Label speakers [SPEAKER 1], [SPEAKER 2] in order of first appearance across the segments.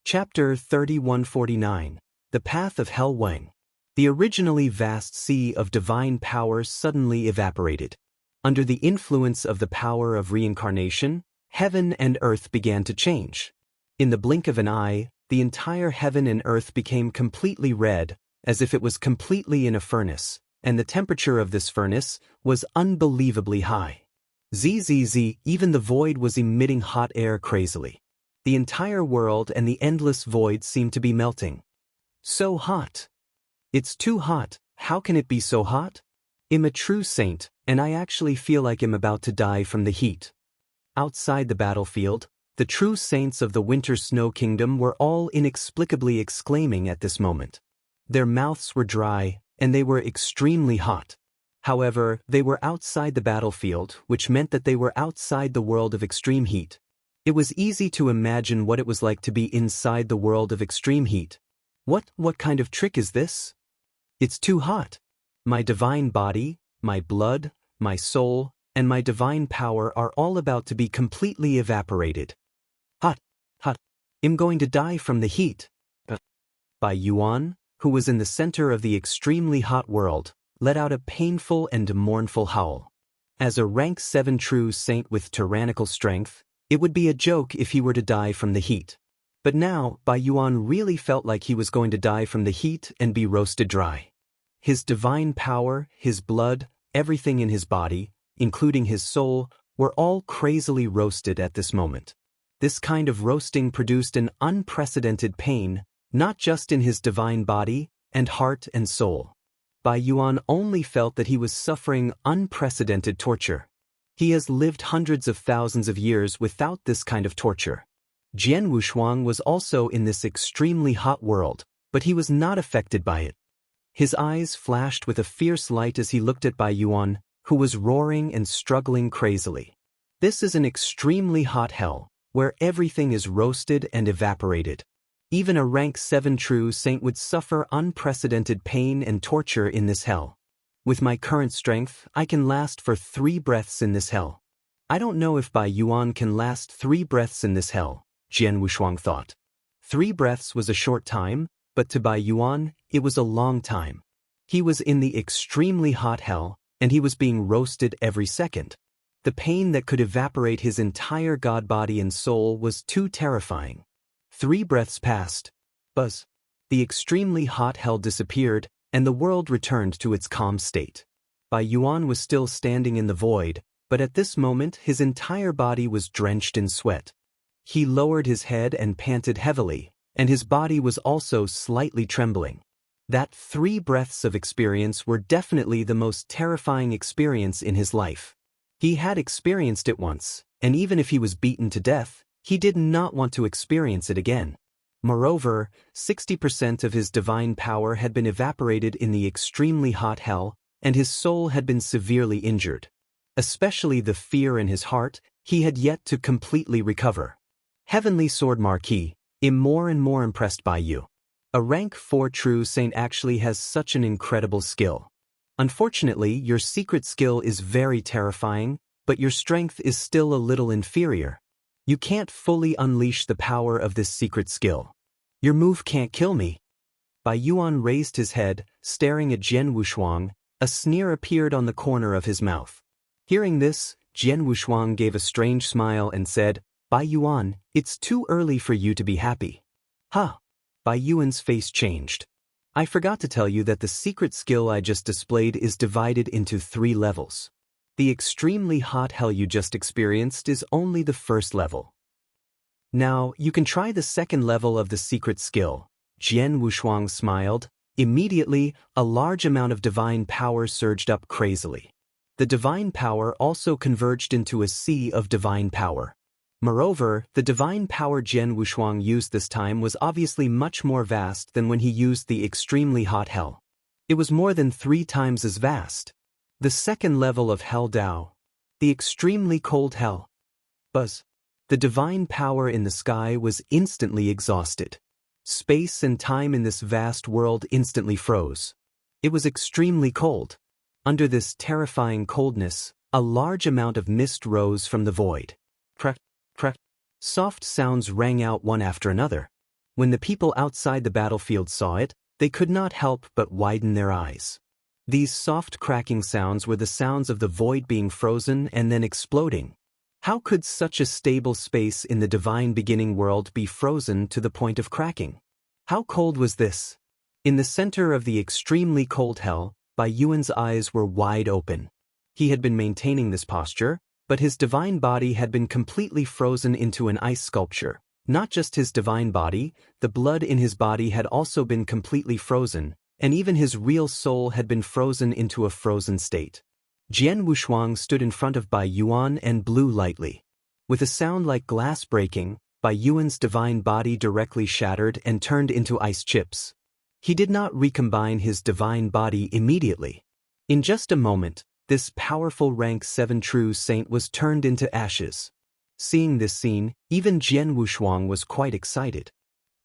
[SPEAKER 1] Chapter 3149 The Path of Hell Wang. The originally vast sea of divine power suddenly evaporated. Under the influence of the power of reincarnation, heaven and earth began to change. In the blink of an eye, the entire heaven and earth became completely red, as if it was completely in a furnace, and the temperature of this furnace was unbelievably high. Zzz, even the void was emitting hot air crazily. The entire world and the endless void seemed to be melting. So hot. It's too hot. How can it be so hot? I'm a true saint, and I actually feel like I'm about to die from the heat. Outside the battlefield, the true saints of the Winter Snow Kingdom were all inexplicably exclaiming at this moment. Their mouths were dry, and they were extremely hot. However, they were outside the battlefield, which meant that they were outside the world of extreme heat. It was easy to imagine what it was like to be inside the world of extreme heat. What kind of trick is this? It's too hot. My divine body, my blood, my soul, and my divine power are all about to be completely evaporated. Hot. I'm going to die from the heat. Bai Yuan, who was in the center of the extremely hot world, let out a painful and mournful howl. As a rank 7 true saint with tyrannical strength, it would be a joke if he were to die from the heat. But now, Bai Yuan really felt like he was going to die from the heat and be roasted dry. His divine power, his blood, everything in his body, including his soul, were all crazily roasted at this moment. This kind of roasting produced an unprecedented pain, not just in his divine body, and heart and soul. Bai Yuan only felt that he was suffering unprecedented torture. He has lived hundreds of thousands of years without this kind of torture. Jian Wushuang was also in this extremely hot world, but he was not affected by it. His eyes flashed with a fierce light as he looked at Bai Yuan, who was roaring and struggling crazily. This is an extremely hot hell, where everything is roasted and evaporated. Even a rank 7 true saint would suffer unprecedented pain and torture in this hell. With my current strength, I can last for 3 breaths in this hell. I don't know if Bai Yuan can last 3 breaths in this hell, Jian Wushuang thought. 3 breaths was a short time, but to Bai Yuan, it was a long time. He was in the extremely hot hell, and he was being roasted every second. The pain that could evaporate his entire god body and soul was too terrifying. 3 breaths passed. Buzz. The extremely hot hell disappeared, and the world returned to its calm state. Bai Yuan was still standing in the void, but at this moment his entire body was drenched in sweat. He lowered his head and panted heavily, and his body was also slightly trembling. That 3 breaths of experience were definitely the most terrifying experience in his life. He had experienced it once, and even if he was beaten to death, he did not want to experience it again. Moreover, 60% of his divine power had been evaporated in the extremely hot hell, and his soul had been severely injured. Especially the fear in his heart, he had yet to completely recover. Heavenly Sword Marquis, I'm more and more impressed by you. A rank 4 true saint actually has such an incredible skill. Unfortunately, your secret skill is very terrifying, but your strength is still a little inferior. You can't fully unleash the power of this secret skill. Your move can't kill me. Bai Yuan raised his head, staring at Jian Wushuang. A sneer appeared on the corner of his mouth. Hearing this, Jian Wushuang gave a strange smile and said, Bai Yuan, it's too early for you to be happy. Ha! Bai Yuan's face changed. I forgot to tell you that the secret skill I just displayed is divided into 3 levels. The extremely hot hell you just experienced is only the first level. Now, you can try the second level of the secret skill. Jian Wushuang smiled. Immediately, a large amount of divine power surged up crazily. The divine power also converged into a sea of divine power. Moreover, the divine power Jian Wushuang used this time was obviously much more vast than when he used the extremely hot hell. It was more than 3 times as vast. The second level of Hell Dao. The extremely cold hell. Buzz. The divine power in the sky was instantly exhausted. Space and time in this vast world instantly froze. It was extremely cold. Under this terrifying coldness, a large amount of mist rose from the void. Crack, crack. Soft sounds rang out one after another. When the people outside the battlefield saw it, they could not help but widen their eyes. These soft cracking sounds were the sounds of the void being frozen and then exploding. How could such a stable space in the divine beginning world be frozen to the point of cracking? How cold was this? In the center of the extremely cold hell, Bai Yuan's eyes were wide open. He had been maintaining this posture, but his divine body had been completely frozen into an ice sculpture. Not just his divine body, the blood in his body had also been completely frozen, and even his real soul had been frozen into a frozen state. Jian Wushuang stood in front of Bai Yuan and blew lightly. With a sound like glass breaking, Bai Yuan's divine body directly shattered and turned into ice chips. He did not recombine his divine body immediately. In just a moment, this powerful rank 7 true saint was turned into ashes. Seeing this scene, even Jian Wushuang was quite excited.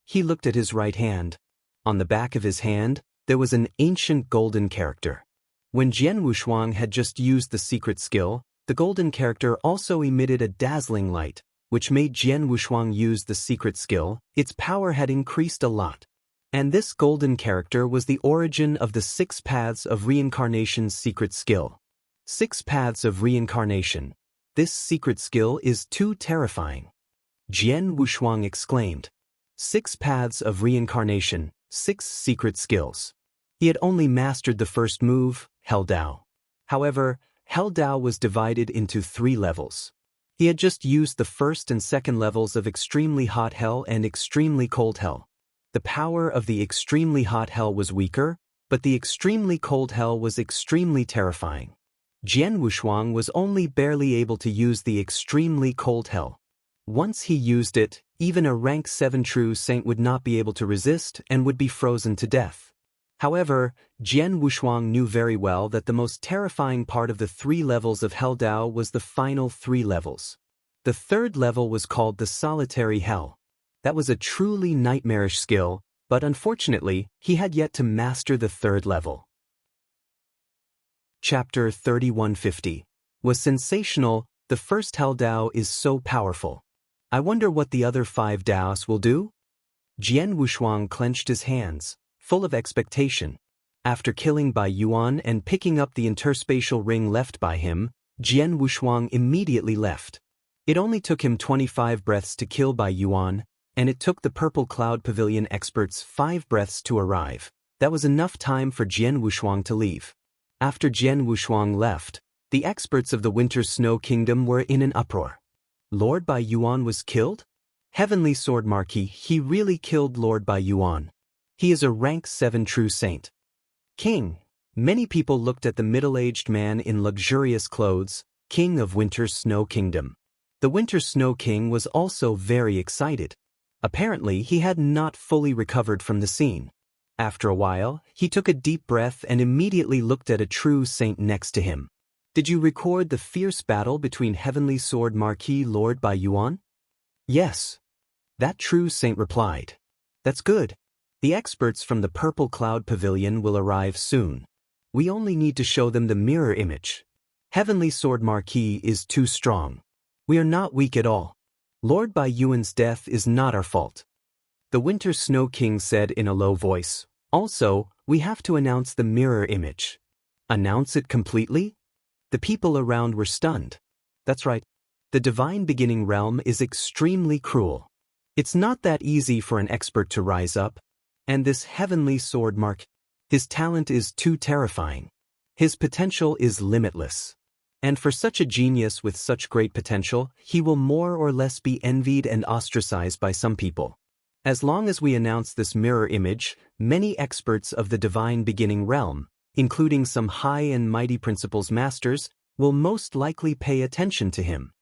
[SPEAKER 1] He looked at his right hand. On the back of his hand, there was an ancient golden character. When Jian Wushuang had just used the secret skill, the golden character also emitted a dazzling light, which made Jian Wushuang use the secret skill. Its power had increased a lot. And this golden character was the origin of the 6 Paths of Reincarnation's secret skill. 6 Paths of Reincarnation. This secret skill is too terrifying. Jian Wushuang exclaimed. 6 Paths of Reincarnation, 6 secret skills. He had only mastered the first move, Hell Dao. However, Hell Dao was divided into 3 levels. He had just used the first and second levels of extremely hot hell and extremely cold hell. The power of the extremely hot hell was weaker, but the extremely cold hell was extremely terrifying. Jian Wushuang was only barely able to use the extremely cold hell. Once he used it, even a rank 7 true saint would not be able to resist and would be frozen to death. However, Jian Wushuang knew very well that the most terrifying part of the 3 levels of Hell Dao was the final 3 levels. The 3rd level was called the Solitary Hell. That was a truly nightmarish skill, but unfortunately, he had yet to master the 3rd level. Chapter 3150 was sensational. The first Hell Dao is so powerful. I wonder what the other 5 Daos will do? Jian Wushuang clenched his hands, full of expectation. After killing Bai Yuan and picking up the interspatial ring left by him, Jian Wushuang immediately left. It only took him 25 breaths to kill Bai Yuan, and it took the Purple Cloud Pavilion experts 5 breaths to arrive. That was enough time for Jian Wushuang to leave. After Jian Wushuang left, the experts of the Winter Snow Kingdom were in an uproar. Lord Bai Yuan was killed? Heavenly Sword Marquis, he really killed Lord Bai Yuan. He is a rank 7 true saint. King. Many people looked at the middle-aged man in luxurious clothes, king of Winter Snow Kingdom. The Winter Snow King was also very excited. Apparently, he had not fully recovered from the scene. After a while, he took a deep breath and immediately looked at a true saint next to him. Did you record the fierce battle between Heavenly Sword Marquis Lord Bai Yuan? Yes. That true saint replied. That's good. The experts from the Purple Cloud Pavilion will arrive soon. We only need to show them the mirror image. Heavenly Sword Marquis is too strong. We are not weak at all. Lord Bai Yuan's death is not our fault. The Winter Snow King said in a low voice. Also, we have to announce the mirror image. Announce it completely? The people around were stunned. That's right. The divine beginning realm is extremely cruel. It's not that easy for an expert to rise up. And this Heavenly Sword Mark, his talent is too terrifying. His potential is limitless. And for such a genius with such great potential, he will more or less be envied and ostracized by some people. As long as we announce this mirror image, many experts of the divine beginning realm, including some high and mighty principles masters, will most likely pay attention to him.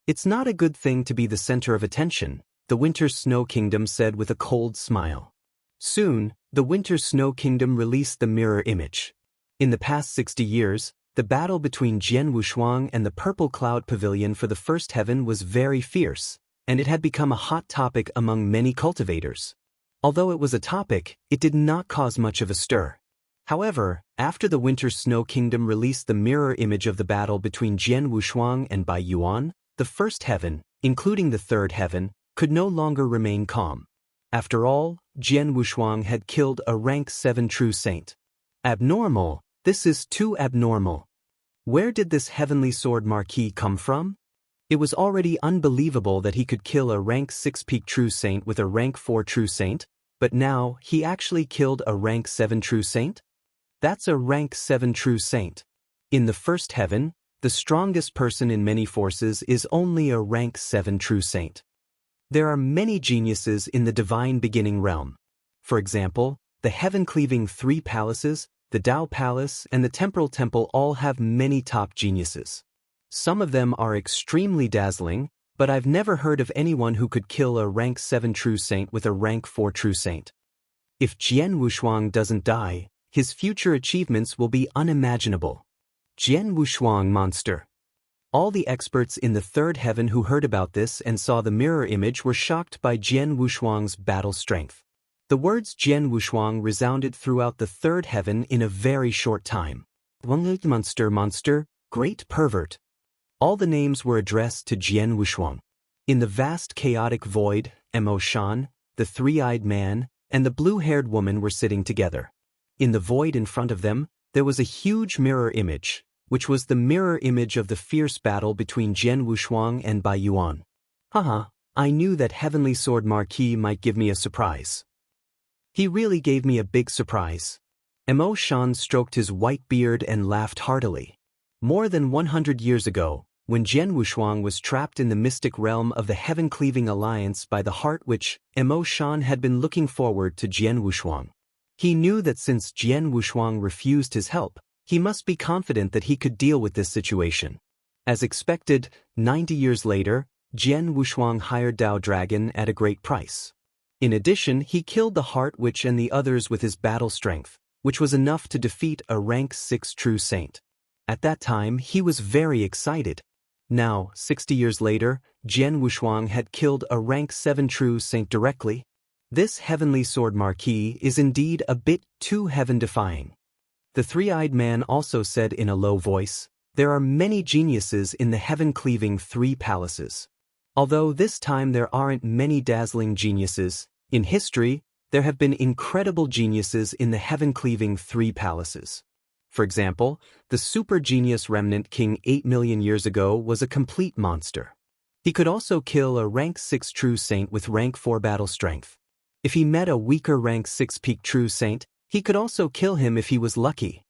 [SPEAKER 1] It's not a good thing to be the center of attention, the Winter Snow Kingdom said with a cold smile. Soon, the Winter Snow Kingdom released the mirror image. In the past 60 years, the battle between Jian Wushuang and the Purple Cloud Pavilion for the first heaven was very fierce, and it had become a hot topic among many cultivators. Although it was a topic, it did not cause much of a stir. However, after the Winter Snow Kingdom released the mirror image of the battle between Jian Wushuang and Bai Yuan, the first heaven, including the third heaven, could no longer remain calm. After all, Jian Wushuang had killed a rank 7 true saint. Abnormal, this is too abnormal. Where did this heavenly sword marquis come from? It was already unbelievable that he could kill a rank 6 peak true saint with a rank 4 true saint, but now he actually killed a rank 7 true saint? That's a rank 7 true saint. In the first heaven, the strongest person in many forces is only a rank 7 true saint. There are many geniuses in the divine beginning realm. For example, the heaven-cleaving 3 palaces, the Tao Palace, and the Temporal Temple all have many top geniuses. Some of them are extremely dazzling, but I've never heard of anyone who could kill a rank 7 true saint with a rank 4 true saint. If Jian Wushuang doesn't die, his future achievements will be unimaginable. Jian Wushuang monster. All the experts in the third heaven who heard about this and saw the mirror image were shocked by Jian Wushuang's battle strength. The words Jian Wushuang resounded throughout the third heaven in a very short time. Monster, great pervert. All the names were addressed to Jian Wushuang. In the vast chaotic void, Mo Shan, the three-eyed man, and the blue-haired woman were sitting together. In the void in front of them, there was a huge mirror image, which was the mirror image of the fierce battle between Jian Wushuang and Bai Yuan. Haha, I knew that Heavenly Sword Marquis might give me a surprise. He really gave me a big surprise. Mo Shan stroked his white beard and laughed heartily. More than 100 years ago, when Jian Wushuang was trapped in the mystic realm of the heaven-cleaving alliance by the heart which Mo Shan had been looking forward to Jian Wushuang. He knew that since Jian Wushuang refused his help, he must be confident that he could deal with this situation. As expected, 90 years later, Jian Wushuang hired Dao Dragon at a great price. In addition, he killed the Heart Witch and the others with his battle strength, which was enough to defeat a rank 6 true saint. At that time, he was very excited. Now, 60 years later, Jian Wushuang had killed a rank 7 true saint directly. This heavenly sword marquis is indeed a bit too heaven-defying. The three-eyed man also said in a low voice, "There are many geniuses in the heaven-cleaving 3 palaces. Although this time there aren't many dazzling geniuses, in history, there have been incredible geniuses in the heaven-cleaving 3 palaces. For example, the super-genius remnant king 8 million years ago was a complete monster. He could also kill a rank 6 true saint with rank 4 battle strength. If he met a weaker rank 6 peak true saint, he could also kill him if he was lucky.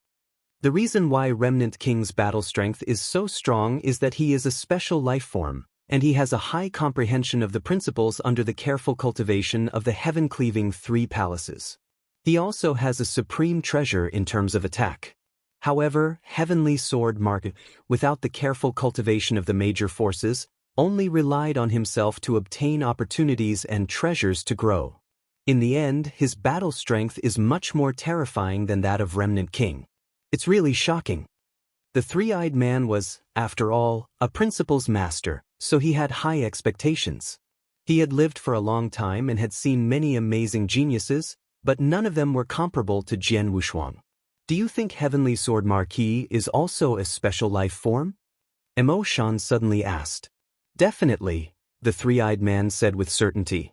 [SPEAKER 1] The reason why Remnant King's battle strength is so strong is that he is a special life form, and he has a high comprehension of the principles under the careful cultivation of the heaven-cleaving 3 palaces. He also has a supreme treasure in terms of attack. However, Heavenly Sword Mark, without the careful cultivation of the major forces, only relied on himself to obtain opportunities and treasures to grow. In the end, his battle strength is much more terrifying than that of Remnant King. It's really shocking. The three-eyed man was, after all, a principles master, so he had high expectations. He had lived for a long time and had seen many amazing geniuses, but none of them were comparable to Jian Wushuang. Do you think Heavenly Sword Marquis is also a special life form? Mo Shan suddenly asked. Definitely, the three-eyed man said with certainty.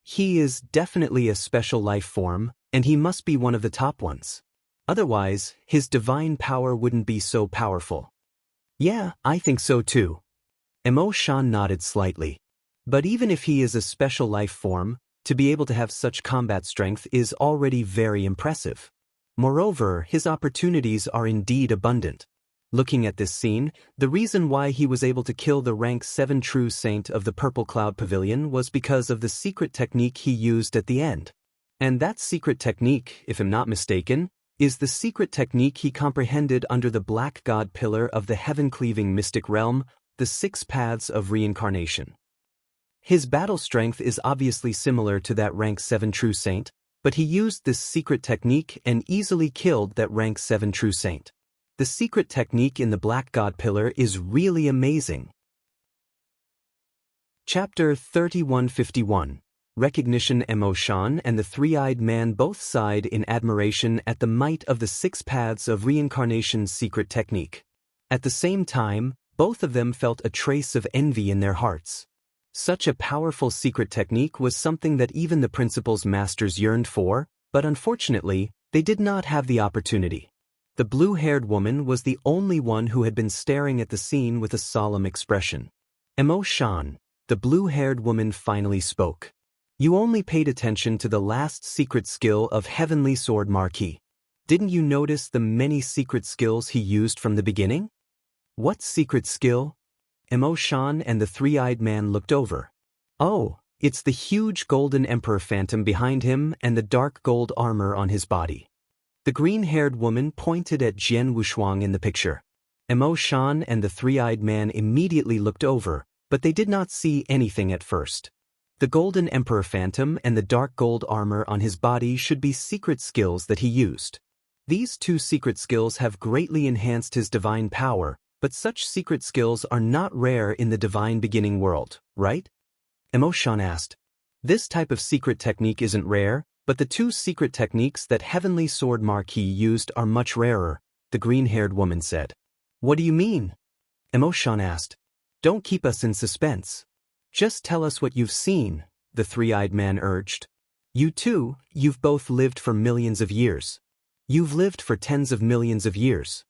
[SPEAKER 1] He is definitely a special life form, and he must be one of the top ones. Otherwise, his divine power wouldn't be so powerful. Yeah, I think so too. Mo Shan nodded slightly. But even if he is a special life form, to be able to have such combat strength is already very impressive. Moreover, his opportunities are indeed abundant. Looking at this scene, the reason why he was able to kill the rank 7 true saint of the Purple Cloud Pavilion was because of the secret technique he used at the end. And that secret technique, if I'm not mistaken, is the secret technique he comprehended under the Black God Pillar of the heaven-cleaving mystic realm, the 6 paths of reincarnation. His battle strength is obviously similar to that rank 7 true saint, but he used this secret technique and easily killed that rank 7 true saint. The secret technique in the Black God Pillar is really amazing. Chapter 3151. Recognition. Mo Shan and the three-eyed man both sighed in admiration at the might of the 6 paths of reincarnation's secret technique. At the same time, both of them felt a trace of envy in their hearts. Such a powerful secret technique was something that even the principal's masters yearned for, but unfortunately, they did not have the opportunity. The blue-haired woman was the only one who had been staring at the scene with a solemn expression. Emo-shan, the blue-haired woman finally spoke. You only paid attention to the last secret skill of Heavenly Sword Marquis. Didn't you notice the many secret skills he used from the beginning? What secret skill? Emo-shan and the three-eyed man looked over. Oh, it's the huge golden emperor phantom behind him and the dark gold armor on his body. The green-haired woman pointed at Jian Wushuang in the picture. Emo-shan and the three-eyed man immediately looked over, but they did not see anything at first. The golden emperor phantom and the dark gold armor on his body should be secret skills that he used. These two secret skills have greatly enhanced his divine power, but such secret skills are not rare in the divine beginning world, right? Emo-shan asked. This type of secret technique isn't rare, but the two secret techniques that Heavenly Sword Marquis used are much rarer, the green-haired woman said. What do you mean? Emo-shan asked. Don't keep us in suspense. Just tell us what you've seen, the three-eyed man urged. You two, you've both lived for millions of years. You've lived for tens of millions of years.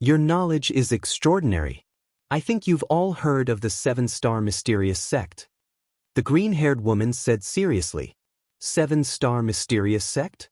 [SPEAKER 1] Your knowledge is extraordinary. I think you've all heard of the seven-star mysterious sect. The green-haired woman said seriously. Seven-star mysterious sect?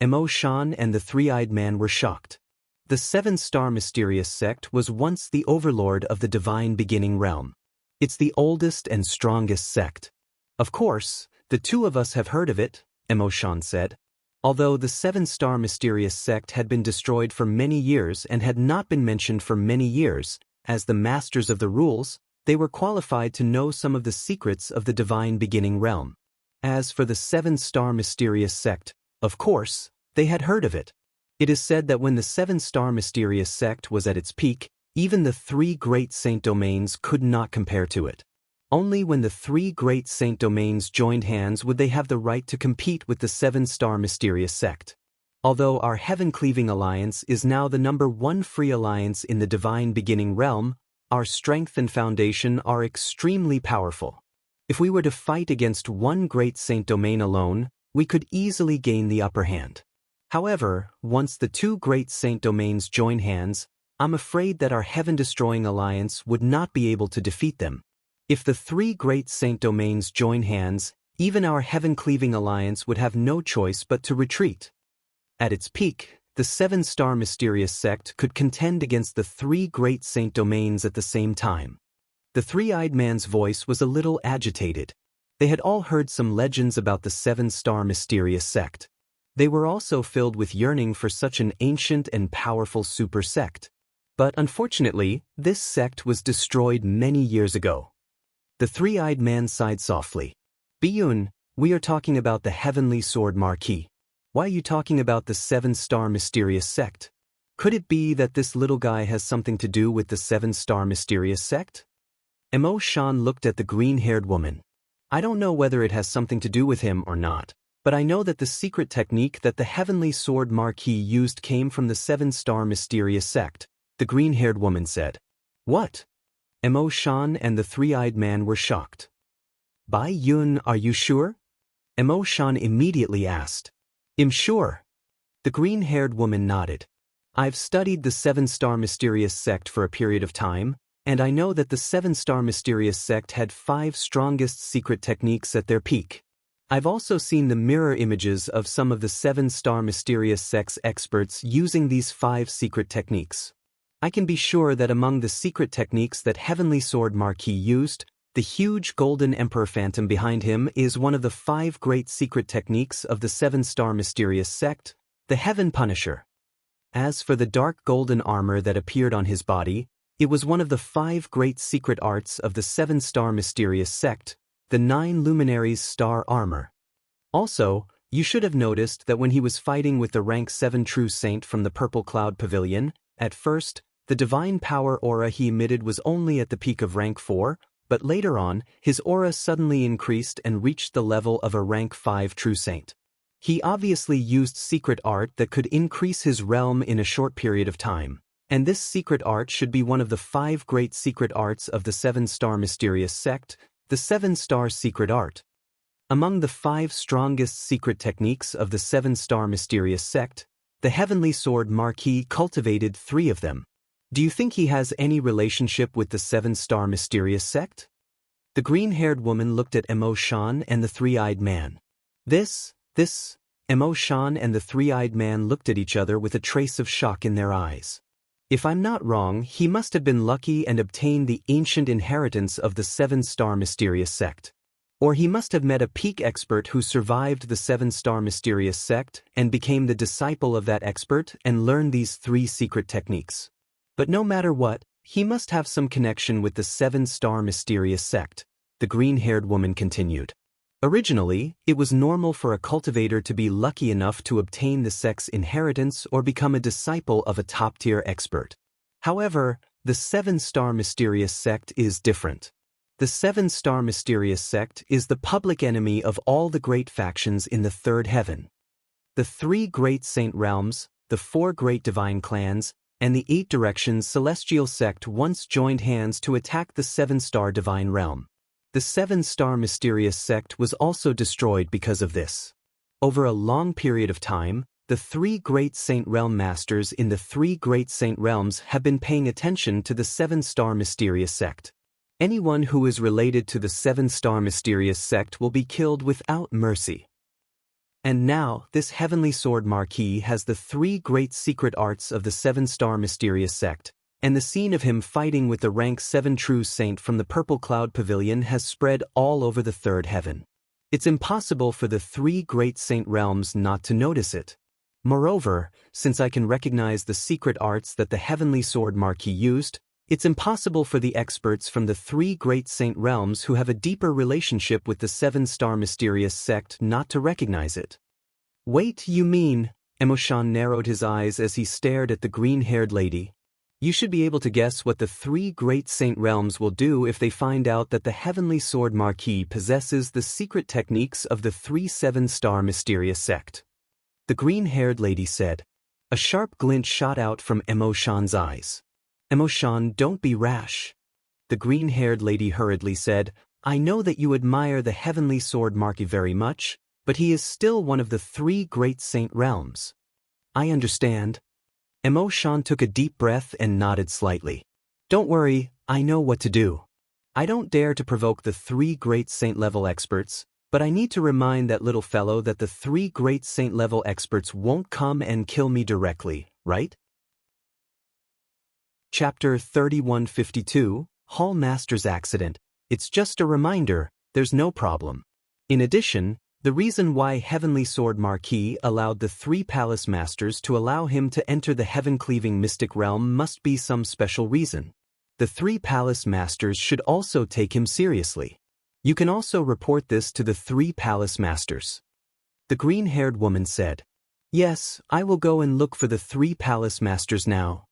[SPEAKER 1] Emo-shan and the three-eyed man were shocked. The seven-star mysterious sect was once the overlord of the divine beginning realm. It's the oldest and strongest sect. Of course, the two of us have heard of it, Emo-shan said. Although the seven-star mysterious sect had been destroyed for many years and had not been mentioned for many years, as the masters of the rules, they were qualified to know some of the secrets of the divine beginning realm. As for the seven-star mysterious sect, of course, they had heard of it. It is said that when the seven-star mysterious sect was at its peak, even the three great saint domains could not compare to it. Only when the three great saint domains joined hands would they have the right to compete with the seven-star mysterious sect. Although our heaven-cleaving alliance is now the #1 free alliance in the divine beginning realm, our strength and foundation are extremely powerful. If we were to fight against one great saint domain alone, we could easily gain the upper hand. However, once the two great saint domains join hands, I'm afraid that our heaven-destroying alliance would not be able to defeat them. If the three great saint domains join hands, even our heaven-cleaving alliance would have no choice but to retreat. At its peak, the seven-star mysterious sect could contend against the three great saint domains at the same time. The three-eyed man's voice was a little agitated. They had all heard some legends about the seven-star mysterious sect. They were also filled with yearning for such an ancient and powerful super sect. But unfortunately, this sect was destroyed many years ago. The three-eyed man sighed softly. Biyun, we are talking about the Heavenly Sword Marquis. Why are you talking about the seven-star mysterious sect? Could it be that this little guy has something to do with the seven-star mysterious sect? Emo-shan looked at the green-haired woman. I don't know whether it has something to do with him or not, but I know that the secret technique that the Heavenly Sword Marquis used came from the seven-star mysterious sect, the green-haired woman said. What? Emo-shan and the three-eyed man were shocked. Bai Yun, are you sure? Emo-shan immediately asked. I'm sure. The green-haired woman nodded. I've studied the seven-star mysterious sect for a period of time, and I know that the seven-star mysterious sect had 5 strongest secret techniques at their peak. I've also seen the mirror images of some of the seven-star mysterious sect's experts using these 5 secret techniques. I can be sure that among the secret techniques that Heavenly Sword Marquis used, the huge golden emperor phantom behind him is one of the 5 great secret techniques of the seven-star mysterious sect, the Heaven Punisher. As for the dark golden armor that appeared on his body, it was one of the 5 great secret arts of the seven-star mysterious sect, the 9 luminaries star armor. Also, you should have noticed that when he was fighting with the rank 7 true saint from the Purple Cloud Pavilion, at first, the divine power aura he emitted was only at the peak of rank 4, but later on, his aura suddenly increased and reached the level of a rank 5 true saint. He obviously used secret art that could increase his realm in a short period of time, and this secret art should be one of the 5 great secret arts of the seven-star mysterious sect, The 7-star secret art. Among the 5 strongest secret techniques of the 7-star mysterious sect, the Heavenly Sword Marquis cultivated 3 of them. Do you think he has any relationship with the 7-star mysterious sect? The green-haired woman looked at Emo-shan and the 3-eyed man. Emo-shan and the 3-eyed man looked at each other with a trace of shock in their eyes. If I'm not wrong, he must have been lucky and obtained the ancient inheritance of the 7-star mysterious sect. Or he must have met a peak expert who survived the 7-star mysterious sect and became the disciple of that expert and learned these 3 secret techniques. But no matter what, he must have some connection with the 7-star mysterious sect, the green-haired woman continued. Originally, it was normal for a cultivator to be lucky enough to obtain the sect's inheritance or become a disciple of a top-tier expert. However, the 7-star mysterious sect is different. The 7-star mysterious sect is the public enemy of all the great factions in the 3rd heaven. The 3 great saint realms, the 4 great divine clans, and the 8 directions celestial sect once joined hands to attack the 7-star divine realm. The 7-star mysterious sect was also destroyed because of this. Over a long period of time, the 3 great saint realm masters in the 3 great saint realms have been paying attention to the 7-star mysterious sect. Anyone who is related to the 7-star mysterious sect will be killed without mercy. And now, this Heavenly Sword Marquis has the 3 great secret arts of the 7-star mysterious sect, and the scene of him fighting with the rank 7 true saint from the Purple Cloud Pavilion has spread all over the 3rd heaven. It's impossible for the 3 great saint realms not to notice it. Moreover, since I can recognize the secret arts that the Heavenly Sword Marquis used, it's impossible for the experts from the 3 great saint realms who have a deeper relationship with the 7-star mysterious sect not to recognize it. Wait, you mean? Emo-shan narrowed his eyes as he stared at the green-haired lady. You should be able to guess what the 3 great saint realms will do if they find out that the Heavenly Sword Marquis possesses the secret techniques of the 3 7-star mysterious sect. The green-haired lady said. A sharp glint shot out from Emo-shan's eyes. Emo-shan, don't be rash. The green-haired lady hurriedly said, I know that you admire the Heavenly Sword Marquis very much, but he is still one of the 3 great saint realms. I understand. Emo-shan took a deep breath and nodded slightly. Don't worry, I know what to do. I don't dare to provoke the 3 great saint-level experts, but I need to remind that little fellow that the 3 great saint-level experts won't come and kill me directly, right? Chapter 3152, Hall Master's Accident. It's just a reminder, there's no problem. In addition, the reason why Heavenly Sword Marquis allowed the 3 Palace Masters to allow him to enter the heaven-cleaving mystic realm must be some special reason. The 3 Palace Masters should also take him seriously. You can also report this to the 3 Palace Masters. The green-haired woman said. Yes, I will go and look for the 3 Palace Masters now.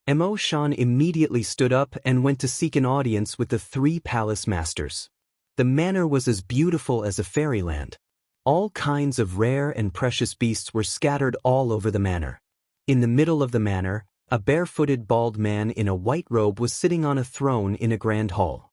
[SPEAKER 1] Emo-shan immediately stood up and went to seek an audience with the 3 Palace Masters. The manor was as beautiful as a fairyland. All kinds of rare and precious beasts were scattered all over the manor. In the middle of the manor, a barefooted bald man in a white robe was sitting on a throne in a grand hall.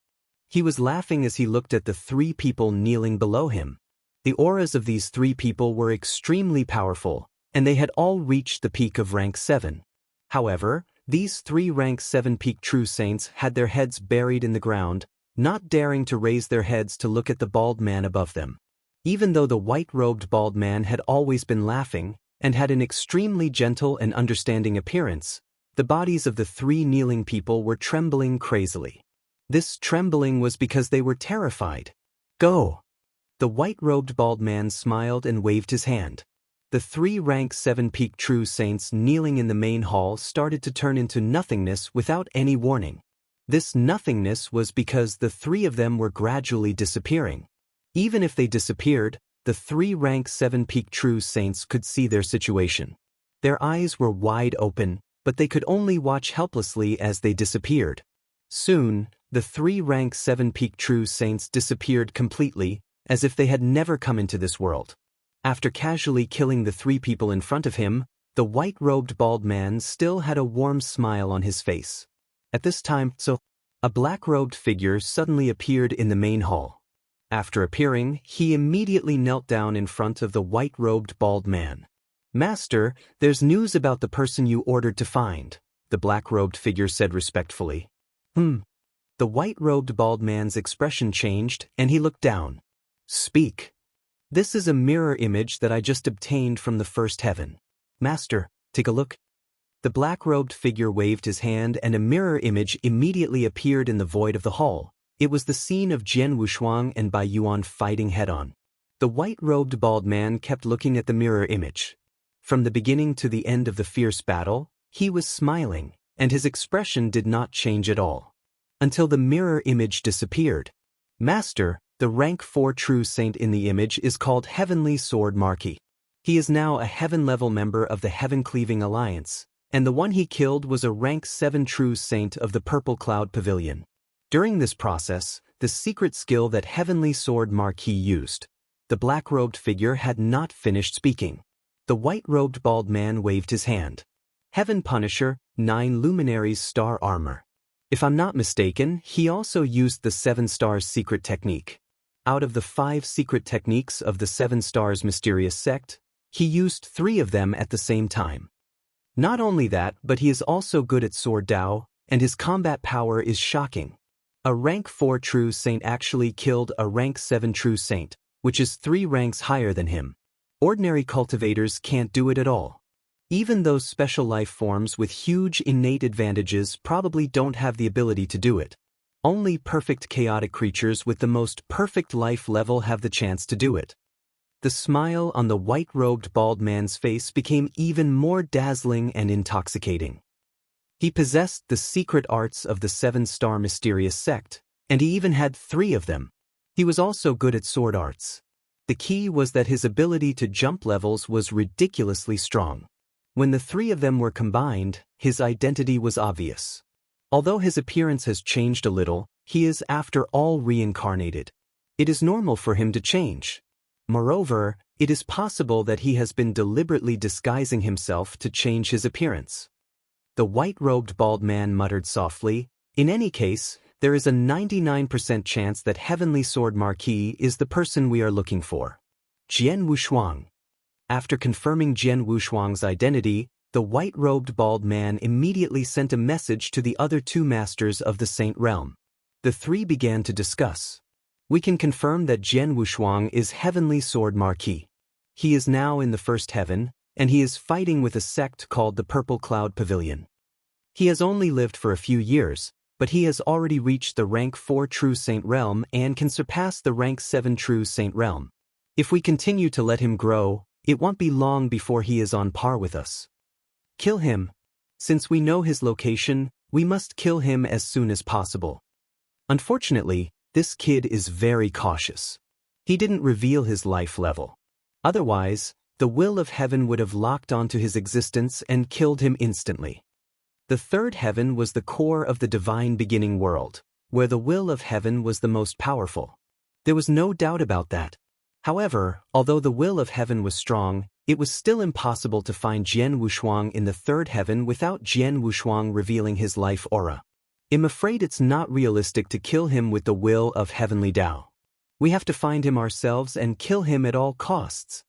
[SPEAKER 1] He was laughing as he looked at the 3 people kneeling below him. The auras of these 3 people were extremely powerful, and they had all reached the peak of rank 7. However, these 3 rank 7 peak true saints had their heads buried in the ground, not daring to raise their heads to look at the bald man above them. Even though the white-robed bald man had always been laughing, and had an extremely gentle and understanding appearance, the bodies of the 3 kneeling people were trembling crazily. This trembling was because they were terrified. Go! The white-robed bald man smiled and waved his hand. The 3 rank 7 peak true saints kneeling in the main hall started to turn into nothingness without any warning. This nothingness was because the 3 of them were gradually disappearing. Even if they disappeared, the 3 rank 7 peak true saints could see their situation. Their eyes were wide open, but they could only watch helplessly as they disappeared. Soon, the 3 rank 7 peak true saints disappeared completely, as if they had never come into this world. After casually killing the 3 people in front of him, the white-robed bald man still had a warm smile on his face. At this time, A black-robed figure suddenly appeared in the main hall. After appearing, he immediately knelt down in front of the white-robed bald man. "Master, there's news about the person you ordered to find," the black-robed figure said respectfully. The white-robed bald man's expression changed, and he looked down. "Speak." "This is a mirror image that I just obtained from the first heaven. Master, take a look." The black-robed figure waved his hand and a mirror image immediately appeared in the void of the hall. It was the scene of Jian Wushuang and Bai Yuan fighting head-on. The white-robed bald man kept looking at the mirror image. From the beginning to the end of the fierce battle, he was smiling, and his expression did not change at all. Until the mirror image disappeared. "Master, the rank 4 true saint in the image is called Heavenly Sword Marquis. He is now a heaven-level member of the Heaven-Cleaving Alliance, and the one he killed was a rank 7 true saint of the Purple Cloud Pavilion. During this process, the secret skill that Heavenly Sword Marquis used." The black-robed figure had not finished speaking. The white-robed bald man waved his hand. "Heaven Punisher, 9 Luminaries Star Armor. If I'm not mistaken, he also used the 7 Stars secret technique. Out of the 5 secret techniques of the 7 Stars mysterious sect, he used 3 of them at the same time. Not only that, but he is also good at sword Dao, and his combat power is shocking. A rank 4 true saint actually killed a rank 7 true saint, which is 3 ranks higher than him. Ordinary cultivators can't do it at all. Even those special life forms with huge innate advantages probably don't have the ability to do it. Only perfect chaotic creatures with the most perfect life level have the chance to do it. The smile on the white-robed bald man's face became even more dazzling and intoxicating. He possessed the secret arts of the 7-star mysterious sect, and he even had 3 of them. He was also good at sword arts. The key was that his ability to jump levels was ridiculously strong. When the 3 of them were combined, his identity was obvious. Although his appearance has changed a little, he is after all reincarnated. It is normal for him to change. Moreover, it is possible that he has been deliberately disguising himself to change his appearance. The white-robed bald man muttered softly, "In any case, there is a 99% chance that Heavenly Sword Marquis is the person we are looking for. Jian Wushuang." After confirming Jian Wushuang's identity, the white-robed bald man immediately sent a message to the other 2 masters of the Saint Realm. The 3 began to discuss. "We can confirm that Jian Wushuang is Heavenly Sword Marquis. He is now in the first heaven, and he is fighting with a sect called the Purple Cloud Pavilion. He has only lived for a few years, but he has already reached the rank 4 true saint realm and can surpass the rank 7 true saint realm. If we continue to let him grow, it won't be long before he is on par with us. Kill him. Since we know his location, we must kill him as soon as possible." Unfortunately, this kid is very cautious. He didn't reveal his life level. Otherwise, the will of heaven would have locked onto his existence and killed him instantly. The 3rd heaven was the core of the divine beginning world, where the will of heaven was the most powerful. There was no doubt about that. However, although the will of heaven was strong, it was still impossible to find Jian Wushuang in the 3rd heaven without Jian Wushuang revealing his life aura. I'm afraid it's not realistic to kill him with the will of heavenly Dao. We have to find him ourselves and kill him at all costs.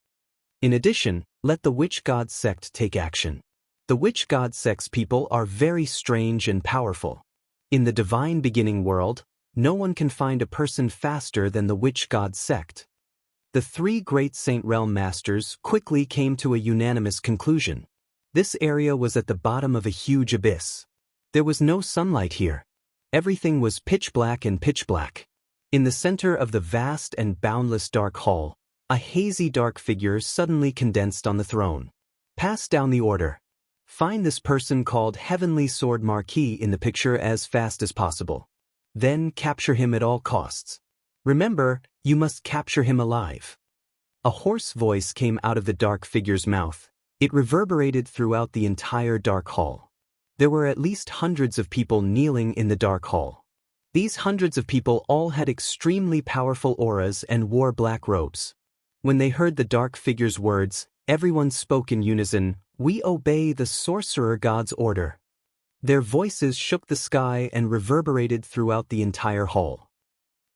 [SPEAKER 1] In addition, let the Witch God sect take action. The Witch God sect's people are very strange and powerful. In the divine beginning world, no one can find a person faster than the Witch God sect. The 3 great Saint Realm masters quickly came to a unanimous conclusion. This area was at the bottom of a huge abyss. There was no sunlight here. Everything was pitch black and pitch black. In the center of the vast and boundless dark hall, a hazy dark figure suddenly condensed on the throne. "Pass down the order. Find this person called Heavenly Sword Marquis in the picture as fast as possible. Then capture him at all costs. Remember, you must capture him alive." A hoarse voice came out of the dark figure's mouth. It reverberated throughout the entire dark hall. There were at least hundreds of people kneeling in the dark hall. These hundreds of people all had extremely powerful auras and wore black robes. When they heard the dark figure's words, everyone spoke in unison, "We obey the sorcerer god's order." Their voices shook the sky and reverberated throughout the entire hall.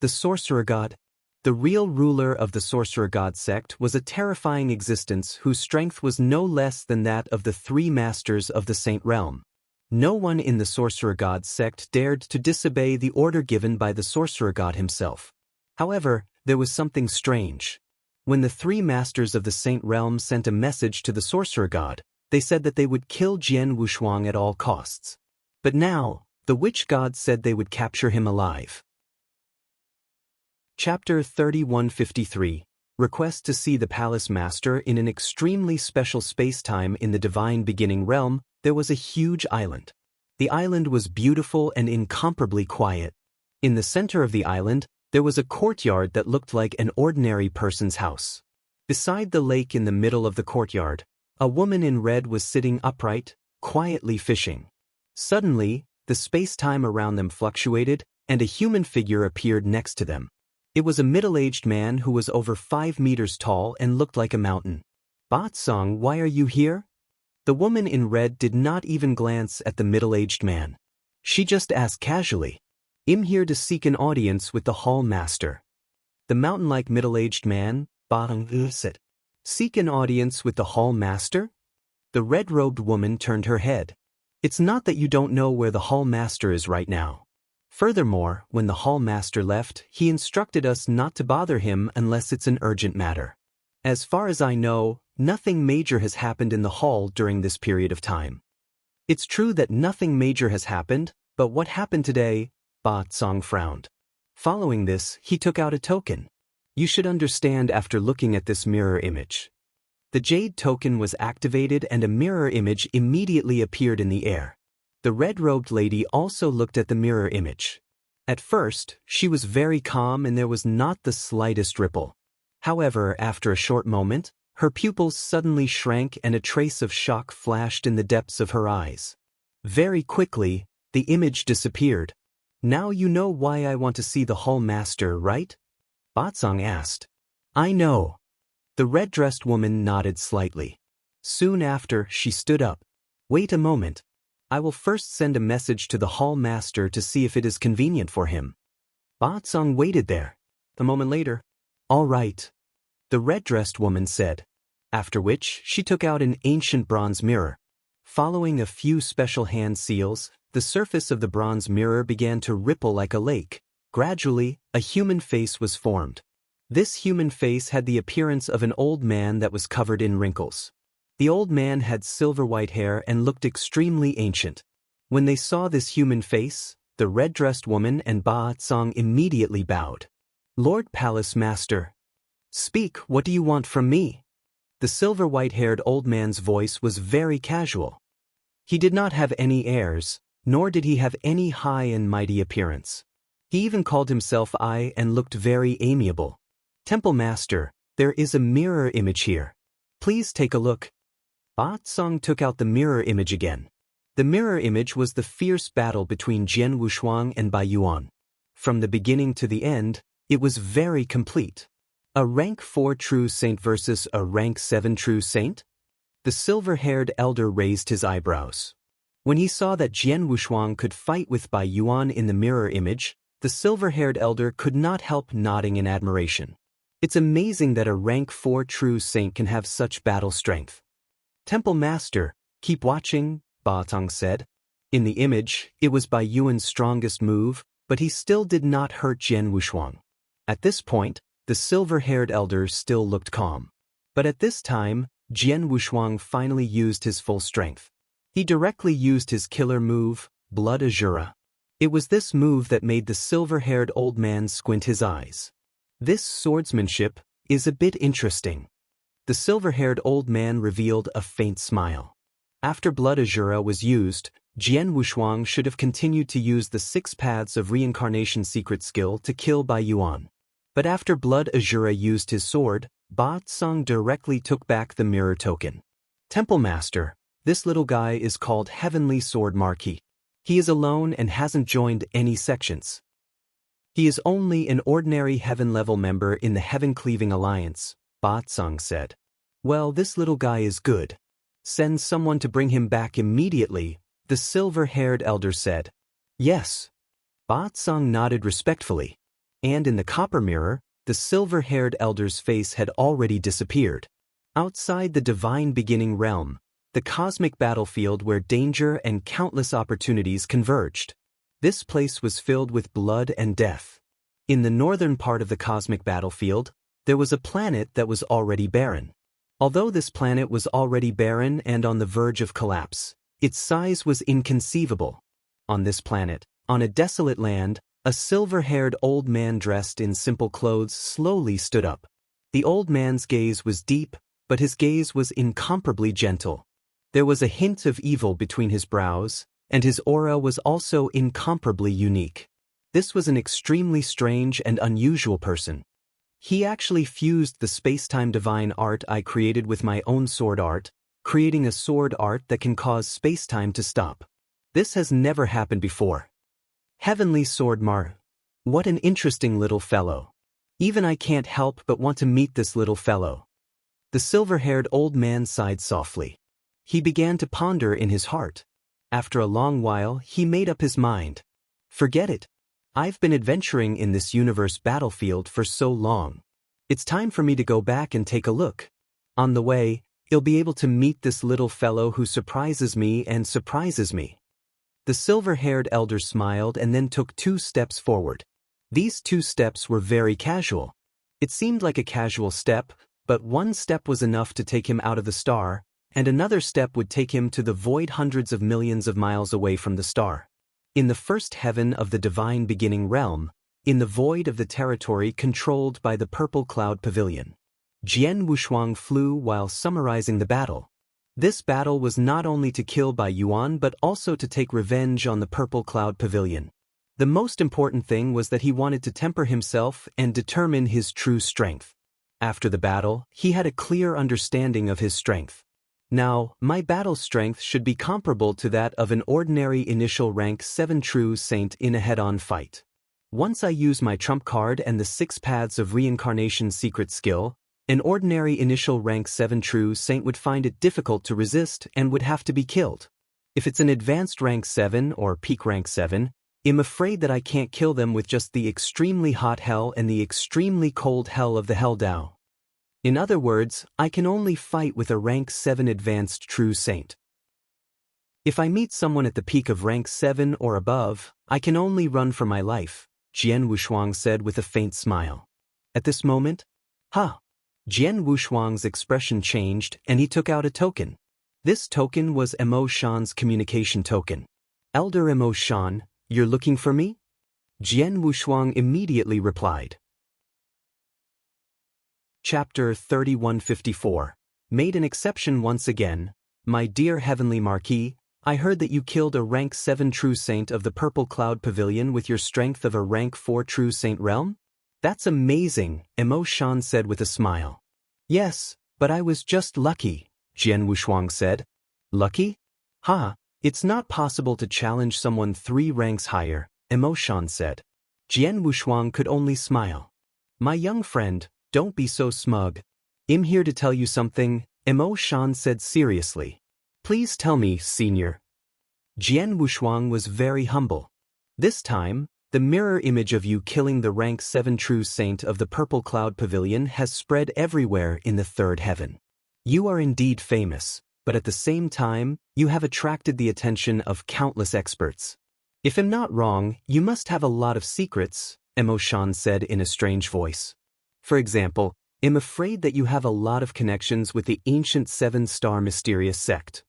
[SPEAKER 1] The Sorcerer God. The real ruler of the Sorcerer God sect was a terrifying existence whose strength was no less than that of the three masters of the Saint Realm. No one in the Sorcerer God sect dared to disobey the order given by the Sorcerer God himself. However, there was something strange. When the three masters of the Saint Realm sent a message to the Sorcerer God, they said that they would kill Jian Wushuang at all costs. But now, the Witch God said they would capture him alive. Chapter 3153. Request to see the Palace Master. In an extremely special space-time in the Divine Beginning Realm, there was a huge island. The island was beautiful and incomparably quiet. In the center of the island, there was a courtyard that looked like an ordinary person's house. Beside the lake in the middle of the courtyard, a woman in red was sitting upright, quietly fishing. Suddenly, the space-time around them fluctuated, and a human figure appeared next to them. It was a middle-aged man who was over 5 meters tall and looked like a mountain. "Batsong, why are you here?" The woman in red did not even glance at the middle-aged man. She just asked casually, "I'm here to seek an audience with the Hall Master." The mountain-like middle-aged man, Batsong said, "Seek an audience with the Hall Master?" The red-robed woman turned her head. "It's not that you don't know where the Hall Master is right now. Furthermore, when the Hall Master left, he instructed us not to bother him unless it's an urgent matter. As far as I know, nothing major has happened in the hall during this period of time." "It's true that nothing major has happened, but what happened today?" Ba Tsong frowned. Following this, he took out a token. "You should understand after looking at this mirror image." The jade token was activated and a mirror image immediately appeared in the air. The red-robed lady also looked at the mirror image. At first, she was very calm and there was not the slightest ripple. However, after a short moment, her pupils suddenly shrank and a trace of shock flashed in the depths of her eyes. Very quickly, the image disappeared. "Now you know why I want to see the Hall Master, right?" Batsong asked. "I know." The red-dressed woman nodded slightly. Soon after, she stood up. "Wait a moment. I will first send a message to the Hall Master to see if it is convenient for him." Batsong waited there. A moment later, "All right," the red-dressed woman said, after which she took out an ancient bronze mirror. Following a few special hand seals, the surface of the bronze mirror began to ripple like a lake. Gradually, a human face was formed. This human face had the appearance of an old man that was covered in wrinkles. The old man had silver-white hair and looked extremely ancient. When they saw this human face, the red-dressed woman and Ba Tsong immediately bowed. "Lord Palace Master, speak, what do you want from me?" The silver-white-haired old man's voice was very casual. He did not have any airs, nor did he have any high and mighty appearance. He even called himself I and looked very amiable. "Temple Master, there is a mirror image here. Please take a look." Ba Tsong took out the mirror image again. The mirror image was the fierce battle between Jian Wushuang and Bai Yuan. From the beginning to the end, it was very complete. A rank 4 true saint versus a rank 7 true saint? The silver-haired elder raised his eyebrows. When he saw that Jian Wushuang could fight with Bai Yuan in the mirror image, the silver-haired elder could not help nodding in admiration. It's amazing that a rank 4 true saint can have such battle strength. "Temple Master, keep watching," Ba Tong said. In the image, it was Bai Yuan's strongest move, but he still did not hurt Jian Wushuang. At this point, the silver-haired elder still looked calm. But at this time, Jian Wushuang finally used his full strength. He directly used his killer move, Blood Azura. It was this move that made the silver-haired old man squint his eyes. "This swordsmanship is a bit interesting." The silver-haired old man revealed a faint smile. After Blood Azura was used, Jian Wushuang should have continued to use the 6 paths of reincarnation secret skill to kill Bai Yuan. But after Blood Azura used his sword, Ba Tsong directly took back the mirror token. "Temple Master, this little guy is called Heavenly Sword Marquis. He is alone and hasn't joined any sections. He is only an ordinary heaven-level member in the Heaven-Cleaving Alliance," Ba Tsong said. "Well, this little guy is good. Send someone to bring him back immediately," The silver-haired elder said. Yes. Ba Tsang nodded respectfully. And in the copper mirror, the silver-haired elder's face had already disappeared. Outside the divine beginning realm, the cosmic battlefield where danger and countless opportunities converged. This place was filled with blood and death. In the northern part of the cosmic battlefield, there was a planet that was already barren. Although this planet was already barren and on the verge of collapse, its size was inconceivable. On this planet, on a desolate land, a silver-haired old man dressed in simple clothes slowly stood up. The old man's gaze was deep, but his gaze was incomparably gentle. There was a hint of evil between his brows, and his aura was also incomparably unique. This was an extremely strange and unusual person. He actually fused the space-time divine art I created with my own sword art, creating a sword art that can cause space-time to stop. This has never happened before. Heavenly Sword Mar. What an interesting little fellow. Even I can't help but want to meet this little fellow. The silver-haired old man sighed softly. He began to ponder in his heart. After a long while, he made up his mind. Forget it. I've been adventuring in this universe battlefield for so long. It's time for me to go back and take a look. On the way, you'll be able to meet this little fellow who surprises me and surprises me. The silver-haired elder smiled and then took 2 steps forward. These 2 steps were very casual. It seemed like a casual step, but 1 step was enough to take him out of the star, and another step would take him to the void hundreds of millions of miles away from the star. In the first heaven of the divine beginning realm, in the void of the territory controlled by the purple cloud pavilion, Jian Wushuang flew while summarizing the battle. This battle was not only to kill Bai Yuan but also to take revenge on the purple cloud pavilion. The most important thing was that he wanted to temper himself and determine his true strength. After the battle, he had a clear understanding of his strength. Now, my battle strength should be comparable to that of an ordinary initial rank 7 true saint in a head-on fight. Once I use my trump card and the 6 paths of reincarnation secret skill, an ordinary initial rank 7 true saint would find it difficult to resist and would have to be killed. If it's an advanced rank 7 or peak rank 7, I'm afraid that I can't kill them with just the extremely hot hell and the extremely cold hell of the Hell Dao. In other words, I can only fight with a rank 7 advanced true saint. If I meet someone at the peak of rank 7 or above, I can only run for my life, Jian Wushuang said with a faint smile. At this moment, Jian Wushuang's expression changed and he took out a token. This token was Emo Shan's communication token. Elder Emo Shan, you're looking for me? Jian Wushuang immediately replied. Chapter 3154. Made an exception once again. My dear Heavenly Marquis, I heard that you killed a rank 7 true saint of the Purple Cloud Pavilion with your strength of a rank 4 true saint realm? That's amazing, Emo Shan said with a smile. Yes, but I was just lucky, Jian Wushuang said. Lucky? It's not possible to challenge someone 3 ranks higher, Emo Shan said. Jian Wushuang could only smile. My young friend, don't be so smug. I'm here to tell you something, Emo Shan said seriously. Please tell me, senior. Jian Wushuang was very humble. This time, the mirror image of you killing the rank 7 true saint of the Purple Cloud Pavilion has spread everywhere in the 3rd heaven. You are indeed famous, but at the same time, you have attracted the attention of countless experts. If I'm not wrong, you must have a lot of secrets, Emo Shan said in a strange voice. For example, I'm afraid that you have a lot of connections with the ancient 7-star mysterious sect.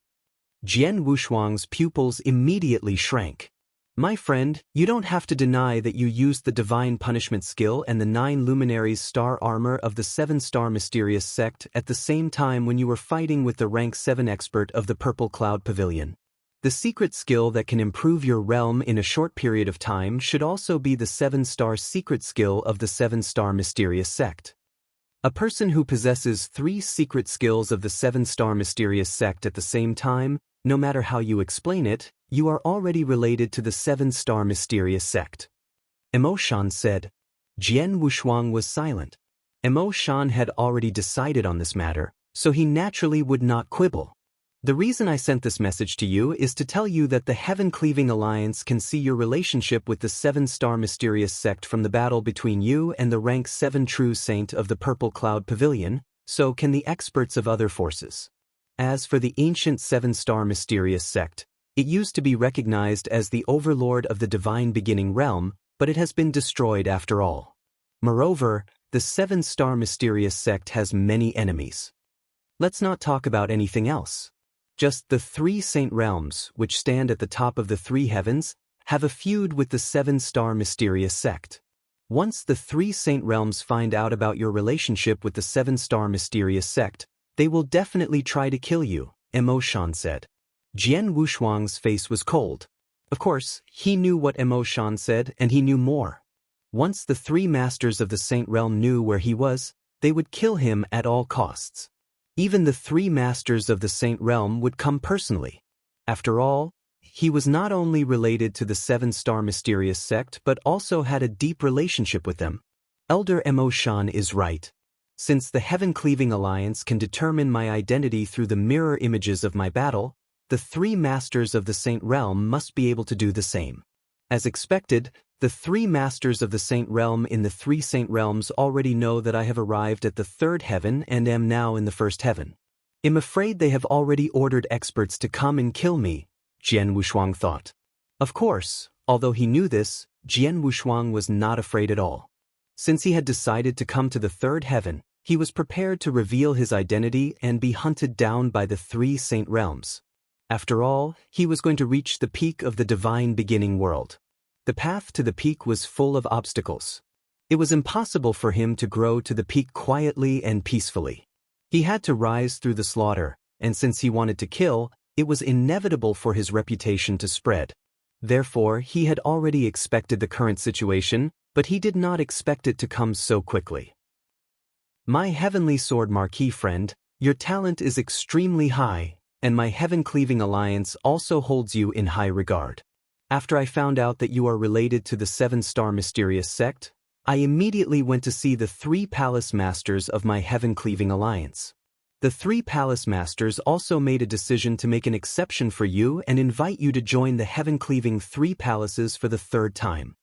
[SPEAKER 1] Jian Wushuang's pupils immediately shrank. My friend, you don't have to deny that you used the divine punishment skill and the 9 luminaries star armor of the 7-star mysterious sect at the same time when you were fighting with the rank 7 expert of the Purple Cloud Pavilion. The secret skill that can improve your realm in a short period of time should also be the 7-star secret skill of the 7-star mysterious sect. A person who possesses 3 secret skills of the 7-star mysterious sect at the same time, no matter how you explain it, you are already related to the 7-star mysterious sect. Emo Shan said. Jian Wushuang was silent. Emo Shan had already decided on this matter, so he naturally would not quibble. The reason I sent this message to you is to tell you that the Heaven-Cleaving Alliance can see your relationship with the 7-star mysterious sect from the battle between you and the rank 7 true saint of the Purple Cloud Pavilion, so can the experts of other forces. As for the ancient 7-star mysterious sect, it used to be recognized as the overlord of the divine beginning realm, but it has been destroyed after all. Moreover, the 7-star mysterious sect has many enemies. Let's not talk about anything else. Just the 3 saint realms, which stand at the top of the 3 heavens, have a feud with the 7-star mysterious sect. Once the 3 saint realms find out about your relationship with the 7-star mysterious sect, they will definitely try to kill you, Mo Shan said. Jian Wushuang's face was cold. Of course, he knew what Mo Shan said, and he knew more. Once the 3 masters of the saint realm knew where he was, they would kill him at all costs. Even the 3 masters of the saint realm would come personally. After all, he was not only related to the 7-star mysterious sect but also had a deep relationship with them. Elder Mo Shan is right. Since the Heaven-Cleaving Alliance can determine my identity through the mirror images of my battle, the 3 masters of the saint realm must be able to do the same. As expected, the 3 masters of the saint realm in the 3 saint realms already know that I have arrived at the 3rd heaven and am now in the 1st heaven. I'm afraid they have already ordered experts to come and kill me, Jian Wushuang thought. Of course, although he knew this, Jian Wushuang was not afraid at all. Since he had decided to come to the 3rd heaven, he was prepared to reveal his identity and be hunted down by the 3 saint realms. After all, he was going to reach the peak of the divine beginning world. The path to the peak was full of obstacles. It was impossible for him to grow to the peak quietly and peacefully. He had to rise through the slaughter, and since he wanted to kill, it was inevitable for his reputation to spread. Therefore, he had already expected the current situation, but he did not expect it to come so quickly. My Heavenly Sword Marquis friend, your talent is extremely high, and my Heaven-Cleaving Alliance also holds you in high regard. After I found out that you are related to the 7-star mysterious sect, I immediately went to see the 3 palace masters of my Heaven-Cleaving Alliance. The 3 palace masters also made a decision to make an exception for you and invite you to join the Heaven-Cleaving 3 palaces for the 3rd time.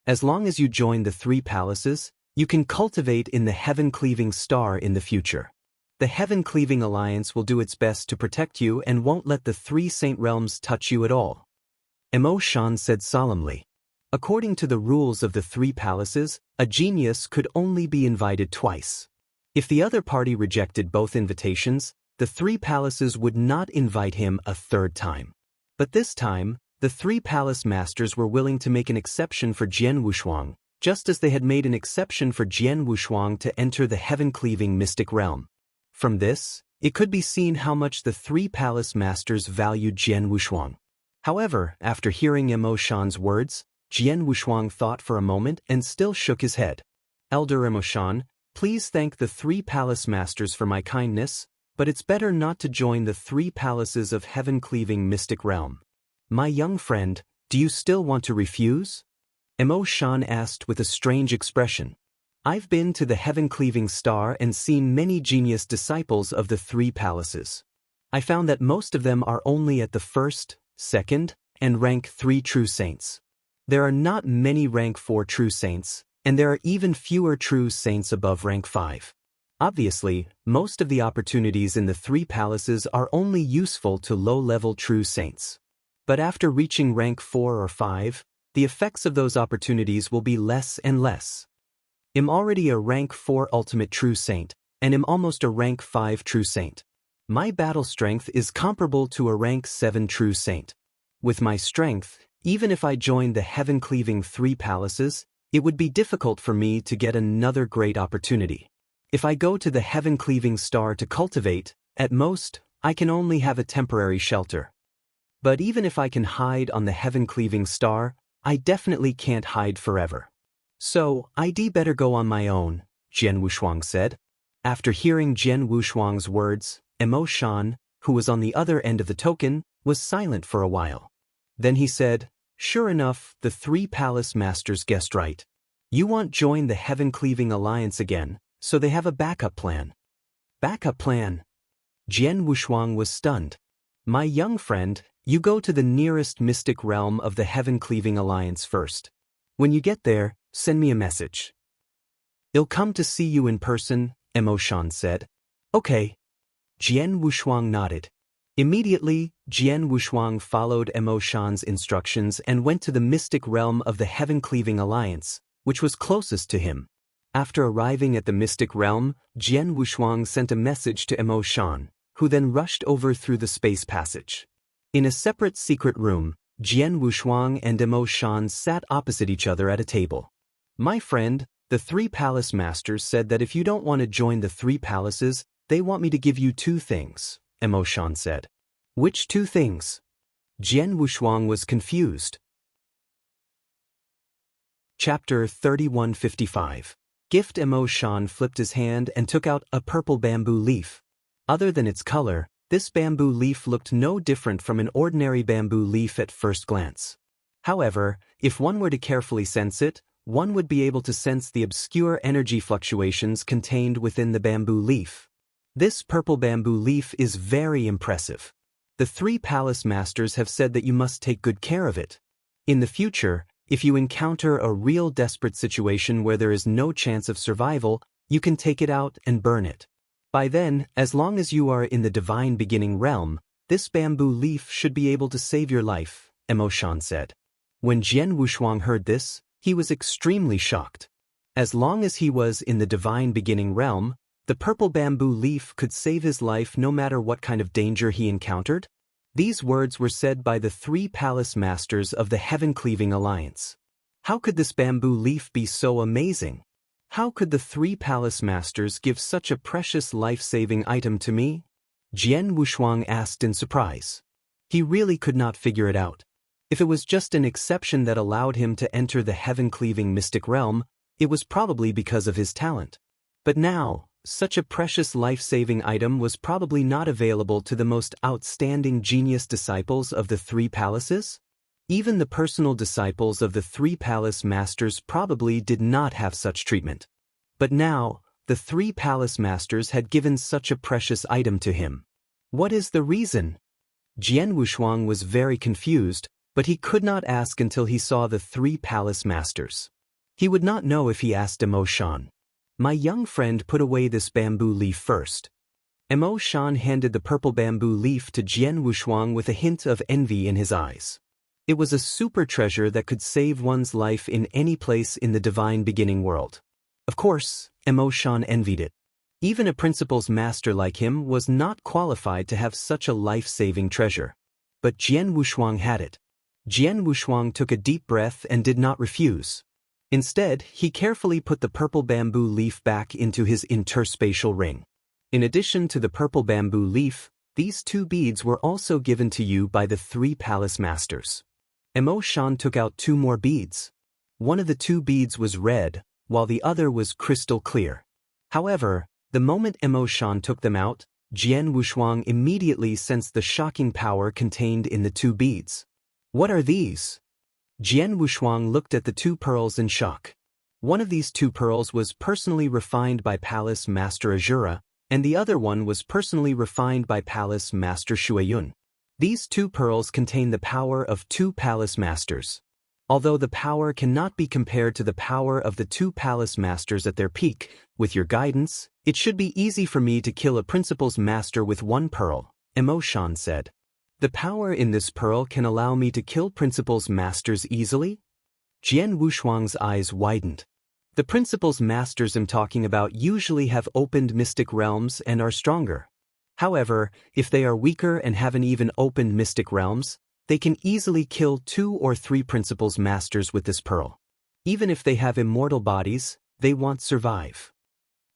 [SPEAKER 1] As long as you join the 3 palaces, you can cultivate in the Heaven-Cleaving star in the future. The Heaven-Cleaving Alliance will do its best to protect you and won't let the 3 saint realms touch you at all. Mo Shan said solemnly. According to the rules of the 3 palaces, a genius could only be invited twice. If the other party rejected both invitations, the 3 palaces would not invite him a 3rd time. But this time, the 3 palace masters were willing to make an exception for Jian Wushuang, just as they had made an exception for Jian Wushuang to enter the Heaven-Cleaving mystic realm. From this, it could be seen how much the 3 palace masters valued Jian Wushuang. However, after hearing Mo Shan's words, Jian Wushuang thought for a moment and still shook his head. Elder Mo Shan, please thank the 3 palace masters for my kindness, but it's better not to join the 3 palaces of Heaven-Cleaving mystic realm. My young friend, do you still want to refuse? Mo Shan asked with a strange expression. I've been to the Heaven-Cleaving star and seen many genius disciples of the 3 palaces. I found that most of them are only at the 1st, 2nd, and rank 3 true saints. There are not many rank 4 true saints, and there are even fewer true saints above rank 5. Obviously, most of the opportunities in the 3 palaces are only useful to low-level true saints. But after reaching rank 4 or 5, the effects of those opportunities will be less and less. I'm already a rank 4 ultimate true saint, and I'm almost a rank 5 true saint. My battle strength is comparable to a rank 7 true saint. With my strength, even if I joined the Heaven-Cleaving 3 palaces, it would be difficult for me to get another great opportunity. If I go to the Heaven-Cleaving star to cultivate, at most, I can only have a temporary shelter. But even if I can hide on the Heaven-Cleaving star, I definitely can't hide forever. So, I'd better go on my own, Jian Wushuang said. After hearing Jian Wushuang's words, Mo Shan, who was on the other end of the token, was silent for a while. Then he said, sure enough, the 3 palace masters guessed right. You want join the Heaven-Cleaving Alliance again, so they have a backup plan. Backup plan? Jian Wushuang was stunned. My young friend, you go to the nearest mystic realm of the Heaven-Cleaving Alliance first. When you get there, send me a message. I'll come to see you in person, Emoshan said. Okay. Jian Wushuang nodded. Immediately, Jian Wushuang followed Emoshan's instructions and went to the mystic realm of the Heaven-Cleaving Alliance, which was closest to him. After arriving at the mystic realm, Jian Wushuang sent a message to Emoshan, who then rushed over through the space passage. In a separate secret room, Jian Wushuang and Emoshan sat opposite each other at a table. My friend, the 3 palace masters said that if you don't want to join the 3 palaces, they want me to give you 2 things, Emoshan said. Which 2 things? Jian Wushuang was confused. Chapter 3155. Gift. Emoshan flipped his hand and took out a purple bamboo leaf. Other than its color, this bamboo leaf looked no different from an ordinary bamboo leaf at first glance. However, if one were to carefully sense it, one would be able to sense the obscure energy fluctuations contained within the bamboo leaf. This purple bamboo leaf is very impressive. The 3 palace masters have said that you must take good care of it. In the future, if you encounter a real desperate situation where there is no chance of survival, you can take it out and burn it. By then, as long as you are in the divine beginning realm, this bamboo leaf should be able to save your life, Emoshan said. When Jian Wushuang heard this, he was extremely shocked. As long as he was in the divine beginning realm, the purple bamboo leaf could save his life no matter what kind of danger he encountered. These words were said by the 3 palace masters of the Heaven-Cleaving Alliance. How could this bamboo leaf be so amazing? How could the 3 palace masters give such a precious life-saving item to me? Jian Wushuang asked in surprise. He really could not figure it out. If it was just an exception that allowed him to enter the heaven-cleaving mystic realm, it was probably because of his talent. But now, such a precious life-saving item was probably not available to the most outstanding genius disciples of the 3 palaces? Even the personal disciples of the 3 palace masters probably did not have such treatment. But now, the 3 palace masters had given such a precious item to him. What is the reason? Jian Wushuang was very confused, but he could not ask until he saw the 3 palace masters. He would not know if he asked Emoshan. My young friend, put away this bamboo leaf first. Emoshan handed the purple bamboo leaf to Jian Wushuang with a hint of envy in his eyes. It was a super treasure that could save one's life in any place in the divine beginning world. Of course, Emoshan envied it. Even a principal's master like him was not qualified to have such a life-saving treasure. But Jian Wushuang had it. Jian Wushuang took a deep breath and did not refuse. Instead, he carefully put the purple bamboo leaf back into his interspatial ring. In addition to the purple bamboo leaf, these 2 beads were also given to you by the 3 palace masters. Emoshan took out 2 more beads. One of the 2 beads was red, while the other was crystal clear. However, the moment Emoshan took them out, Jian Wushuang immediately sensed the shocking power contained in the 2 beads. What are these? Jian Wushuang looked at the 2 pearls in shock. One of these 2 pearls was personally refined by Palace Master Azura, and the other one was personally refined by Palace Master Shuayun. These 2 pearls contain the power of 2 palace masters. Although the power cannot be compared to the power of the 2 palace masters at their peak, with your guidance, it should be easy for me to kill a principal's master with 1 pearl, Emoshan said. The power in this pearl can allow me to kill principal's masters easily? Jian Wushuang's eyes widened. The principal's masters I'm talking about usually have opened mystic realms and are stronger. However, if they are weaker and haven't even opened mystic realms, they can easily kill 2 or 3 principal's masters with this pearl. Even if they have immortal bodies, they won't survive.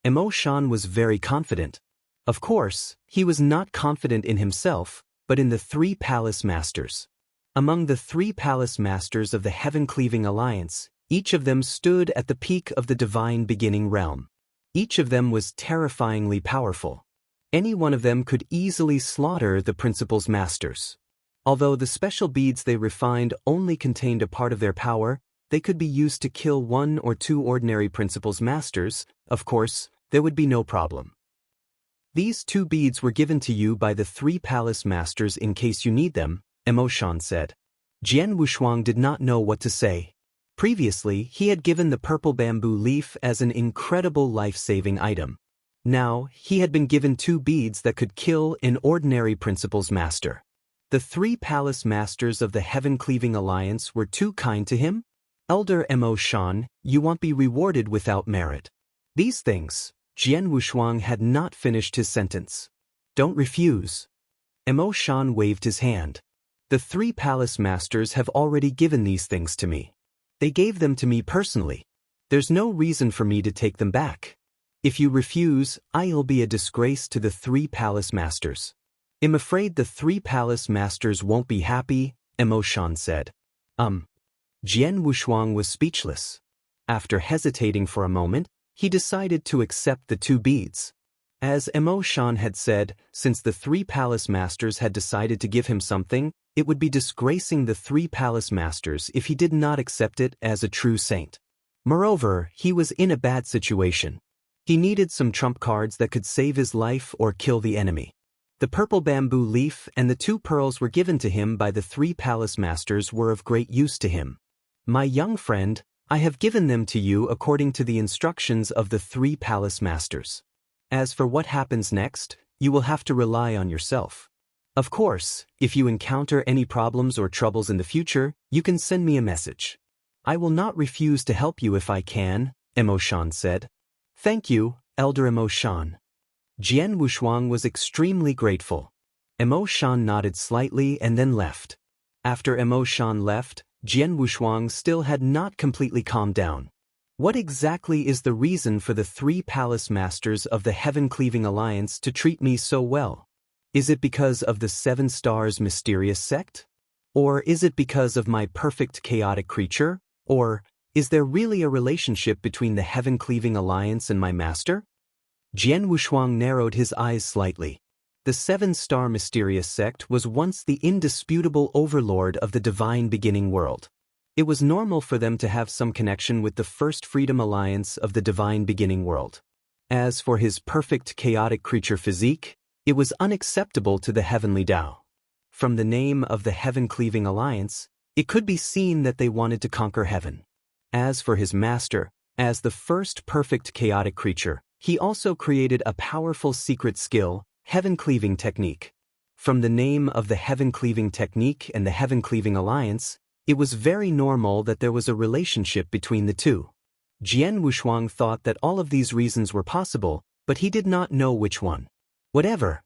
[SPEAKER 1] Emoshan was very confident. Of course, he was not confident in himself, but in the 3 palace masters. Among the 3 palace masters of the Heaven-Cleaving Alliance, each of them stood at the peak of the divine beginning realm. Each of them was terrifyingly powerful. Any one of them could easily slaughter the principal's masters. Although the special beads they refined only contained a part of their power, they could be used to kill 1 or 2 ordinary principal's masters. Of course, there would be no problem. These 2 beads were given to you by the 3 palace masters in case you need them, Emoshan said. Jian Wushuang did not know what to say. Previously, he had given the purple bamboo leaf as an incredible life-saving item. Now, he had been given 2 beads that could kill an ordinary principal's master. The 3 palace masters of the Heaven-Cleaving Alliance were too kind to him? Elder Emoshan, you won't be rewarded without merit. These things, Jian Wushuang had not finished his sentence. Don't refuse. Emoshan waved his hand. The 3 palace masters have already given these things to me. They gave them to me personally. There's no reason for me to take them back. If you refuse, I'll be a disgrace to the 3 palace masters. I'm afraid the 3 palace masters won't be happy, Emoshan said. Jian Wushuang was speechless. After hesitating for a moment, he decided to accept the 2 beads. As Emoshan had said, since the 3 palace masters had decided to give him something, it would be disgracing the 3 palace masters if he did not accept it as a true saint. Moreover, he was in a bad situation. He needed some trump cards that could save his life or kill the enemy. The purple bamboo leaf and the 2 pearls were given to him by the 3 palace masters were of great use to him. My young friend, I have given them to you according to the instructions of the 3 palace masters. As for what happens next, you will have to rely on yourself. Of course, if you encounter any problems or troubles in the future, you can send me a message. I will not refuse to help you if I can, Emoshan said. Thank you, Elder Emoshan. Jian Wushuang was extremely grateful. Emoshan nodded slightly and then left. After Emoshan left, Jian Wushuang still had not completely calmed down. What exactly is the reason for the 3 palace masters of the Heaven-Cleaving Alliance to treat me so well? Is it because of the 7 stars mysterious sect? Or is it because of my perfect chaotic creature? Or is there really a relationship between the Heaven-Cleaving Alliance and my master? Jian Wushuang narrowed his eyes slightly. The 7-star mysterious sect was once the indisputable overlord of the divine beginning world. It was normal for them to have some connection with the First Freedom Alliance of the divine beginning world. As for his perfect chaotic creature physique, it was unacceptable to the heavenly Tao. From the name of the Heaven-Cleaving Alliance, it could be seen that they wanted to conquer heaven. As for his master, as the first perfect chaotic creature, he also created a powerful secret skill, Heaven-Cleaving Technique. From the name of the Heaven-Cleaving Technique and the Heaven-Cleaving Alliance, it was very normal that there was a relationship between the 2. Jian Wushuang thought that all of these reasons were possible, but he did not know which one. Whatever.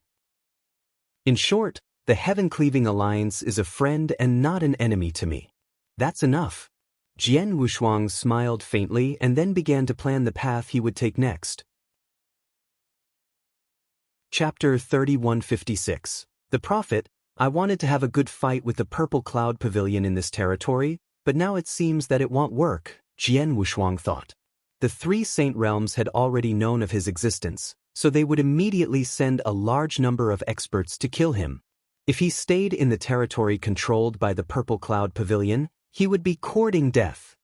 [SPEAKER 1] In short, the Heaven-Cleaving Alliance is a friend and not an enemy to me. That's enough. Jian Wushuang smiled faintly and then began to plan the path he would take next. Chapter 3156. The Prophet. I wanted to have a good fight with the Purple Cloud Pavilion in this territory, but now it seems that it won't work, Jian Wushuang thought. The 3 Saint Realms had already known of his existence, so they would immediately send a large number of experts to kill him. If he stayed in the territory controlled by the Purple Cloud Pavilion, he would be courting death.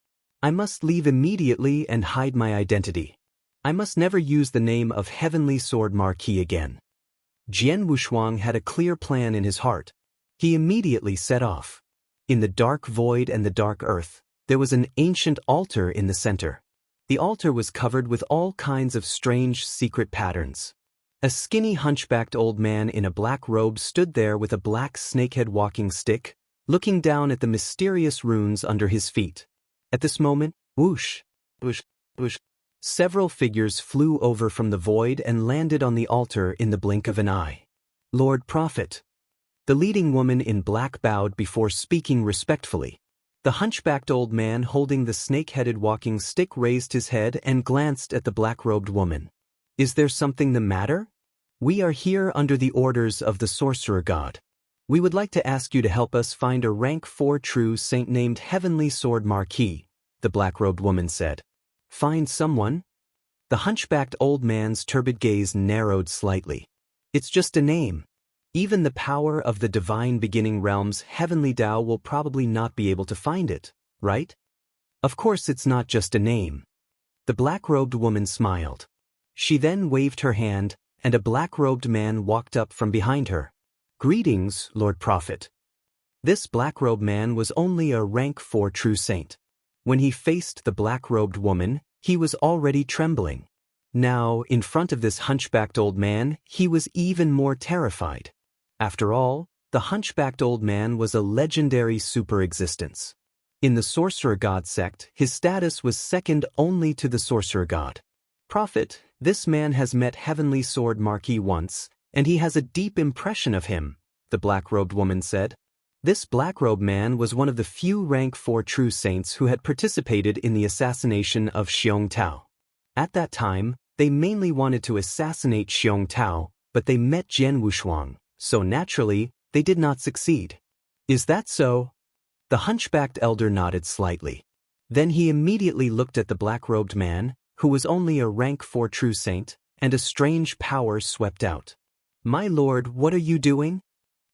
[SPEAKER 1] I must leave immediately and hide my identity. I must never use the name of Heavenly Sword Marquis again. Jian Wushuang had a clear plan in his heart. He immediately set off. In the dark void and the dark earth, there was an ancient altar in the center. The altar was covered with all kinds of strange secret patterns. A skinny hunchbacked old man in a black robe stood there with a black snakehead walking stick, looking down at the mysterious runes under his feet. At this moment, whoosh, whoosh, whoosh, several figures flew over from the void and landed on the altar in the blink of an eye. Lord Prophet. The leading woman in black bowed before speaking respectfully. The hunchbacked old man holding the snake-headed walking stick raised his head and glanced at the black-robed woman. Is there something the matter? We are here under the orders of the sorcerer god. We would like to ask you to help us find a rank 4 true saint named Heavenly Sword Marquis, the black-robed woman said. Find someone? The hunchbacked old man's turbid gaze narrowed slightly. It's just a name. Even the power of the divine beginning realm's heavenly Tao will probably not be able to find it, right? Of course it's not just a name. The black-robed woman smiled. She then waved her hand, and a black-robed man walked up from behind her. "Greetings, Lord Prophet." This black-robed man was only a rank 4 true saint. When he faced the black-robed woman, he was already trembling. Now, in front of this hunchbacked old man, he was even more terrified. After all, the hunchbacked old man was a legendary super-existence. In the Sorcerer God sect, his status was second only to the Sorcerer God. "Prophet, this man has met Heavenly Sword Marquis once, and he has a deep impression of him," the black-robed woman said. This black-robed man was one of the few rank 4 true saints who had participated in the assassination of Xiong Tao. At that time, they mainly wanted to assassinate Xiong Tao, but they met Jian Wushuang, so naturally, they did not succeed. "Is that so?" The hunchbacked elder nodded slightly. Then he immediately looked at the black-robed man, who was only a rank 4 true saint, and a strange power swept out. "My lord, what are you doing?"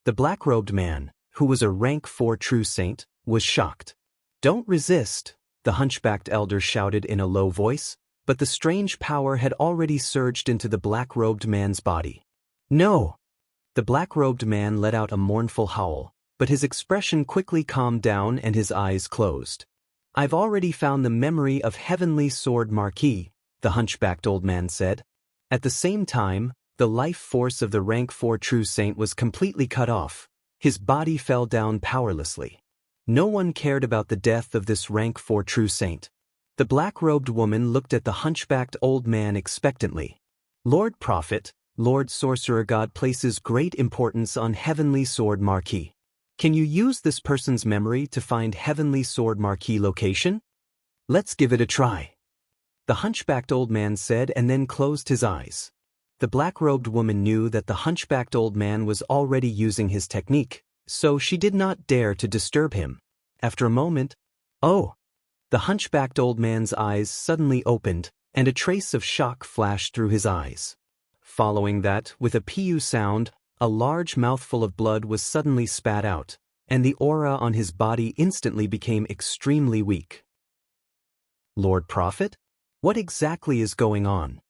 [SPEAKER 1] The black-robed man, who was a rank 4 true saint, was shocked. "Don't resist," the hunchbacked elder shouted in a low voice, but the strange power had already surged into the black-robed man's body. "No!" The black-robed man let out a mournful howl, but his expression quickly calmed down and his eyes closed. "I've already found the memory of Heavenly Sword Marquis," the hunchbacked old man said. At the same time, the life force of the rank 4 true saint was completely cut off. His body fell down powerlessly. No one cared about the death of this rank 4 true saint. The black-robed woman looked at the hunchbacked old man expectantly. "Lord Prophet, Lord Sorcerer God places great importance on Heavenly Sword Marquis. Can you use this person's memory to find Heavenly Sword Marquis location?" "Let's give it a try," the hunchbacked old man said and then closed his eyes. The black-robed woman knew that the hunchbacked old man was already using his technique, so she did not dare to disturb him. After a moment, "Oh!" The hunchbacked old man's eyes suddenly opened, and a trace of shock flashed through his eyes. Following that, with a pu sound, a large mouthful of blood was suddenly spat out, and the aura on his body instantly became extremely weak. "Lord Prophet? What exactly is going on?"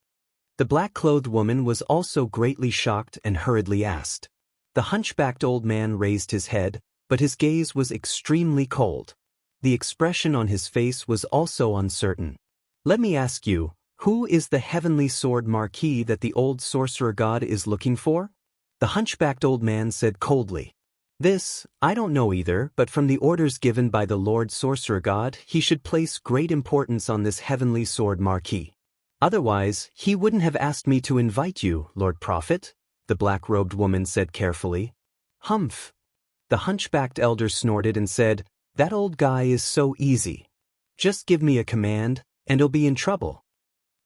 [SPEAKER 1] The black-clothed woman was also greatly shocked and hurriedly asked. The hunchbacked old man raised his head, but his gaze was extremely cold. The expression on his face was also uncertain. "Let me ask you, who is the Heavenly Sword Marquis that the old sorcerer god is looking for?" The hunchbacked old man said coldly. "This, I don't know either, but from the orders given by the Lord Sorcerer God, he should place great importance on this Heavenly Sword Marquis. Otherwise, he wouldn't have asked me to invite you, Lord Prophet," the black-robed woman said carefully. "Humph." The hunchbacked elder snorted and said, "That old guy is so easy. Just give me a command, and he'll be in trouble."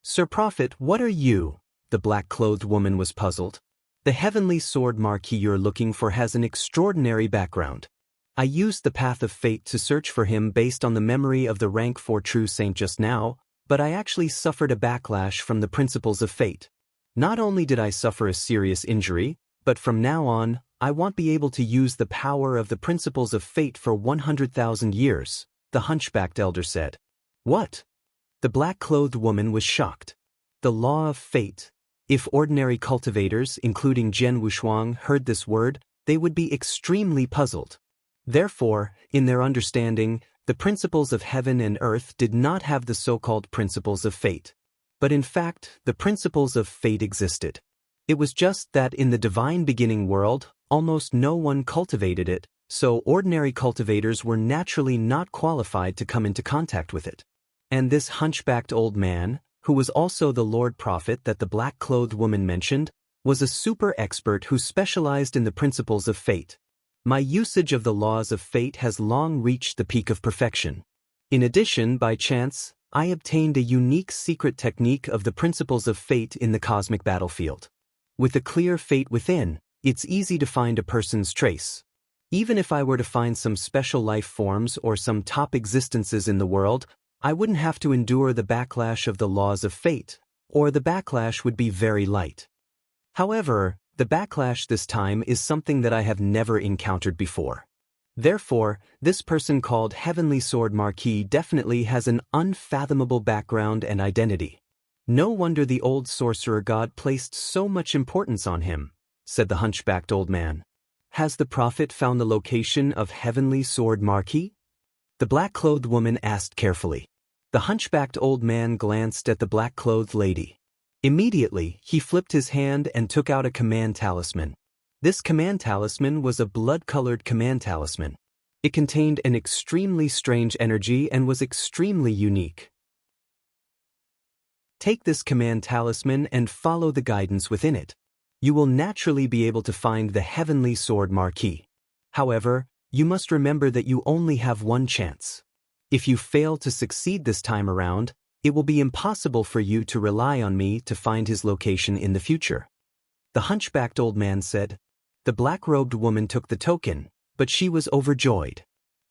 [SPEAKER 1] "Sir Prophet, what are you?" The black-clothed woman was puzzled. "The Heavenly Sword Marquis you're looking for has an extraordinary background. I used the Path of Fate to search for him based on the memory of the rank 4 true saint just now, but I actually suffered a backlash from the principles of fate. Not only did I suffer a serious injury, but from now on, I won't be able to use the power of the principles of fate for 100,000 years, the hunchbacked elder said. "What?" The black-clothed woman was shocked. The law of fate. If ordinary cultivators, including Jian Wushuang, heard this word, they would be extremely puzzled. Therefore, in their understanding, the principles of heaven and earth did not have the so-called principles of fate. But in fact, the principles of fate existed. It was just that in the divine beginning world, almost no one cultivated it, so ordinary cultivators were naturally not qualified to come into contact with it. And this hunchbacked old man, who was also the Lord Prophet that the black-clothed woman mentioned, was a super expert who specialized in the principles of fate. My usage of the laws of fate has long reached the peak of perfection. In addition, by chance, I obtained a unique secret technique of the principles of fate in the cosmic battlefield. With a clear fate within, it's easy to find a person's trace. Even if I were to find some special life forms or some top existences in the world, I wouldn't have to endure the backlash of the laws of fate, or the backlash would be very light. However, the backlash this time is something that I have never encountered before. Therefore, this person called Heavenly Sword Marquis definitely has an unfathomable background and identity. No wonder the old sorcerer god placed so much importance on him, said the hunchbacked old man. Has the prophet found the location of Heavenly Sword Marquee? The black-clothed woman asked carefully. The hunchbacked old man glanced at the black-clothed lady. Immediately, he flipped his hand and took out a command talisman. This command talisman was a blood-colored command talisman. It contained an extremely strange energy and was extremely unique. Take this command talisman and follow the guidance within it. You will naturally be able to find the Heavenly Sword Marquee. However, you must remember that you only have one chance. If you fail to succeed this time around, it will be impossible for you to rely on me to find his location in the future. The hunchbacked old man said. The black-robed woman took the token, but she was overjoyed.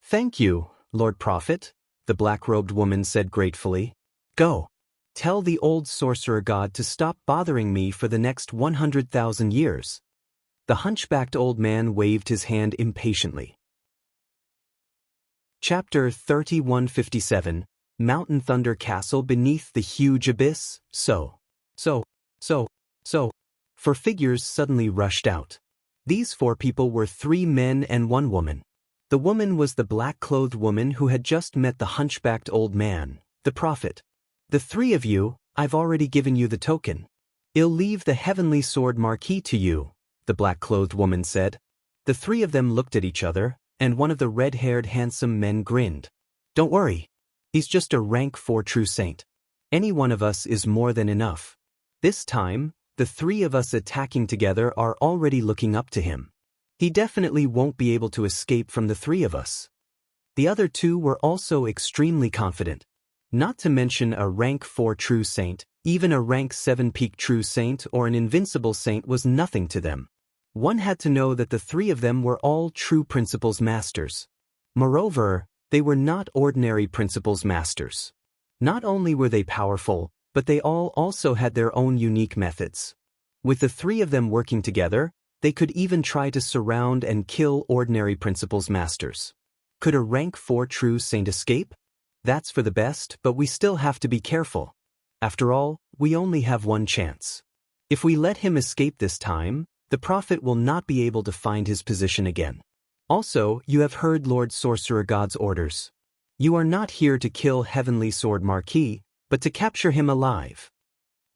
[SPEAKER 1] Thank you, Lord Prophet, the black-robed woman said gratefully. Go. Tell the old sorcerer god to stop bothering me for the next 100,000 years. The hunchbacked old man waved his hand impatiently. Chapter 3157, Mountain Thunder Castle Beneath the Huge Abyss. So. Four figures suddenly rushed out. These four people were 3 men and 1 woman. The woman was the black-clothed woman who had just met the hunchbacked old man, the prophet. The 3 of you, I've already given you the token. I'll leave the Heavenly Sword Marquee to you, the black-clothed woman said. The 3 of them looked at each other, and one of the red-haired handsome men grinned. Don't worry. He's just a rank 4 true saint. Any one of us is more than enough. This time, the 3 of us attacking together are already looking up to him. He definitely won't be able to escape from the 3 of us. The other 2 were also extremely confident. Not to mention a rank 4 true saint, even a rank 7 peak true saint or an invincible saint was nothing to them. One had to know that the 3 of them were all true principles masters. Moreover, they were not ordinary principles masters. Not only were they powerful, but they all also had their own unique methods. With the 3 of them working together, they could even try to surround and kill ordinary principles masters. Could a rank 4 true saint escape? That's for the best, but we still have to be careful. After all, we only have one chance. If we let him escape this time, the prophet will not be able to find his position again. Also, you have heard Lord Sorcerer God's orders. You are not here to kill Heavenly Sword Marquee, but to capture him alive.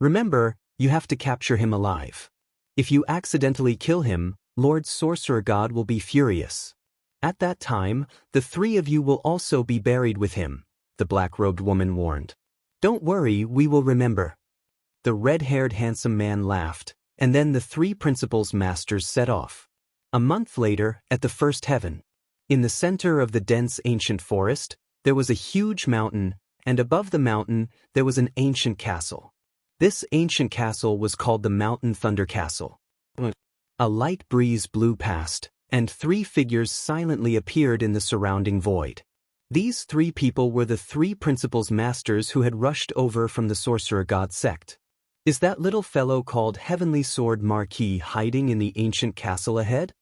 [SPEAKER 1] Remember, you have to capture him alive. If you accidentally kill him, Lord Sorcerer God will be furious. At that time, the 3 of you will also be buried with him, the black-robed woman warned. Don't worry, we will remember. The red-haired handsome man laughed, and then the 3 principles masters set off. A month later, at the first heaven, in the center of the dense ancient forest, there was a huge mountain, and above the mountain, there was an ancient castle. This ancient castle was called the Mountain Thunder Castle. A light breeze blew past, and 3 figures silently appeared in the surrounding void. These 3 people were the 3 principles masters who had rushed over from the sorcerer god sect. Is that little fellow called Heavenly Sword Marquee hiding in the ancient castle ahead?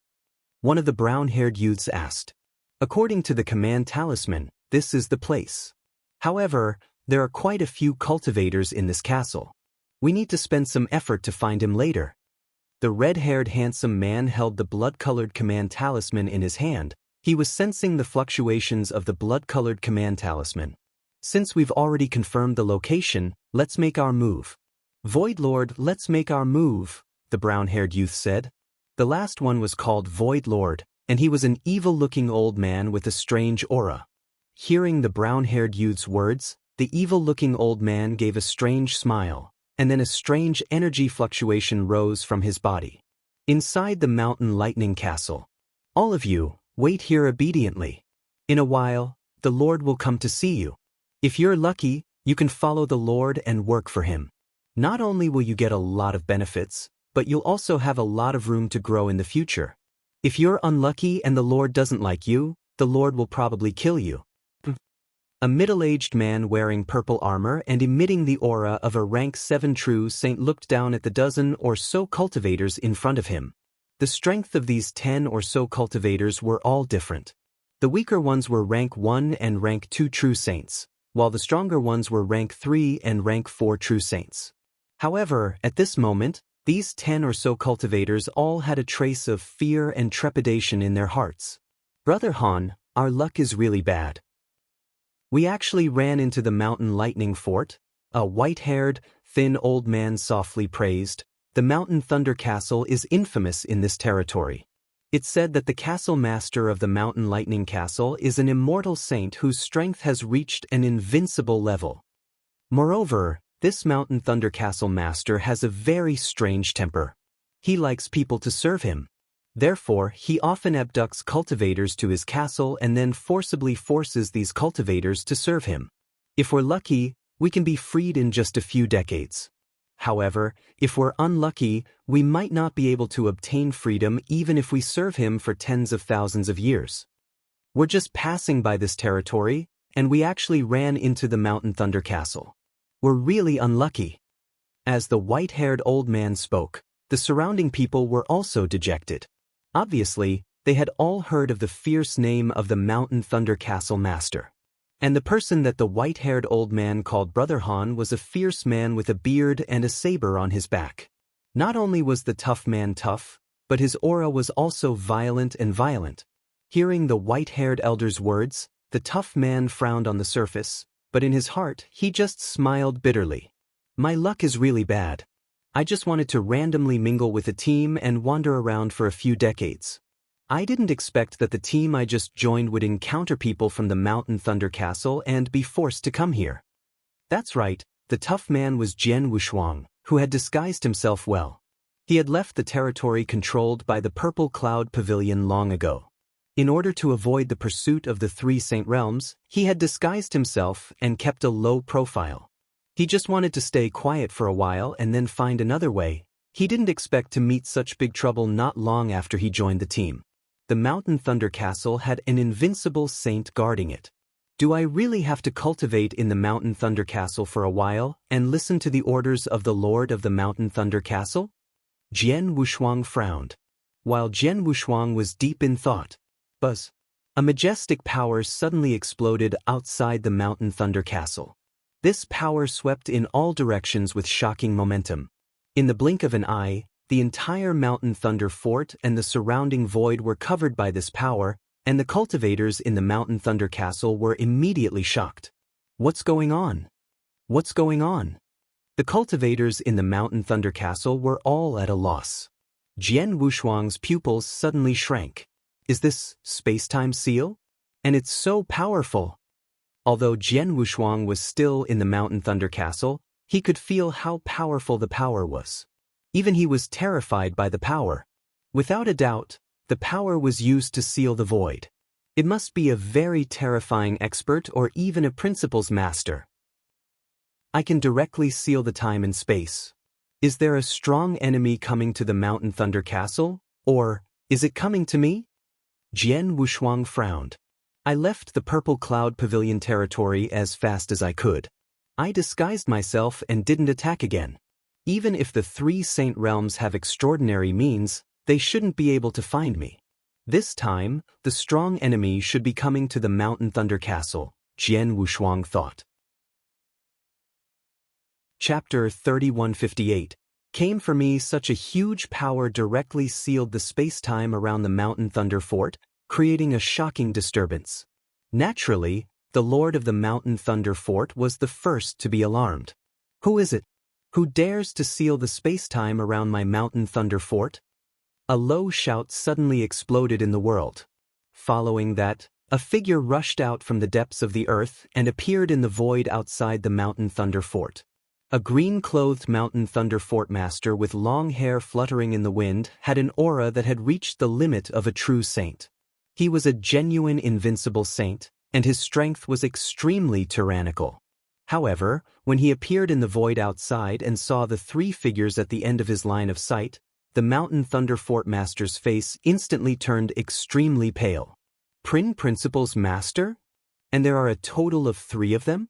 [SPEAKER 1] One of the brown-haired youths asked. According to the command talisman, this is the place. However, there are quite a few cultivators in this castle. We need to spend some effort to find him later. The red-haired handsome man held the blood-colored command talisman in his hand. He was sensing the fluctuations of the blood-colored command talisman. Since we've already confirmed the location, let's make our move. Void Lord, let's make our move, the brown-haired youth said. The last one was called Void Lord, and he was an evil-looking old man with a strange aura. Hearing the brown-haired youth's words, the evil-looking old man gave a strange smile, and then a strange energy fluctuation rose from his body. Inside the Mountain Lightning Castle. All of you, wait here obediently. In a while, the Lord will come to see you. If you're lucky, you can follow the Lord and work for him. Not only will you get a lot of benefits, but you'll also have a lot of room to grow in the future. If you're unlucky and the Lord doesn't like you, the Lord will probably kill you. A middle-aged man wearing purple armor and emitting the aura of a rank 7 true saint looked down at the dozen or so cultivators in front of him. The strength of these 10 or so cultivators were all different. The weaker ones were rank 1 and rank 2 true saints, while the stronger ones were rank 3 and rank 4 true saints. However, at this moment, these 10 or so cultivators all had a trace of fear and trepidation in their hearts. Brother Han, our luck is really bad. We actually ran into the mountain lightning fort, a white-haired, thin old man softly praised. The mountain thunder castle is infamous in this territory. It's said that the castle master of the mountain lightning castle is an immortal saint whose strength has reached an invincible level. Moreover, this mountain thunder castle master has a very strange temper. He likes people to serve him. Therefore, he often abducts cultivators to his castle and then forcibly forces these cultivators to serve him. If we're lucky, we can be freed in just a few decades. However, if we're unlucky, we might not be able to obtain freedom even if we serve him for tens of thousands of years. We're just passing by this territory, and we actually ran into the mountain thunder castle. We're really unlucky. As the white-haired old man spoke, the surrounding people were also dejected. Obviously, they had all heard of the fierce name of the mountain thunder castle master. And the person that the white-haired old man called Brother Han was a fierce man with a beard and a saber on his back. Not only was the tough man tough, but his aura was also violent and violent. Hearing the white-haired elder's words, the tough man frowned on the surface, but in his heart he just smiled bitterly. My luck is really bad. I just wanted to randomly mingle with a team and wander around for a few decades. I didn't expect that the team I just joined would encounter people from the Mountain Thunder Castle and be forced to come here. That's right, the tough man was Jian Wushuang, who had disguised himself well. He had left the territory controlled by the Purple Cloud Pavilion long ago. In order to avoid the pursuit of the 3 Saint Realms, he had disguised himself and kept a low profile. He just wanted to stay quiet for a while and then find another way. He didn't expect to meet such big trouble not long after he joined the team. The Mountain Thunder Castle had an invincible saint guarding it. Do I really have to cultivate in the Mountain Thunder Castle for a while and listen to the orders of the Lord of the Mountain Thunder Castle? Jian Wushuang frowned. While Jian Wushuang was deep in thought, buzz! A majestic power suddenly exploded outside the Mountain Thunder Castle. This power swept in all directions with shocking momentum. In the blink of an eye, the entire Mountain Thunder Fort and the surrounding void were covered by this power, and the cultivators in the Mountain Thunder Castle were immediately shocked. What's going on? What's going on? The cultivators in the Mountain Thunder Castle were all at a loss. Jian Wushuang's pupils suddenly shrank. Is this space-time seal? And it's so powerful. Although Jian Wushuang was still in the Mountain Thunder Castle, he could feel how powerful the power was. Even he was terrified by the power. Without a doubt, the power was used to seal the void. It must be a very terrifying expert or even a principal's master. I can directly seal the time and space. Is there a strong enemy coming to the Mountain Thunder Castle, or is it coming to me? Jian Wushuang frowned. I left the Purple Cloud Pavilion territory as fast as I could. I disguised myself and didn't attack again. Even if the 3 Saint Realms have extraordinary means, they shouldn't be able to find me. This time, the strong enemy should be coming to the Mountain Thunder Castle, Jian Wushuang thought. Chapter 3158. Came for me such a huge power directly sealed the space-time around the Mountain Thunder Fort, creating a shocking disturbance. Naturally, the Lord of the Mountain Thunder Fort was the first to be alarmed. Who is it? Who dares to seal the space-time around my Mountain Thunder Fort? A low shout suddenly exploded in the world. Following that, a figure rushed out from the depths of the earth and appeared in the void outside the Mountain Thunder Fort. A green-clothed Mountain Thunder Fort master with long hair fluttering in the wind had an aura that had reached the limit of a true saint. He was a genuine invincible saint, and his strength was extremely tyrannical. However, when he appeared in the void outside and saw the 3 figures at the end of his line of sight, the Mountain Thunder Fort Master's face instantly turned extremely pale. Principal's Master? And there are a total of 3 of them?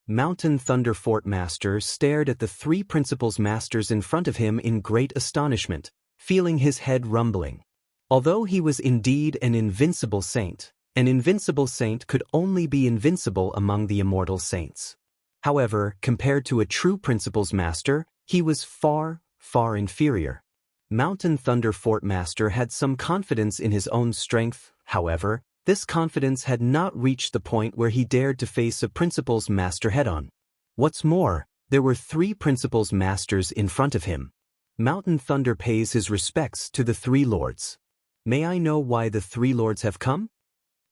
[SPEAKER 1] Mountain Thunder Fort Master stared at the 3 Principal's Masters in front of him in great astonishment, feeling his head rumbling. Although he was indeed an invincible saint, An invincible saint could only be invincible among the immortal saints. However, compared to a true Principles Master, he was far, far inferior. Mountain Thunder Fort Master had some confidence in his own strength. However, this confidence had not reached the point where he dared to face a Principles Master head-on. What's more, there were 3 Principles Masters in front of him. Mountain Thunder pays his respects to the 3 lords. May I know why the 3 lords have come?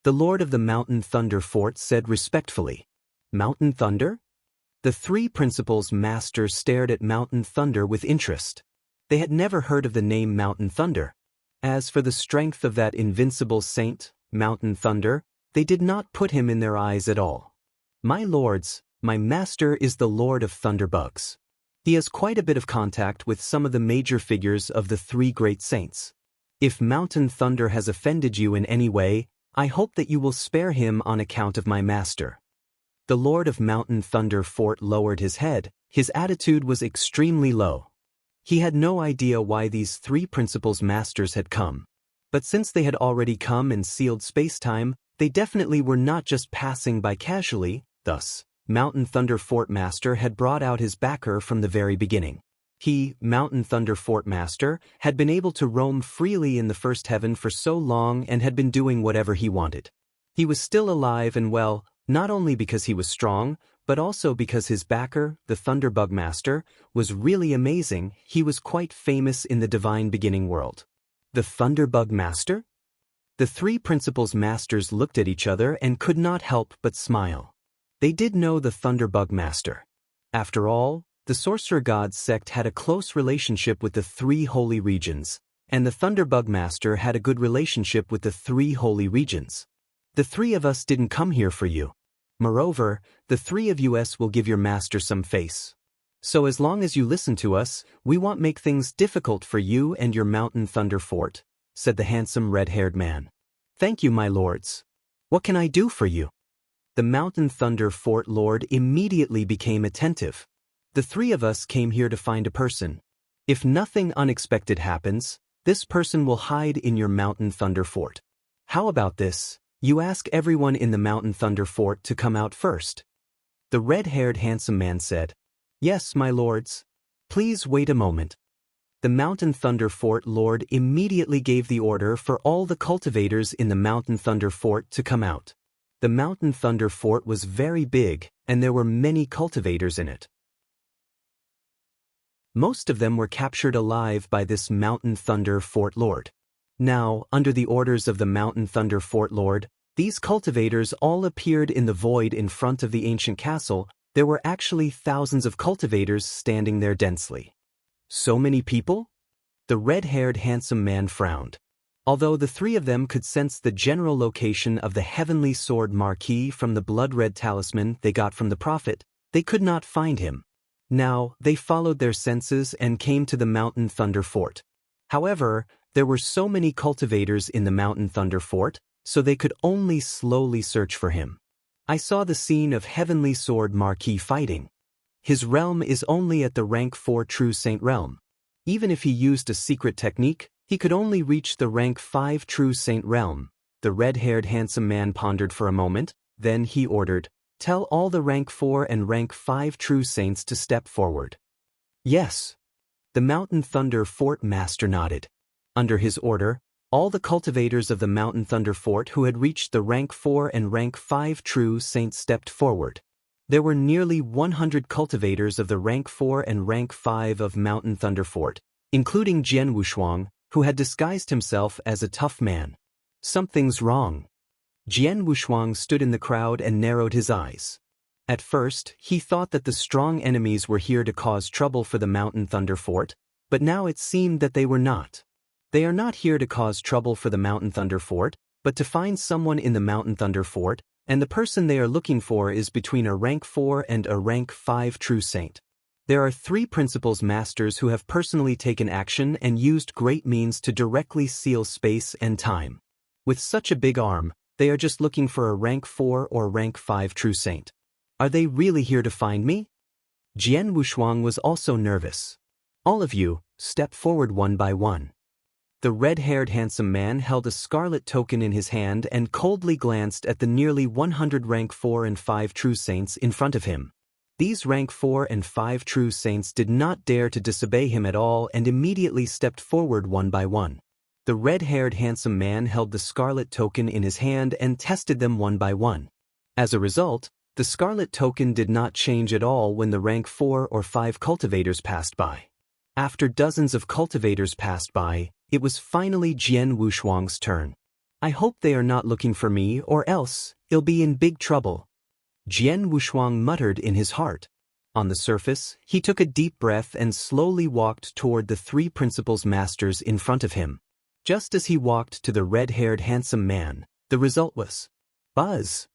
[SPEAKER 1] The Lord of the Mountain Thunder Fort said respectfully. Mountain Thunder? The 3 Principles Masters stared at Mountain Thunder with interest. They had never heard of the name Mountain Thunder. As for the strength of that invincible saint, Mountain Thunder, they did not put him in their eyes at all. My lords, my master is the Lord of Thunderbugs. He has quite a bit of contact with some of the major figures of the 3 great saints. If Mountain Thunder has offended you in any way, I hope that you will spare him on account of my master. The Lord of Mountain Thunder Fort lowered his head. His attitude was extremely low. He had no idea why these 3 Principles Masters had come. But since they had already come and sealed space-time, they definitely were not just passing by casually. Thus, Mountain Thunder Fort Master had brought out his backer from the very beginning. He, Mountain Thunder Fort Master, had been able to roam freely in the first heaven for so long and had been doing whatever he wanted. He was still alive and well, not only because he was strong, but also because his backer, the Thunderbug Master, was really amazing. He was quite famous in the divine beginning world. The Thunderbug Master? The 3 Principles Masters looked at each other and could not help but smile. They did know the Thunderbug Master. After all, the Sorcerer God sect had a close relationship with the 3 holy regions, and the Thunderbug Master had a good relationship with the 3 holy regions. The 3 of us didn't come here for you. Moreover, the 3 of us will give your master some face. So as long as you listen to us, we won't make things difficult for you and your Mountain Thunder Fort, said the handsome red-haired man. Thank you, my lords. What can I do for you? The Mountain Thunder Fort Lord immediately became attentive. The 3 of us came here to find a person. If nothing unexpected happens, this person will hide in your Mountain Thunder Fort. How about this? You ask everyone in the Mountain Thunder Fort to come out first. The red-haired handsome man said, Yes, my lords. Please wait a moment. The Mountain Thunder Fort Lord immediately gave the order for all the cultivators in the Mountain Thunder Fort to come out. The Mountain Thunder Fort was very big, and there were many cultivators in it. Most of them were captured alive by this Mountain Thunder Fort Lord. Now, under the orders of the Mountain Thunder Fort Lord, these cultivators all appeared in the void in front of the ancient castle. There were actually thousands of cultivators standing there densely. So many people? The red-haired handsome man frowned. Although the 3 of them could sense the general location of the heavenly sword marquee from the blood-red talisman they got from the prophet, they could not find him. Now, they followed their senses and came to the Mountain Thunder Fort. However, there were so many cultivators in the Mountain Thunder Fort, so they could only slowly search for him. I saw the scene of Heavenly Sword Marquis fighting. His realm is only at the rank 4 True Saint realm. Even if he used a secret technique, he could only reach the rank 5 True Saint realm. The red-haired handsome man pondered for a moment, then he ordered, Tell all the rank 4 and rank 5 True Saints to step forward. Yes. The Mountain Thunder Fort Master nodded. Under his order, all the cultivators of the Mountain Thunder Fort who had reached the rank 4 and rank 5 True Saints stepped forward. There were nearly 100 cultivators of the rank 4 and rank 5 of Mountain Thunder Fort, including Jian Wushuang, who had disguised himself as a tough man. Something's wrong. Jian Wushuang stood in the crowd and narrowed his eyes. At first, he thought that the strong enemies were here to cause trouble for the Mountain Thunder Fort, but now it seemed that they were not. They are not here to cause trouble for the Mountain Thunder Fort, but to find someone in the Mountain Thunder Fort, and the person they are looking for is between a rank 4 and a rank 5 True Saint. There are 3 Principles Masters who have personally taken action and used great means to directly seal space and time. With such a big arm, they are just looking for a rank 4 or rank 5 True Saint. Are they really here to find me? Jian Wushuang was also nervous. All of you, step forward one by one. The red-haired handsome man held a scarlet token in his hand and coldly glanced at the nearly 100 rank 4 and 5 true saints in front of him. These rank 4 and 5 true saints did not dare to disobey him at all and immediately stepped forward one by one. The red-haired handsome man held the scarlet token in his hand and tested them one by one. As a result, the scarlet token did not change at all when the rank 4 or 5 cultivators passed by. After dozens of cultivators passed by, it was finally Jian Wushuang's turn. I hope they are not looking for me or else I'll be in big trouble. Jian Wushuang muttered in his heart. On the surface, he took a deep breath and slowly walked toward the 3 principals masters in front of him. Just as he walked to the red-haired handsome man, the result was buzz.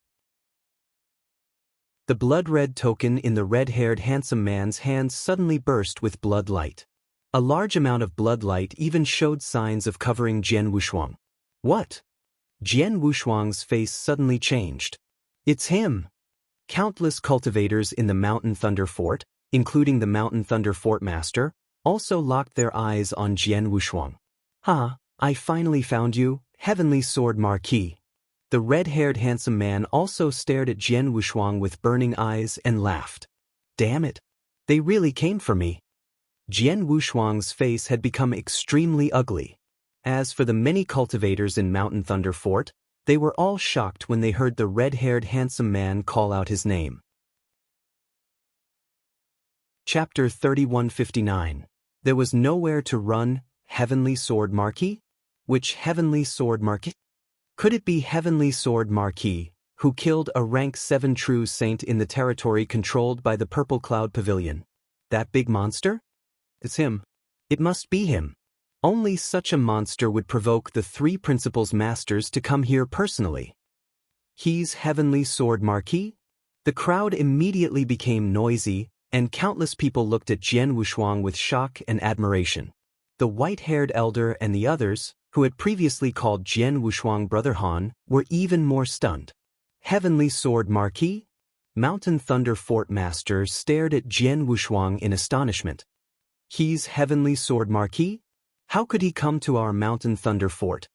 [SPEAKER 1] The blood-red token in the red-haired handsome man's hand suddenly burst with blood light. A large amount of blood light even showed signs of covering Jian Wushuang. What? Jian Wushuang's face suddenly changed. It's him! Countless cultivators in the Mountain Thunder Fort, including the Mountain Thunder Fort Master, also locked their eyes on Jian Wushuang. Ha! I finally found you, Heavenly Sword Marquis. The red-haired handsome man also stared at Jian Wushuang with burning eyes and laughed. Damn it! They really came for me. Jian Wushuang's face had become extremely ugly. As for the many cultivators in Mountain Thunder Fort, they were all shocked when they heard the red-haired handsome man call out his name. Chapter 3159. There was nowhere to run, Heavenly Sword Marquis? Which Heavenly Sword Marquis? Could it be Heavenly Sword Marquis, who killed a rank 7 true saint in the territory controlled by the Purple Cloud Pavilion? That big monster? It's him. It must be him. Only such a monster would provoke the 3 principals masters to come here personally. He's Heavenly Sword Marquis? The crowd immediately became noisy, and countless people looked at Jian Wushuang with shock and admiration. The white-haired elder and the others, who had previously called Jian Wushuang Brother Han, were even more stunned. Heavenly Sword Marquis? Mountain Thunder Fort Master stared at Jian Wushuang in astonishment. He's Heavenly Sword Marquis? How could he come to our Mountain Thunder Fort?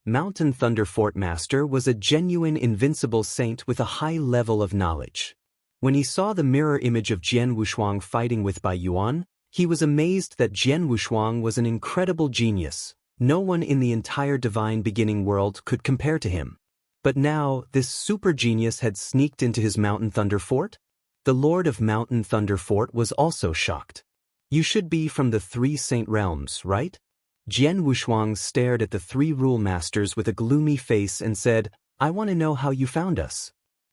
[SPEAKER 1] Mountain Thunder Fort Master was a genuine invincible saint with a high level of knowledge. When he saw the mirror image of Jian Wushuang fighting with Bai Yuan, he was amazed that Jian Wushuang was an incredible genius. No one in the entire divine beginning world could compare to him. But now, this super genius had sneaked into his Mountain Thunder Fort? The Lord of Mountain Thunder Fort was also shocked. You should be from the 3 Saint Realms, right? Jian Wushuang stared at the 3 rule masters with a gloomy face and said, I want to know how you found us.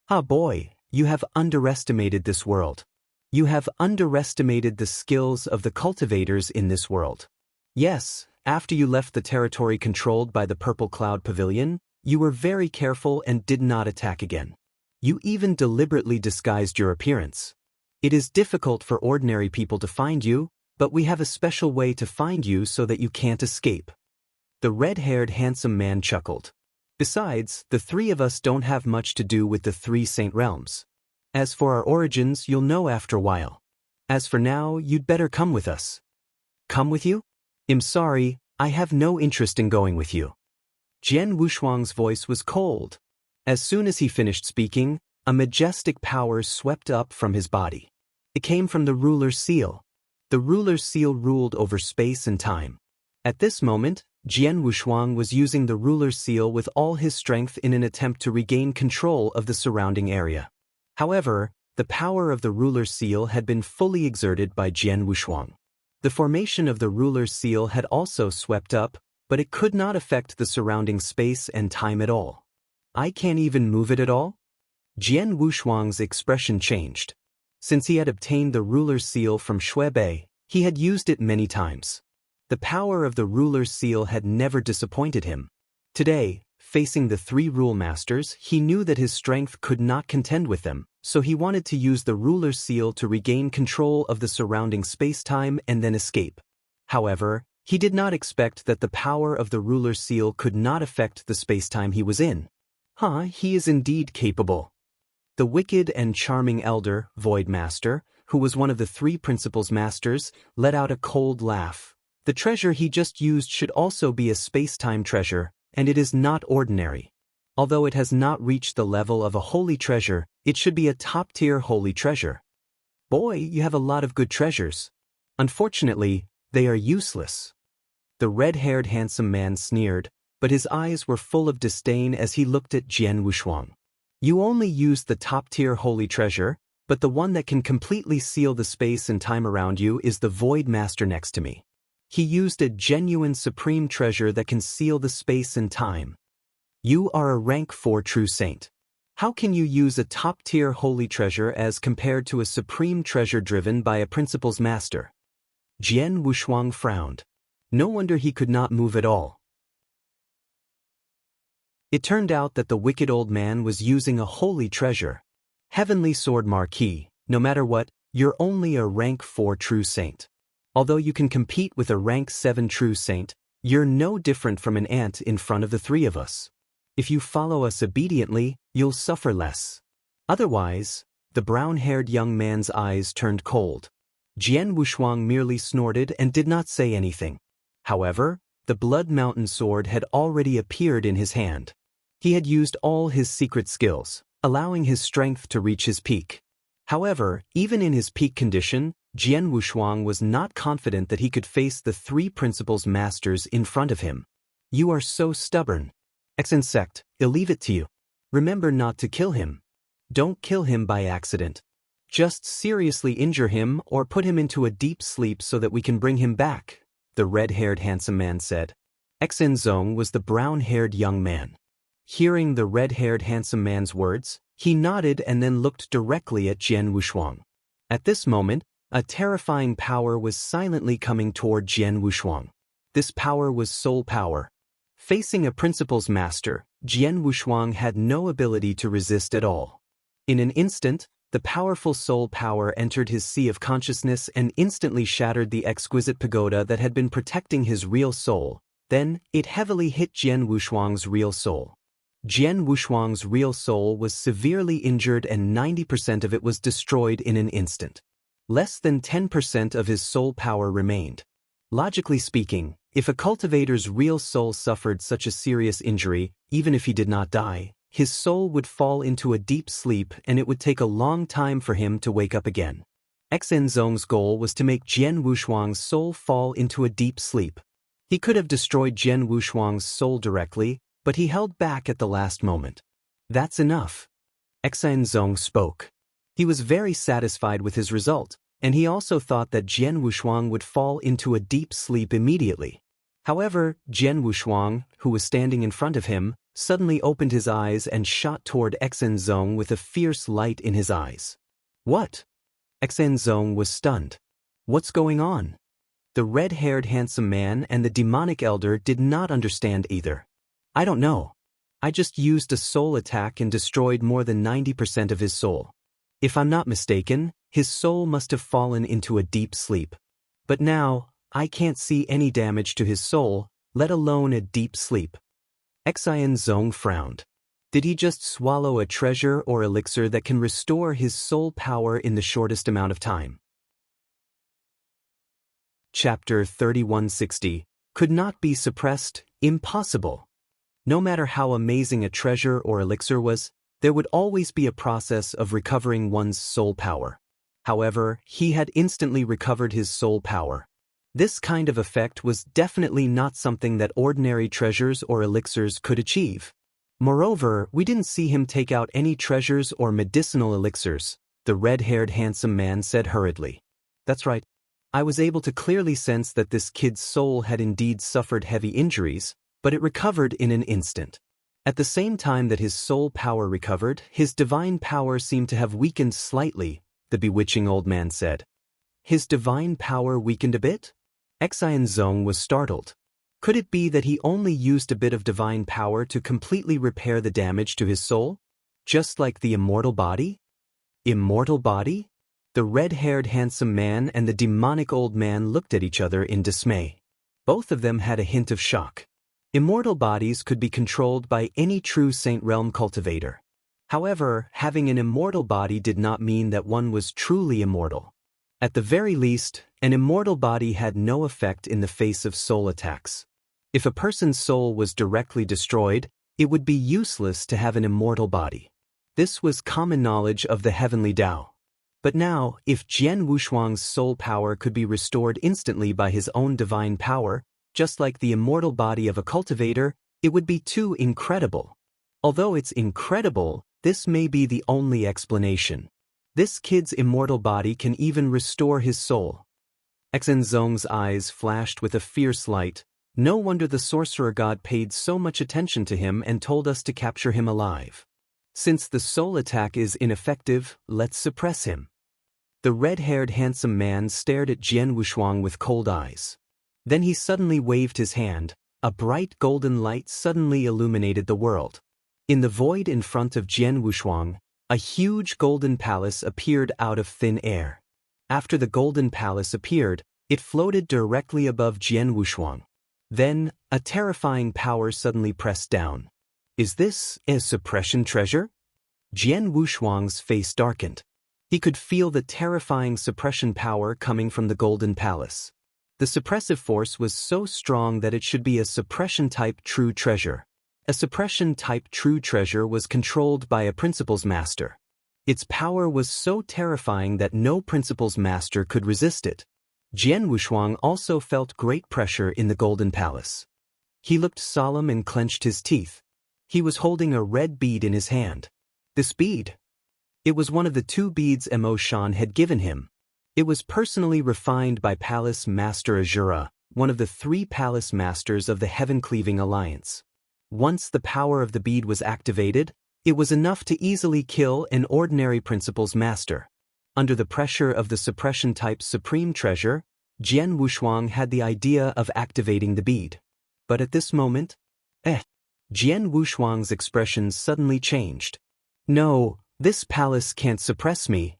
[SPEAKER 1] Ah boy, you have underestimated this world. You have underestimated the skills of the cultivators in this world. Yes, after you left the territory controlled by the Purple Cloud Pavilion, you were very careful and did not attack again. You even deliberately disguised your appearance. It is difficult for ordinary people to find you, but we have a special way to find you so that you can't escape. The red-haired handsome man chuckled. Besides, the 3 of us don't have much to do with the 3 Saint Realms. As for our origins, you'll know after a while. As for now, you'd better come with us. Come with you? I'm sorry, I have no interest in going with you. Jian Wushuang's voice was cold. As soon as he finished speaking, a majestic power swept up from his body. It came from the ruler's seal. The ruler's seal ruled over space and time. At this moment, Jian Wushuang was using the ruler's seal with all his strength in an attempt to regain control of the surrounding area. However, the power of the ruler's seal had been fully exerted by Jian Wushuang. The formation of the ruler's seal had also swept up, but it could not affect the surrounding space and time at all. I can't even move it at all? Jian Wushuang's expression changed. Since he had obtained the ruler's seal from Shuebei, he had used it many times. The power of the ruler's seal had never disappointed him. Today, facing the 3 rule masters, he knew that his strength could not contend with them, so he wanted to use the ruler's seal to regain control of the surrounding space-time and then escape. However, he did not expect that the power of the ruler's seal could not affect the space-time he was in. He is indeed capable. The wicked and charming elder, Void Master, who was one of the 3 principals masters, let out a cold laugh. The treasure he just used should also be a space-time treasure, and it is not ordinary. Although it has not reached the level of a holy treasure, it should be a top-tier holy treasure. Boy, you have a lot of good treasures. Unfortunately, they are useless. The red-haired handsome man sneered, but his eyes were full of disdain as he looked at Jian Wushuang. You only used the top-tier holy treasure, but the one that can completely seal the space and time around you is the Void Master next to me. He used a genuine supreme treasure that can seal the space and time. You are a rank 4 true saint. How can you use a top-tier holy treasure as compared to a supreme treasure driven by a principal's master? Jian Wushuang frowned. No wonder he could not move at all. It turned out that the wicked old man was using a holy treasure. Heavenly Sword Marquis, no matter what, you're only a rank 4 true saint. Although you can compete with a rank 7 true saint, you're no different from an ant in front of the three of us. If you follow us obediently, you'll suffer less. Otherwise, the brown-haired young man's eyes turned cold. Jian Wushuang merely snorted and did not say anything. However, the Blood Mountain sword had already appeared in his hand. He had used all his secret skills, allowing his strength to reach his peak. However, even in his peak condition, Jian Wushuang was not confident that he could face the three principal's masters in front of him. You are so stubborn. Ex-insect, I'll leave it to you. Remember not to kill him. Don't kill him by accident. Just seriously injure him or put him into a deep sleep so that we can bring him back, the red-haired handsome man said. Exenzong was the brown-haired young man. Hearing the red-haired handsome man's words, he nodded and then looked directly at Jian Wushuang. At this moment, a terrifying power was silently coming toward Jian Wushuang. This power was soul power. Facing a principal's master, Jian Wushuang had no ability to resist at all. In an instant, the powerful soul power entered his sea of consciousness and instantly shattered the exquisite pagoda that had been protecting his real soul. Then, it heavily hit Jian Wushuang's real soul. Jian Wushuang's real soul was severely injured and 90% of it was destroyed in an instant. Less than 10% of his soul power remained. Logically speaking, if a cultivator's real soul suffered such a serious injury, even if he did not die, his soul would fall into a deep sleep and it would take a long time for him to wake up again. Exenzong's goal was to make Jian Wushuang's soul fall into a deep sleep. He could have destroyed Jian Wushuang's soul directly, but he held back at the last moment. That's enough. Exenzong spoke. He was very satisfied with his result, and he also thought that Jian Wushuang would fall into a deep sleep immediately. However, Jian Wushuang, who was standing in front of him, suddenly opened his eyes and shot toward Exenzong with a fierce light in his eyes. What? Exenzong was stunned. What's going on? The red-haired handsome man and the demonic elder did not understand either. I don't know. I just used a soul attack and destroyed more than 90% of his soul. If I'm not mistaken, his soul must have fallen into a deep sleep. But now, I can't see any damage to his soul, let alone a deep sleep. Exenzong frowned. Did he just swallow a treasure or elixir that can restore his soul power in the shortest amount of time? Chapter 3160. Could not be suppressed, impossible. No matter how amazing a treasure or elixir was, there would always be a process of recovering one's soul power. However, he had instantly recovered his soul power. This kind of effect was definitely not something that ordinary treasures or elixirs could achieve. Moreover, we didn't see him take out any treasures or medicinal elixirs, the red-haired handsome man said hurriedly. That's right. I was able to clearly sense that this kid's soul had indeed suffered heavy injuries, but it recovered in an instant. At the same time that his soul power recovered, his divine power seemed to have weakened slightly, the bewitching old man said. His divine power weakened a bit? Exenzong was startled. Could it be that he only used a bit of divine power to completely repair the damage to his soul? Just like the immortal body? Immortal body? The red-haired handsome man and the demonic old man looked at each other in dismay. Both of them had a hint of shock. Immortal bodies could be controlled by any true Saint Realm cultivator. However, having an immortal body did not mean that one was truly immortal. At the very least, an immortal body had no effect in the face of soul attacks. If a person's soul was directly destroyed, it would be useless to have an immortal body. This was common knowledge of the heavenly Tao. But now, if Jian Wushuang's soul power could be restored instantly by his own divine power, just like the immortal body of a cultivator, it would be too incredible. Although it's incredible, this may be the only explanation. This kid's immortal body can even restore his soul. Xenzong's eyes flashed with a fierce light. No wonder the sorcerer god paid so much attention to him and told us to capture him alive. Since the soul attack is ineffective, let's suppress him. The red-haired handsome man stared at Jian Wushuang with cold eyes. Then he suddenly waved his hand. A bright golden light suddenly illuminated the world. In the void in front of Jian Wushuang, a huge golden palace appeared out of thin air. After the golden palace appeared, it floated directly above Jian Wushuang. Then, a terrifying power suddenly pressed down. Is this a suppression treasure? Jian Wushuang's face darkened. He could feel the terrifying suppression power coming from the golden palace. The suppressive force was so strong that it should be a suppression-type true treasure. A suppression-type true treasure was controlled by a principles master. Its power was so terrifying that no principles master could resist it. Jian Wushuang also felt great pressure in the golden palace. He looked solemn and clenched his teeth. He was holding a red bead in his hand. This bead? It was one of the 2 beads Mo Shan had given him. It was personally refined by Palace Master Azura, one of the 3 Palace Masters of the Heaven-Cleaving Alliance. Once the power of the bead was activated, it was enough to easily kill an ordinary principles master. Under the pressure of the suppression-type supreme treasure, Jian Wushuang had the idea of activating the bead. But at this moment, Jian Wushuang's expression suddenly changed. No, this palace can't suppress me.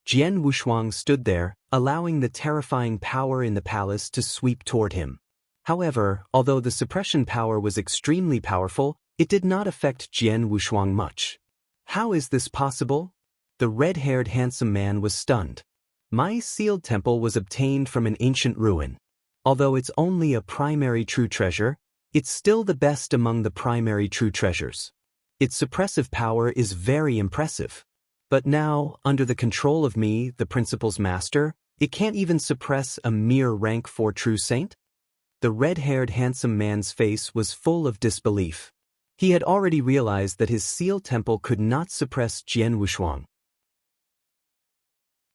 [SPEAKER 1] Jian Wushuang stood there, allowing the terrifying power in the palace to sweep toward him. However, although the suppression power was extremely powerful, it did not affect Jian Wushuang much. How is this possible? The red-haired handsome man was stunned. My sealed temple was obtained from an ancient ruin. Although it's only a primary true treasure, it's still the best among the primary true treasures. Its suppressive power is very impressive. But now, under the control of me, the principles master, it can't even suppress a mere rank 4 true saint? The red-haired handsome man's face was full of disbelief. He had already realized that his seal temple could not suppress Jian Wushuang.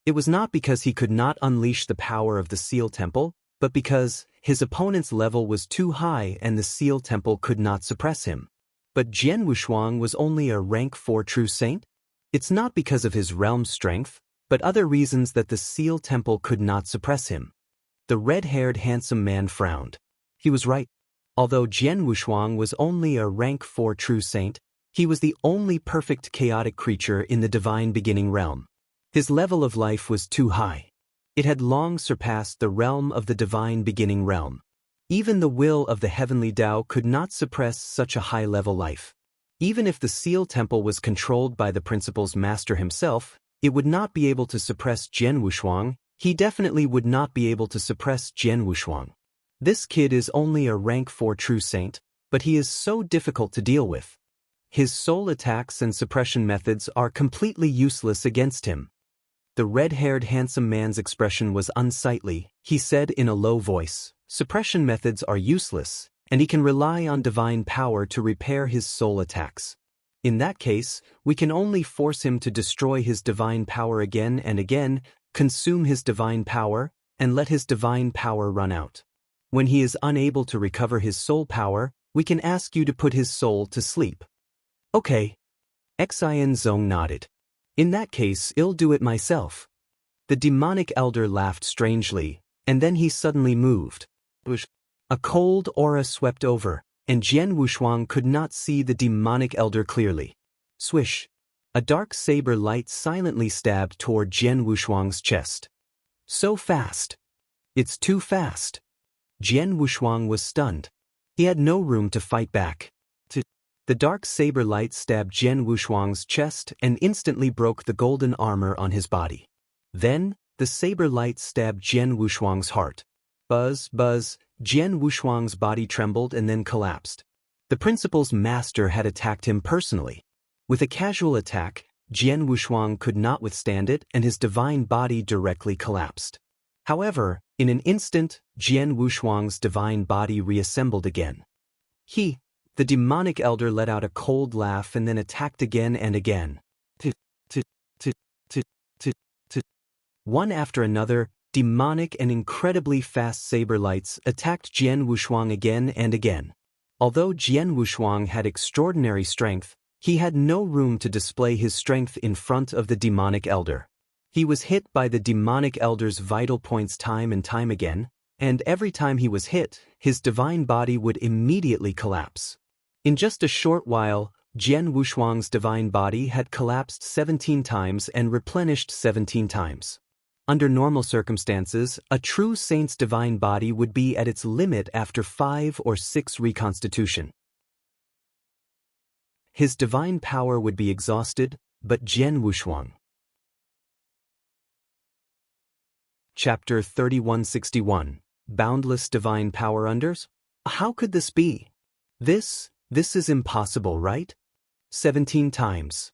[SPEAKER 1] It was not because he could not unleash the power of the seal temple, but because his opponent's level was too high and the seal temple could not suppress him. But Jian Wushuang was only a rank 4 true saint? It's not because of his realm strength, but other reasons that the seal temple could not suppress him. The red-haired handsome man frowned. He was right. Although Jian Wushuang was only a rank 4 true saint, he was the only perfect chaotic creature in the divine beginning realm. His level of life was too high. It had long surpassed the realm of the divine beginning realm. Even the will of the heavenly Tao could not suppress such a high-level life. Even if the seal temple was controlled by the principles master himself, it would not be able to suppress Jian Wushuang. He definitely would not be able to suppress Jian Wushuang. This kid is only a rank 4 true saint, but he is so difficult to deal with. His soul attacks and suppression methods are completely useless against him. The red-haired handsome man's expression was unsightly. He said in a low voice, suppression methods are useless, and he can rely on divine power to repair his soul attacks. In that case, we can only force him to destroy his divine power again and again, consume his divine power, and let his divine power run out. When he is unable to recover his soul power, we can ask you to put his soul to sleep. Okay. Xinzong nodded. In that case, I'll do it myself. The demonic elder laughed strangely, and then he suddenly moved. A cold aura swept over, and Jian Wushuang could not see the demonic elder clearly. Swish! A dark saber light silently stabbed toward Jian Wushuang's chest. So fast! It's too fast! Jian Wushuang was stunned. He had no room to fight back. The dark saber light stabbed Jian Wushuang's chest and instantly broke the golden armor on his body. Then, the saber light stabbed Jian Wushuang's heart. Buzz, buzz, Jian Wushuang's body trembled and then collapsed. The principal's master had attacked him personally. With a casual attack, Jian Wushuang could not withstand it and his divine body directly collapsed. However, in an instant, Jian Wushuang's divine body reassembled again. The demonic elder let out a cold laugh and then attacked again and again. One after another, demonic and incredibly fast saber lights attacked Jian Wushuang again and again. Although Jian Wushuang had extraordinary strength, he had no room to display his strength in front of the demonic elder. He was hit by the demonic elder's vital points time and time again, and every time he was hit, his divine body would immediately collapse. In just a short while, Jian Wushuang's divine body had collapsed 17 times and replenished 17 times. Under normal circumstances, a true saint's divine body would be at its limit after 5 or 6 reconstitution. His divine power would be exhausted, but Jian Wushuang. Chapter 3161. Boundless Divine Power Unders? How could this be? This is impossible, right? 17 times.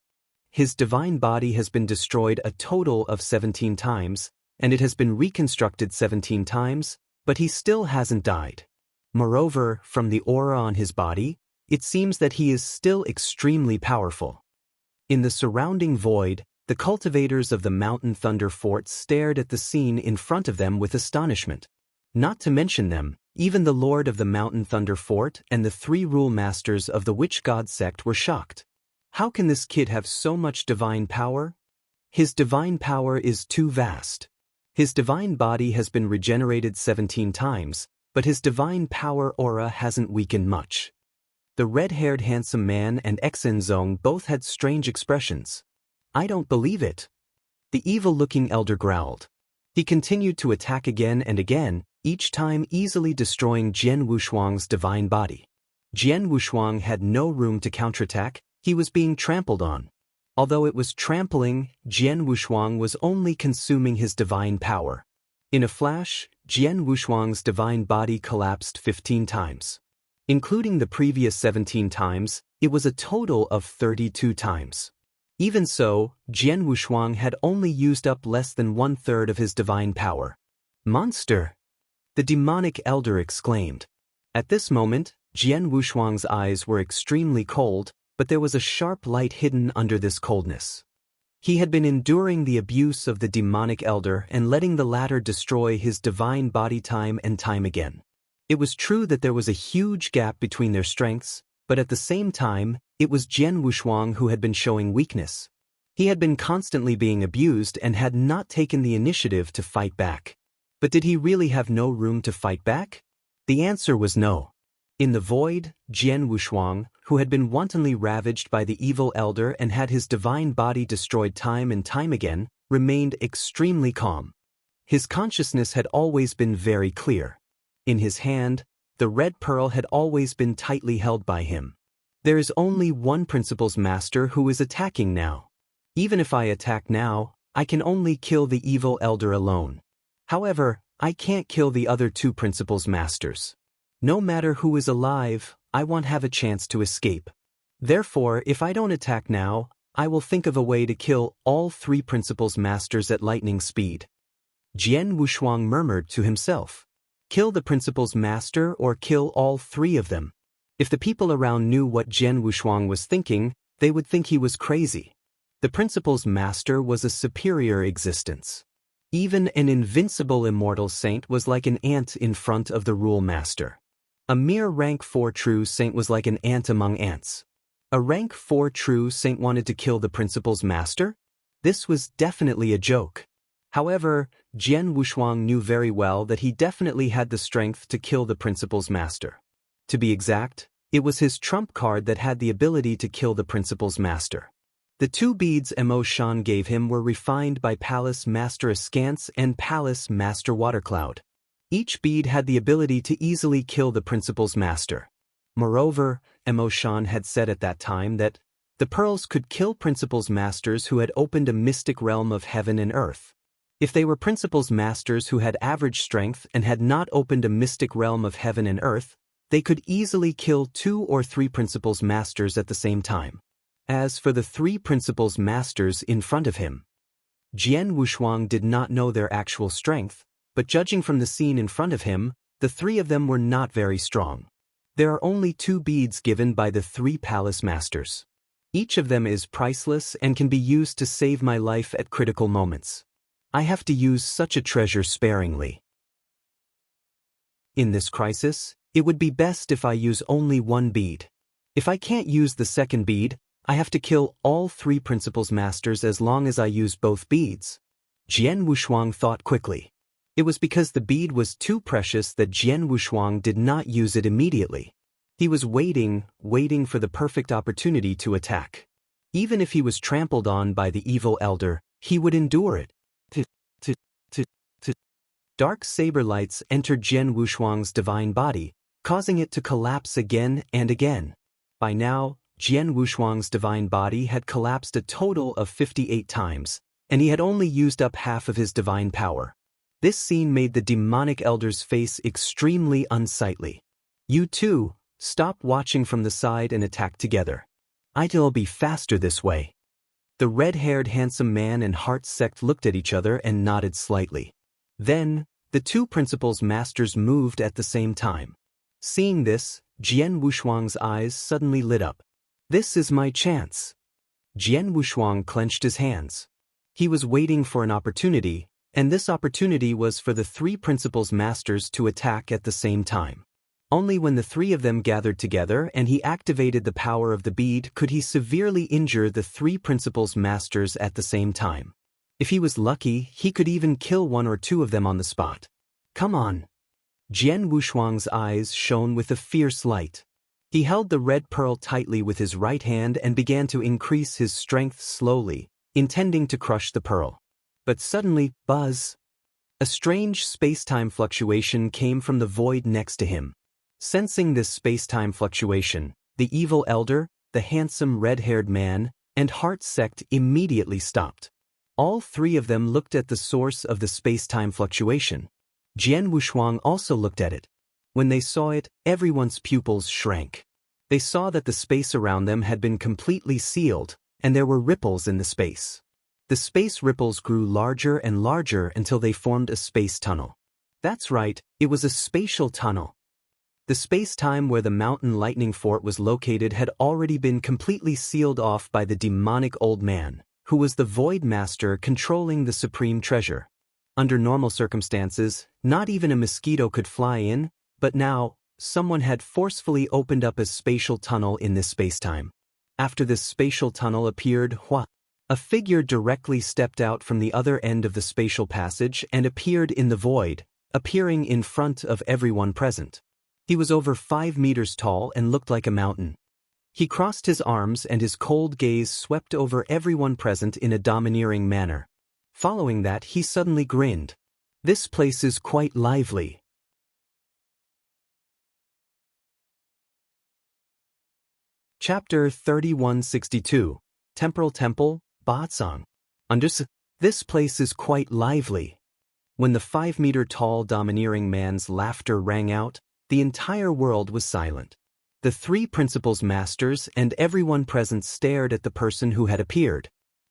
[SPEAKER 1] His divine body has been destroyed a total of 17 times, and it has been reconstructed 17 times, but he still hasn't died. Moreover, from the aura on his body, it seems that he is still extremely powerful. In the surrounding void, the cultivators of the Mountain Thunder Fort stared at the scene in front of them with astonishment. Not to mention them, even the Lord of the Mountain Thunder Fort and the 3 rule masters of the Witch God sect were shocked. How can this kid have so much divine power? His divine power is too vast. His divine body has been regenerated 17 times, but his divine power aura hasn't weakened much. The red-haired handsome man and Exenzong both had strange expressions. I don't believe it. The evil-looking elder growled. He continued to attack again and again, each time easily destroying Jian Wushuang's divine body. Jian Wushuang had no room to counterattack, he was being trampled on. Although it was trampling, Jian Wushuang was only consuming his divine power. In a flash, Jian Wushuang's divine body collapsed 15 times. Including the previous 17 times, it was a total of 32 times. Even so, Jian Wushuang had only used up less than 1/3 of his divine power. Monster! The demonic elder exclaimed. At this moment, Jian Wushuang's eyes were extremely cold, but there was a sharp light hidden under this coldness. He had been enduring the abuse of the demonic elder and letting the latter destroy his divine body time and time again. It was true that there was a huge gap between their strengths, but at the same time, it was Jian Wushuang who had been showing weakness. He had been constantly being abused and had not taken the initiative to fight back. But did he really have no room to fight back? The answer was no. In the void, Jian Wushuang, who had been wantonly ravaged by the evil elder and had his divine body destroyed time and time again, remained extremely calm. His consciousness had always been very clear. In his hand, the red pearl had always been tightly held by him. There is only one principal's master who is attacking now. Even if I attack now, I can only kill the evil elder alone. However, I can't kill the other 2 principal's masters. No matter who is alive, I won't have a chance to escape. Therefore, if I don't attack now, I will think of a way to kill all 3 principal's masters at lightning speed. Jian Wushuang murmured to himself. Kill the principal's master or kill all 3 of them. If the people around knew what Jian Wushuang was thinking, they would think he was crazy. The principal's master was a superior existence. Even an invincible immortal saint was like an ant in front of the rule master. A mere rank 4 true saint was like an ant among ants. A rank 4 true saint wanted to kill the principal's master? This was definitely a joke. However, Jian Wushuang knew very well that he definitely had the strength to kill the principal's master. To be exact, it was his trump card that had the ability to kill the principal's master. The 2 beads Mo Shan gave him were refined by Palace Master Askance and Palace Master Watercloud. Each bead had the ability to easily kill the principal's master. Moreover, Mo Shan had said at that time that the pearls could kill principal's masters who had opened a mystic realm of heaven and earth. If they were principles masters who had average strength and had not opened a mystic realm of heaven and earth, they could easily kill 2 or 3 principles masters at the same time. As for the 3 principles masters in front of him, Jian Wushuang did not know their actual strength, but judging from the scene in front of him, the 3 of them were not very strong. There are only 2 beads given by the 3 palace masters. Each of them is priceless and can be used to save my life at critical moments. I have to use such a treasure sparingly. In this crisis, it would be best if I use only 1 bead. If I can't use the second bead, I have to kill all 3 principles masters as long as I use both beads. Jian Wushuang thought quickly. It was because the bead was too precious that Jian Wushuang did not use it immediately. He was waiting for the perfect opportunity to attack. Even if he was trampled on by the evil elder, he would endure it. Dark saber lights entered Jian Wushuang's divine body, causing it to collapse again and again. By now, Jian Wushuang's divine body had collapsed a total of 58 times, and he had only used up half of his divine power. This scene made the demonic elder's face extremely unsightly. You two, stop watching from the side and attack together. It'll be faster this way. The red-haired handsome man and Heart Sect looked at each other and nodded slightly. Then, the 2 principles masters moved at the same time. Seeing this, Jian Wushuang's eyes suddenly lit up. This is my chance. Jian Wushuang clenched his hands. He was waiting for an opportunity, and this opportunity was for the 3 principles masters to attack at the same time. Only when the 3 of them gathered together and he activated the power of the bead could he severely injure the 3 principles masters at the same time. If he was lucky, he could even kill 1 or 2 of them on the spot. Come on. Jian Wushuang's eyes shone with a fierce light. He held the red pearl tightly with his right hand and began to increase his strength slowly, intending to crush the pearl. But suddenly, buzz! A strange space-time fluctuation came from the void next to him. Sensing this space-time fluctuation, the evil elder, the handsome red-haired man, and Heart Sect immediately stopped. All 3 of them looked at the source of the space-time fluctuation. Jian Wushuang also looked at it. When they saw it, everyone's pupils shrank. They saw that the space around them had been completely sealed, and there were ripples in the space. The space ripples grew larger and larger until they formed a space tunnel. That's right, it was a spatial tunnel. The space-time where the mountain lightning fort was located had already been completely sealed off by the demonic old man, who was the Void Master controlling the supreme treasure. Under normal circumstances, not even a mosquito could fly in, but now, someone had forcefully opened up a spatial tunnel in this space-time. After this spatial tunnel appeared Hua. A figure directly stepped out from the other end of the spatial passage and appeared in the void, appearing in front of everyone present. He was over 5 meters tall and looked like a mountain. He crossed his arms and his cold gaze swept over everyone present in a domineering manner. Following that, he suddenly grinned. This place is quite lively. Chapter 3162, Temporal Temple, Batsang. This place is quite lively. When the 5-meter-tall domineering man's laughter rang out, the entire world was silent. The 3 principles masters and everyone present stared at the person who had appeared.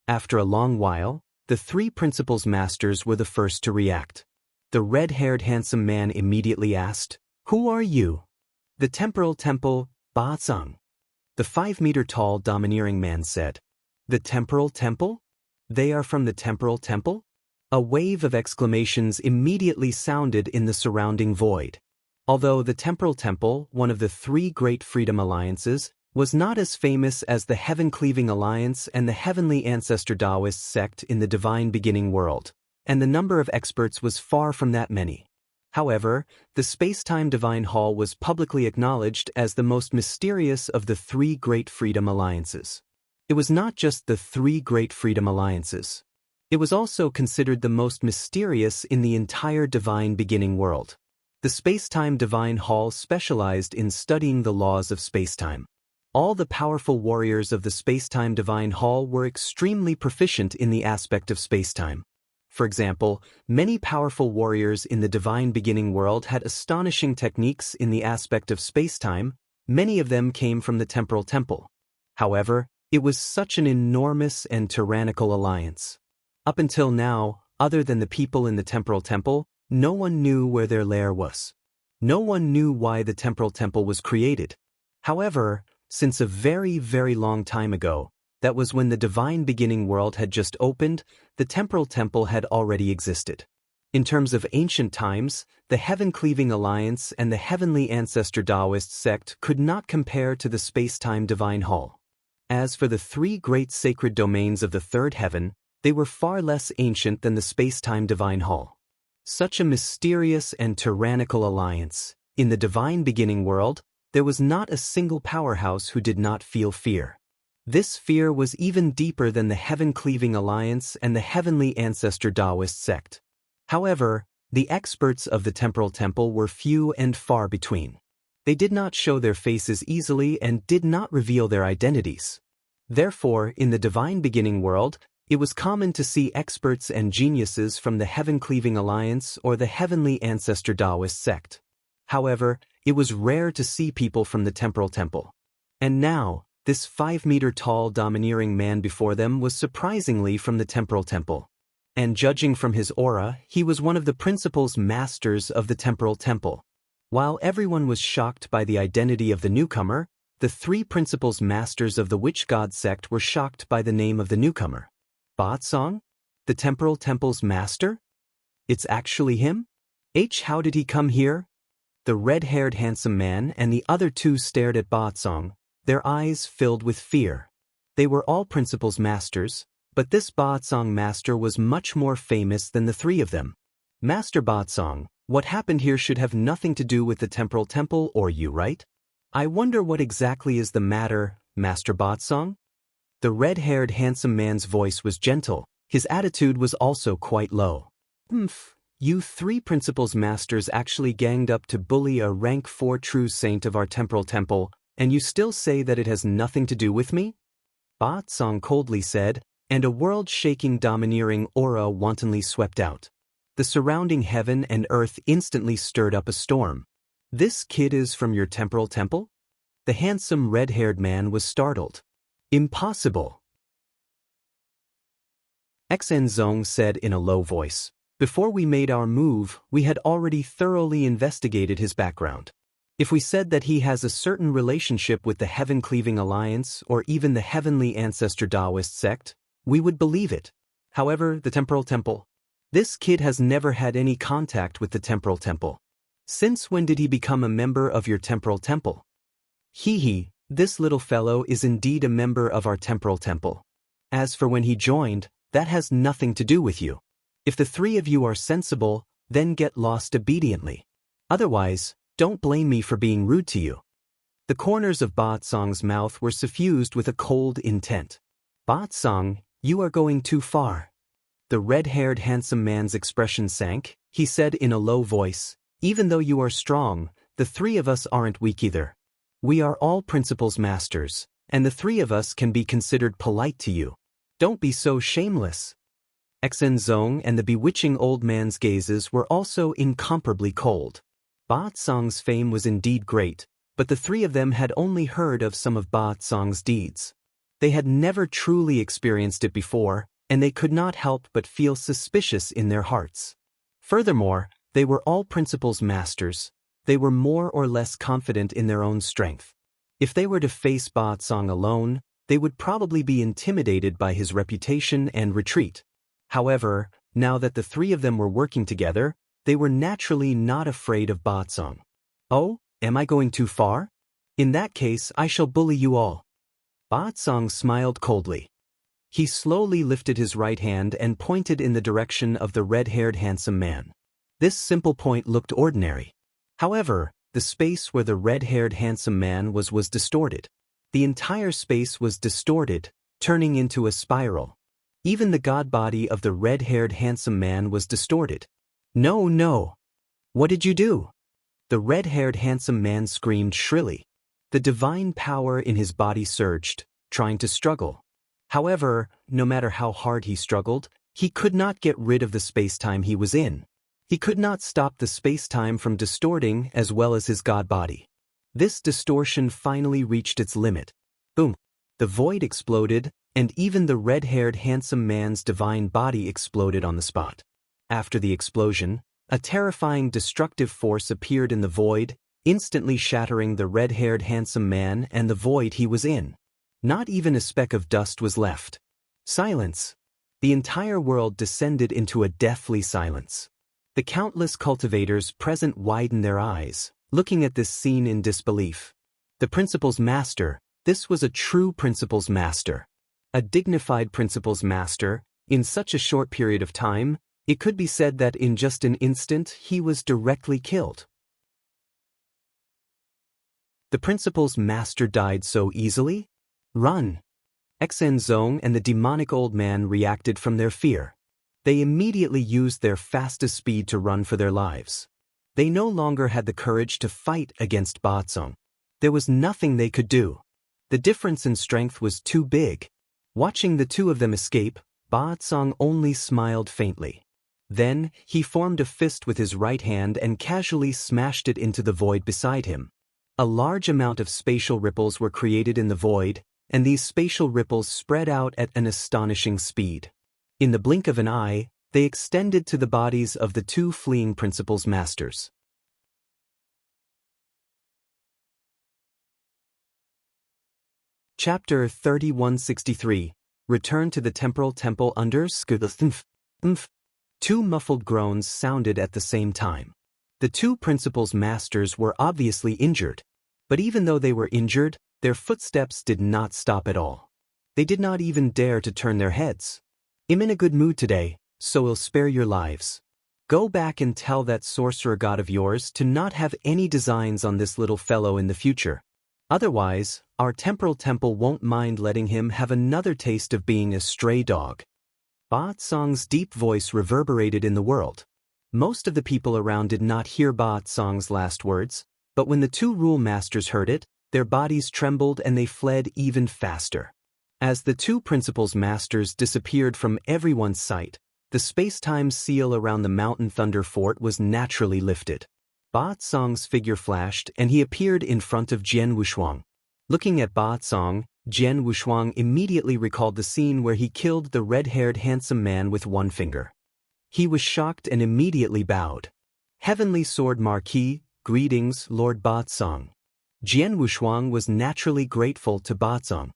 [SPEAKER 1] After a long while, the 3 principles masters were the first to react. The red-haired handsome man immediately asked, "Who are you?" "The Temporal Temple, Batsang." The 5-meter-tall domineering man said. "The Temporal Temple? They are from the Temporal Temple?" A wave of exclamations immediately sounded in the surrounding void. Although the Temporal Temple, one of the 3 great freedom alliances, was not as famous as the Heaven-Cleaving Alliance and the Heavenly Ancestor Taoist sect in the Divine Beginning world, and the number of experts was far from that many. However, the Space-Time Divine Hall was publicly acknowledged as the most mysterious of the 3 great freedom alliances. It was not just the 3 great freedom alliances. It was also considered the most mysterious in the entire Divine Beginning world. The Space-Time Divine Hall specialized in studying the laws of space-time. All the powerful warriors of the Space-Time Divine Hall were extremely proficient in the aspect of space-time. For example, many powerful warriors in the divine beginning world had astonishing techniques in the aspect of space-time. Many of them came from the temporal temple. However, it was such an enormous and tyrannical alliance. Up until now, other than the people in the temporal temple, no one knew where their lair was. No one knew why the temporal temple was created. However, since a very, very long time ago, that was when the divine beginning world had just opened, the temporal temple had already existed. In terms of ancient times, the Heaven-Cleaving Alliance and the Heavenly Ancestor Taoist sect could not compare to the space-time divine hall. As for the three great sacred domains of the third heaven, they were far less ancient than the space-time divine hall. Such a mysterious and tyrannical alliance. In the divine beginning world, there was not a single powerhouse who did not feel fear. This fear was even deeper than the Heaven-Cleaving Alliance and the Heavenly Ancestor Taoist sect. However, the experts of the temporal temple were few and far between. They did not show their faces easily and did not reveal their identities. Therefore, in the divine beginning world, it was common to see experts and geniuses from the Heaven-Cleaving Alliance or the Heavenly Ancestor Taoist sect. However, it was rare to see people from the temporal temple. And now, this 5-meter-tall domineering man before them was surprisingly from the temporal temple. And judging from his aura, he was one of the principal's masters of the temporal temple. While everyone was shocked by the identity of the newcomer, the three principal's masters of the witch god sect were shocked by the name of the newcomer. Batsong? The temporal temple's master? It's actually him? How did he come here? The red-haired handsome man and the other two stared at Batsong, their eyes filled with fear. They were all principal's masters, but this Batsong master was much more famous than the three of them. Master Batsong, what happened here should have nothing to do with the temporal temple or you, right? I wonder what exactly is the matter, Master Batsong? The red-haired handsome man's voice was gentle. His attitude was also quite low. You three principal's masters actually ganged up to bully a rank 4 true saint of our temporal temple, and you still say that it has nothing to do with me? Batsong coldly said, and a world-shaking domineering aura wantonly swept out. The surrounding heaven and earth instantly stirred up a storm. This kid is from your temporal temple? The handsome red-haired man was startled. Impossible. Zong said in a low voice. Before we made our move, we had already thoroughly investigated his background. If we said that he has a certain relationship with the Heaven-Cleaving Alliance or even the Heavenly Ancestor Taoist sect, we would believe it. However, the temporal temple. This kid has never had any contact with the temporal temple. Since when did he become a member of your temporal temple? This little fellow is indeed a member of our temporal temple. As for when he joined, that has nothing to do with you. If the three of you are sensible, then get lost obediently. Otherwise, don't blame me for being rude to you. The corners of Batsong's mouth were suffused with a cold intent. Batsong, you are going too far. The red-haired handsome man's expression sank. He said in a low voice, even though you are strong, the three of us aren't weak either. We are all principal's masters, and the three of us can be considered polite to you. Don't be so shameless. Zong and the bewitching old man's gazes were also incomparably cold. Batsong's fame was indeed great, but the three of them had only heard of some of Batsong's deeds. They had never truly experienced it before, and they could not help but feel suspicious in their hearts. Furthermore, they were all principal's masters. They were more or less confident in their own strength. If they were to face Batsong alone, they would probably be intimidated by his reputation and retreat. However, now that the three of them were working together, they were naturally not afraid of Batsong. Oh, am I going too far? In that case, I shall bully you all. Batsong smiled coldly. He slowly lifted his right hand and pointed in the direction of the red-haired handsome man. This simple point looked ordinary. However, the space where the red-haired handsome man was distorted. The entire space was distorted, turning into a spiral. Even the god body of the red-haired handsome man was distorted. No. What did you do? The red-haired handsome man screamed shrilly. The divine power in his body surged, trying to struggle. However, no matter how hard he struggled, He could not get rid of the space-time he was in. He could not stop the space-time from distorting as well as his god body. This distortion finally reached its limit. Boom! The void exploded, and even the red-haired handsome man's divine body exploded on the spot. After the explosion, a terrifying destructive force appeared in the void, instantly shattering the red-haired handsome man and the void he was in. Not even a speck of dust was left. Silence. The entire world descended into a deathly silence. The countless cultivators present widened their eyes, looking at this scene in disbelief. The principal's master, this was a true principal's master. A dignified principal's master, in such a short period of time, it could be said that in just an instant he was directly killed. The principal's master died so easily? Run! Xenzong and the demonic old man reacted from their fear. They immediately used their fastest speed to run for their lives. They no longer had the courage to fight against Batsong. There was nothing they could do. The difference in strength was too big. Watching the two of them escape, Batsong only smiled faintly. Then, he formed a fist with his right hand and casually smashed it into the void beside him. A large amount of spatial ripples were created in the void, and these spatial ripples spread out at an astonishing speed. In the blink of an eye, they extended to the bodies of the two fleeing principal's masters. Chapter 3163. Return to the temporal temple under Skudth. Two muffled groans sounded at the same time. The two principal's masters were obviously injured. But even though they were injured, their footsteps did not stop at all. They did not even dare to turn their heads. I'm in a good mood today, so I'll spare your lives. Go back and tell that sorcerer god of yours to not have any designs on this little fellow in the future. Otherwise, our temporal temple won't mind letting him have another taste of being a stray dog. Batsong's deep voice reverberated in the world. Most of the people around did not hear Batsong's last words, but when the two rule masters heard it, their bodies trembled and they fled even faster. As the two principal's masters disappeared from everyone's sight, the space-time seal around the Mountain Thunder Fort was naturally lifted. Batsong's figure flashed and he appeared in front of Jian Wushuang. Looking at Batsong, Jian Wushuang immediately recalled the scene where he killed the red-haired handsome man with one finger. He was shocked and immediately bowed. Heavenly Sword Marquis, greetings, Lord Batsong. Jian Wushuang was naturally grateful to Batsong.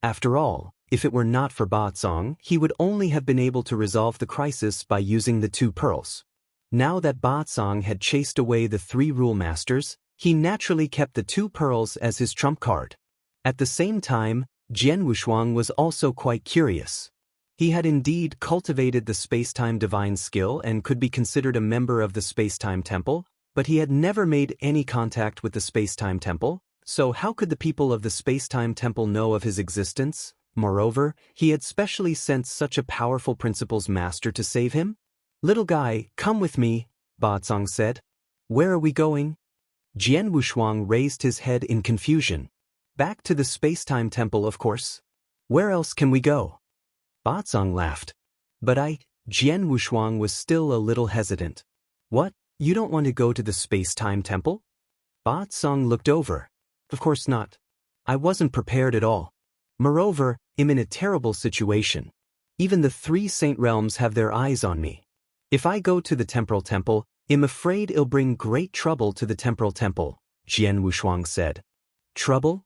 [SPEAKER 1] After all, if it were not for Batsong, he would only have been able to resolve the crisis by using the two pearls. Now that Batsong had chased away the three rule masters, he naturally kept the two pearls as his trump card. At the same time, Jian Wushuang was also quite curious. He had indeed cultivated the space-time divine skill and could be considered a member of the space-time temple, but he had never made any contact with the space-time temple, so how could the people of the space-time temple know of his existence? Moreover, he had specially sent such a powerful principal's master to save him? Little guy, come with me, Batsong said. Where are we going? Jian Wushuang raised his head in confusion. Back to the space-time temple, of course. Where else can we go? Batsong laughed. But Jian Wushuang was still a little hesitant. What, you don't want to go to the space-time temple? Batsong looked over. Of course not. I wasn't prepared at all. Moreover, I'm in a terrible situation. Even the three Saint Realms have their eyes on me. If I go to the temporal temple, I'm afraid it'll bring great trouble to the temporal temple, Jian Wushuang said. Trouble?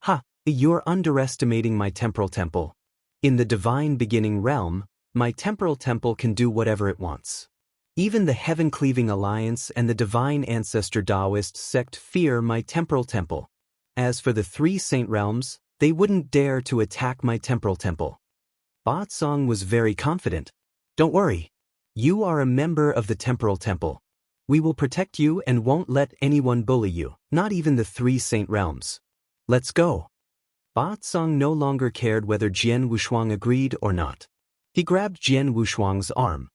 [SPEAKER 1] Ha, you're underestimating my temporal temple. In the divine beginning realm, my temporal temple can do whatever it wants. Even the heaven-cleaving alliance and the divine ancestor Taoist sect fear my temporal temple. As for the three Saint Realms, they wouldn't dare to attack my temporal temple. Batsong was very confident. Don't worry. You are a member of the temporal temple. We will protect you and won't let anyone bully you, not even the three Saint Realms. Let's go. Batsong no longer cared whether Jian Wushuang agreed or not. He grabbed Jian Wushuang's arm.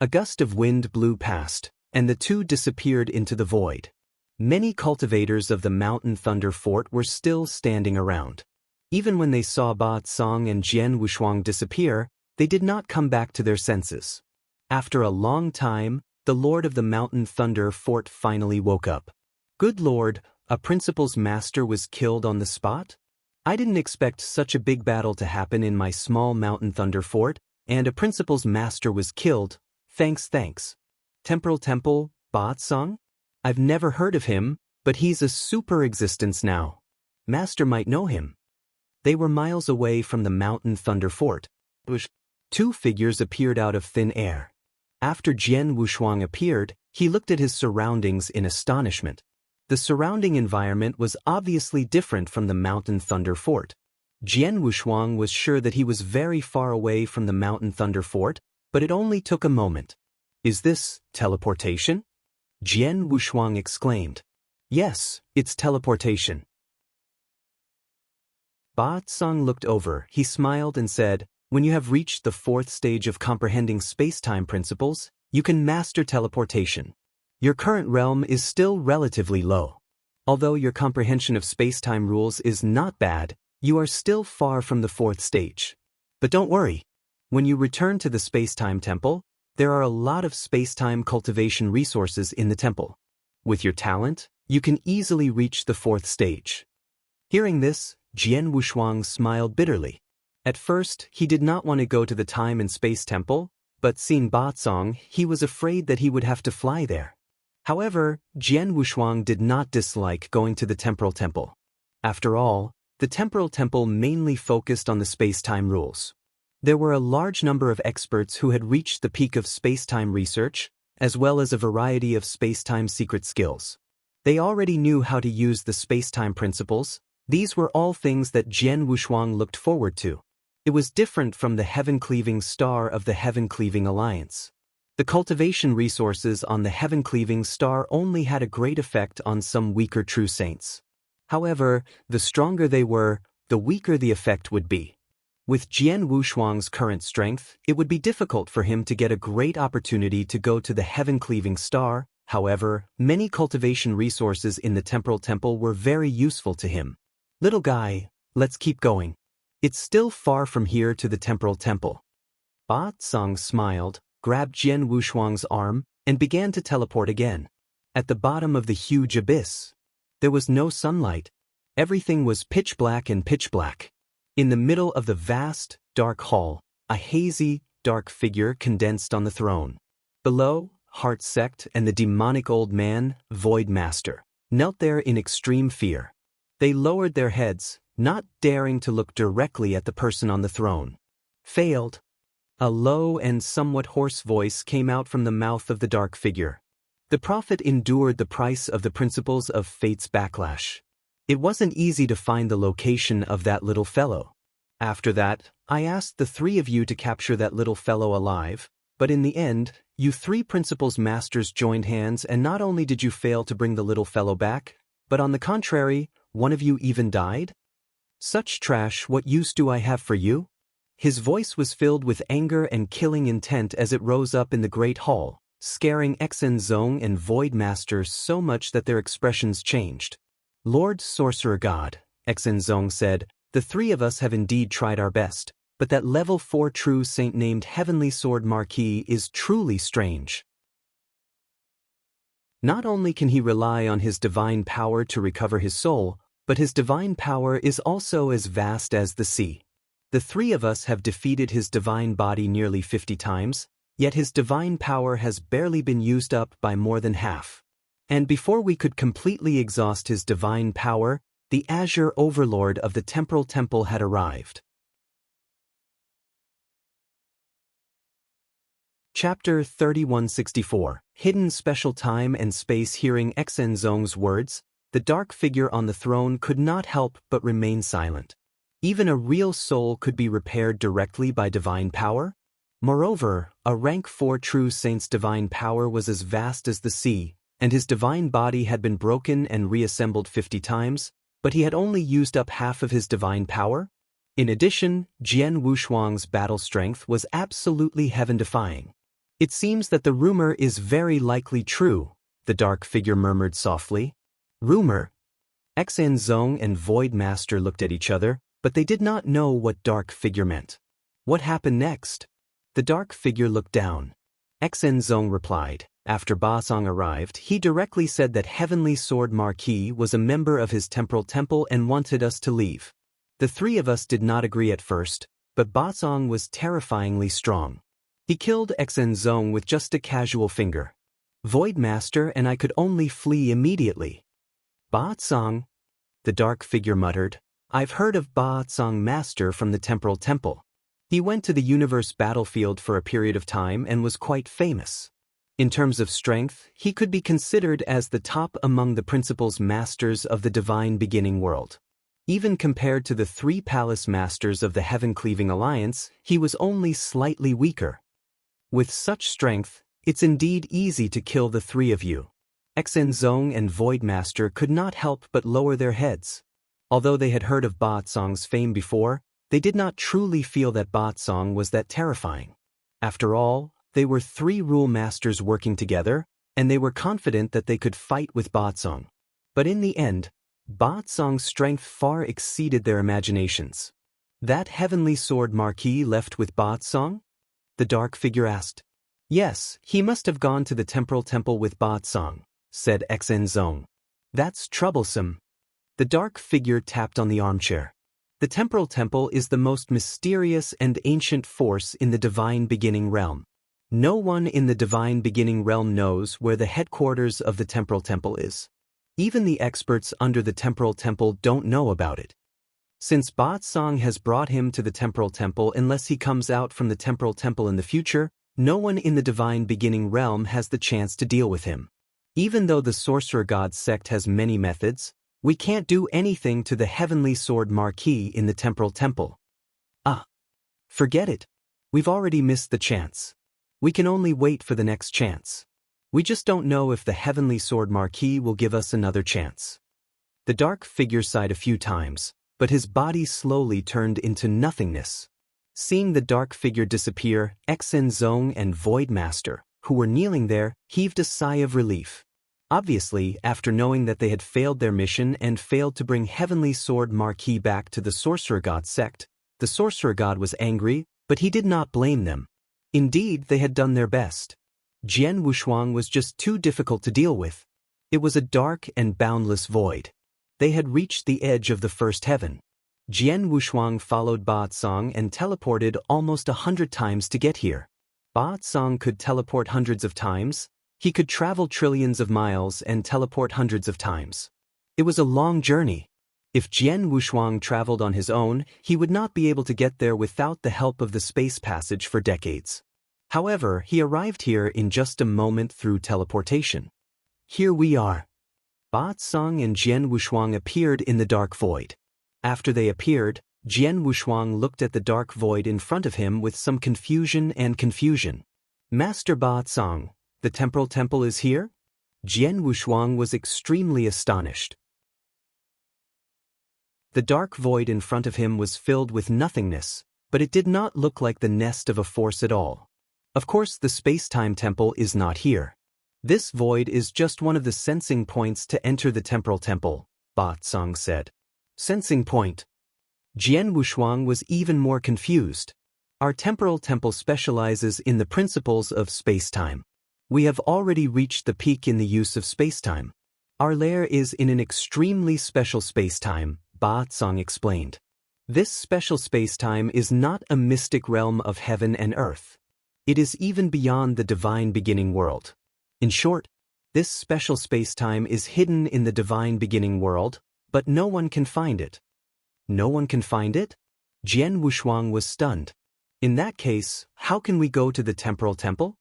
[SPEAKER 1] A gust of wind blew past, and the two disappeared into the void. Many cultivators of the Mountain Thunder Fort were still standing around. Even when they saw Batsong and Jian Wushuang disappear, They did not come back to their senses. After a long time, the Lord of the Mountain Thunder Fort finally woke up. Good Lord, a principal's master was killed on the spot? I didn't expect such a big battle to happen in my small Mountain Thunder Fort, and a principal's master was killed. Thanks. Temporal Temple, Ba-Tsang? I've never heard of him, but he's a super existence now. Master might know him. They were miles away from the Mountain Thunder Fort. Two figures appeared out of thin air. After Jian Wushuang appeared, he looked at his surroundings in astonishment. The surrounding environment was obviously different from the Mountain Thunder Fort. Jian Wushuang was sure that he was very far away from the Mountain Thunder Fort, but it only took a moment. Is this teleportation? Jian Wushuang exclaimed. Yes, it's teleportation. Ba-Tsang looked over, he smiled and said, when you have reached the fourth stage of comprehending space-time principles, you can master teleportation. Your current realm is still relatively low. Although your comprehension of space-time rules is not bad, you are still far from the fourth stage. But don't worry. When you return to the space-time temple, there are a lot of space-time cultivation resources in the temple. With your talent, you can easily reach the fourth stage. Hearing this, Jian Wushuang smiled bitterly. At first, he did not want to go to the time and space temple, but seeing Ba-Tsang, he was afraid that he would have to fly there. However, Jian Wushuang did not dislike going to the temporal temple. After all, the temporal temple mainly focused on the space-time rules. There were a large number of experts who had reached the peak of space-time research, as well as a variety of space-time secret skills. They already knew how to use the space-time principles. These were all things that Jian Wushuang looked forward to. It was different from the heaven-cleaving star of the heaven-cleaving alliance. The cultivation resources on the heaven-cleaving star only had a great effect on some weaker true saints. However, the stronger they were, the weaker the effect would be. With Jian Wushuang's current strength, it would be difficult for him to get a great opportunity to go to the heaven-cleaving star. However, many cultivation resources in the temporal temple were very useful to him. Little guy, let's keep going. It's still far from here to the temporal temple. Ba-Tsang smiled, grabbed Jian Wushuang's arm, and began to teleport again. At the bottom of the huge abyss, there was no sunlight. Everything was pitch black and pitch black. In the middle of the vast, dark hall, a hazy, dark figure condensed on the throne. Below, Heart Sect and the demonic old man, Void Master, knelt there in extreme fear. They lowered their heads, not daring to look directly at the person on the throne. Failed. A low and somewhat hoarse voice came out from the mouth of the dark figure. The prophet endured the price of the principles of fate's backlash. It wasn't easy to find the location of that little fellow. After that, I asked the three of you to capture that little fellow alive, but in the end, you three principles masters joined hands, and not only did you fail to bring the little fellow back, but on the contrary, one of you even died? Such trash, what use do I have for you? His voice was filled with anger and killing intent as it rose up in the great hall, scaring Exenzong and Void Master so much that their expressions changed. Lord Sorcerer God, Exenzong said, the three of us have indeed tried our best, but that level 4 true saint named Heavenly Sword Marquis is truly strange. Not only can he rely on his divine power to recover his soul, but his divine power is also as vast as the sea. The three of us have defeated his divine body nearly 50 times, yet his divine power has barely been used up by more than half. And before we could completely exhaust his divine power, the Azure Overlord of the Temporal Temple had arrived. Chapter 3164 Hidden Special Time and Space. Hearing Exenzong's words, the dark figure on the throne could not help but remain silent. Even a real soul could be repaired directly by divine power? Moreover, a rank 4 true saint's divine power was as vast as the sea, and his divine body had been broken and reassembled 50 times, but he had only used up half of his divine power? In addition, Jian Wushuang's battle strength was absolutely heaven-defying. It seems that the rumor is very likely true, the dark figure murmured softly. Rumor? Exenzong and Void Master looked at each other, but they did not know what dark figure meant. What happened next? The dark figure looked down. Xenzong replied. After Ba Song arrived, he directly said that Heavenly Sword Marquis was a member of his temporal temple and wanted us to leave. The three of us did not agree at first, but Ba Song was terrifyingly strong. He killed Xenzong with just a casual finger. Void Master and I could only flee immediately. Ba Song, the dark figure muttered. I've heard of Ba Song Master from the temporal temple. He went to the universe battlefield for a period of time and was quite famous. In terms of strength, he could be considered as the top among the principal's masters of the divine beginning world. Even compared to the three palace masters of the heaven-cleaving alliance, he was only slightly weaker. With such strength, it's indeed easy to kill the three of you. Xenzong and Void Master could not help but lower their heads. Although they had heard of Ba Song's fame before, they did not truly feel that Ba Song was that terrifying. After all, they were three rule masters working together, and they were confident that they could fight with Ba Song. But in the end, Ba Song's strength far exceeded their imaginations. That Heavenly Sword Marquis left with Ba Song? The dark figure asked. Yes, he must have gone to the temporal temple with Ba Song, said Xenzong. That's troublesome. The dark figure tapped on the armchair. The temporal temple is the most mysterious and ancient force in the divine beginning realm. No one in the divine beginning realm knows where the headquarters of the temporal temple is. Even the experts under the temporal temple don't know about it. Since Ba Song has brought him to the temporal temple, unless he comes out from the temporal temple in the future, no one in the divine beginning realm has the chance to deal with him. Even though the Sorcerer God sect has many methods, we can't do anything to the Heavenly Sword Marquis in the temporal temple. Forget it. We've already missed the chance. We can only wait for the next chance. We just don't know if the Heavenly Sword Marquis will give us another chance. The dark figure sighed a few times, but his body slowly turned into nothingness. Seeing the dark figure disappear, Xenzong and Void Master, who were kneeling there, heaved a sigh of relief. Obviously, after knowing that they had failed their mission and failed to bring Heavenly Sword Marquis back to the Sorcerer God sect, the Sorcerer God was angry, but he did not blame them. Indeed, they had done their best. Jian Wushuang was just too difficult to deal with. It was a dark and boundless void. They had reached the edge of the first heaven. Jian Wushuang followed Ba Song and teleported almost 100 times to get here. Ba Song could teleport hundreds of times. He could travel trillions of miles and teleport hundreds of times. It was a long journey. If Jian Wushuang traveled on his own, he would not be able to get there without the help of the space passage for decades. However, he arrived here in just a moment through teleportation. Here we are. Ba Song and Jian Wushuang appeared in the dark void. After they appeared, Jian Wushuang looked at the dark void in front of him with some confusion. Master Ba Song, the temporal temple is here? Jian Wushuang was extremely astonished. The dark void in front of him was filled with nothingness, but it did not look like the nest of a force at all. Of course, the space-time temple is not here. This void is just one of the sensing points to enter the temporal temple, Ba Song said. Sensing point. Jian Wushuang was even more confused. Our temporal temple specializes in the principles of space-time. We have already reached the peak in the use of space-time. Our lair is in an extremely special space-time, Ba Song explained. This special space-time is not a mystic realm of heaven and earth. It is even beyond the divine beginning world. In short, this special space-time is hidden in the divine beginning world, but no one can find it. No one can find it? Jian Wushuang was stunned. In that case, how can we go to the temporal temple?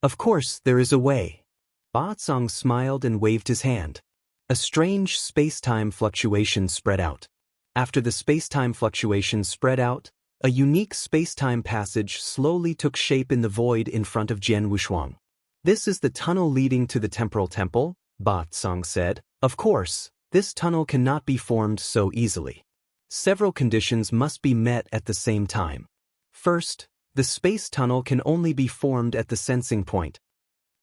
[SPEAKER 1] Of course, there is a way. Ba Song smiled and waved his hand. A strange space-time fluctuation spread out. After the space-time fluctuation spread out, a unique space-time passage slowly took shape in the void in front of Jian Wushuang. This is the tunnel leading to the temporal temple, Ba Song said. Of course, this tunnel cannot be formed so easily. Several conditions must be met at the same time. First, the space tunnel can only be formed at the sensing point.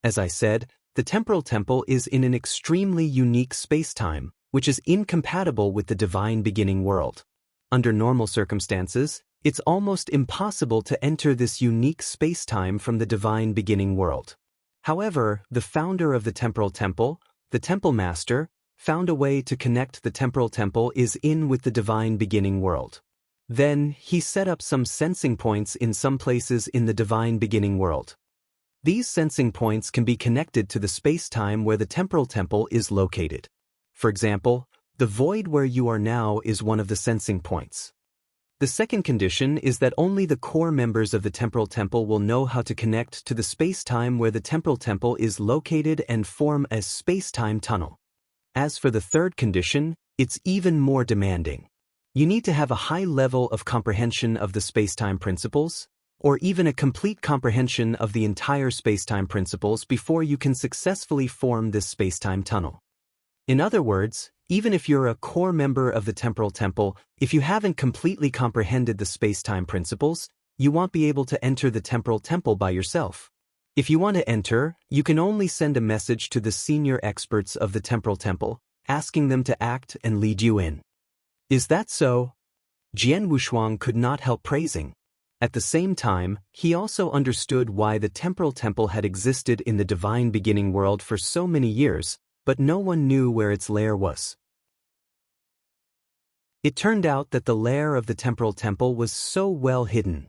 [SPEAKER 1] As I said, the temporal temple is in an extremely unique space-time, which is incompatible with the divine beginning world. Under normal circumstances, It's almost impossible to enter this unique space-time from the divine beginning world. However, the founder of the temporal temple, the temple master, found a way to connect the temporal temple is in with the divine beginning world. Then, he set up some sensing points in some places in the divine beginning world. These sensing points can be connected to the space-time where the temporal temple is located. For example, the void where you are now is one of the sensing points. The second condition is that only the core members of the temporal temple will know how to connect to the space-time where the temporal temple is located and form a space-time tunnel. As for the third condition, it's even more demanding. You need to have a high level of comprehension of the space-time principles, or even a complete comprehension of the entire space-time principles before you can successfully form this space-time tunnel. In other words, even if you're a core member of the temporal temple, if you haven't completely comprehended the space-time principles, you won't be able to enter the temporal temple by yourself. If you want to enter, you can only send a message to the senior experts of the temporal temple, asking them to act and lead you in. Is that so? Jian Wushuang could not help praising. At the same time, he also understood why the temporal temple had existed in the divine beginning world for so many years, but no one knew where its lair was. It turned out that the lair of the temporal temple was so well hidden.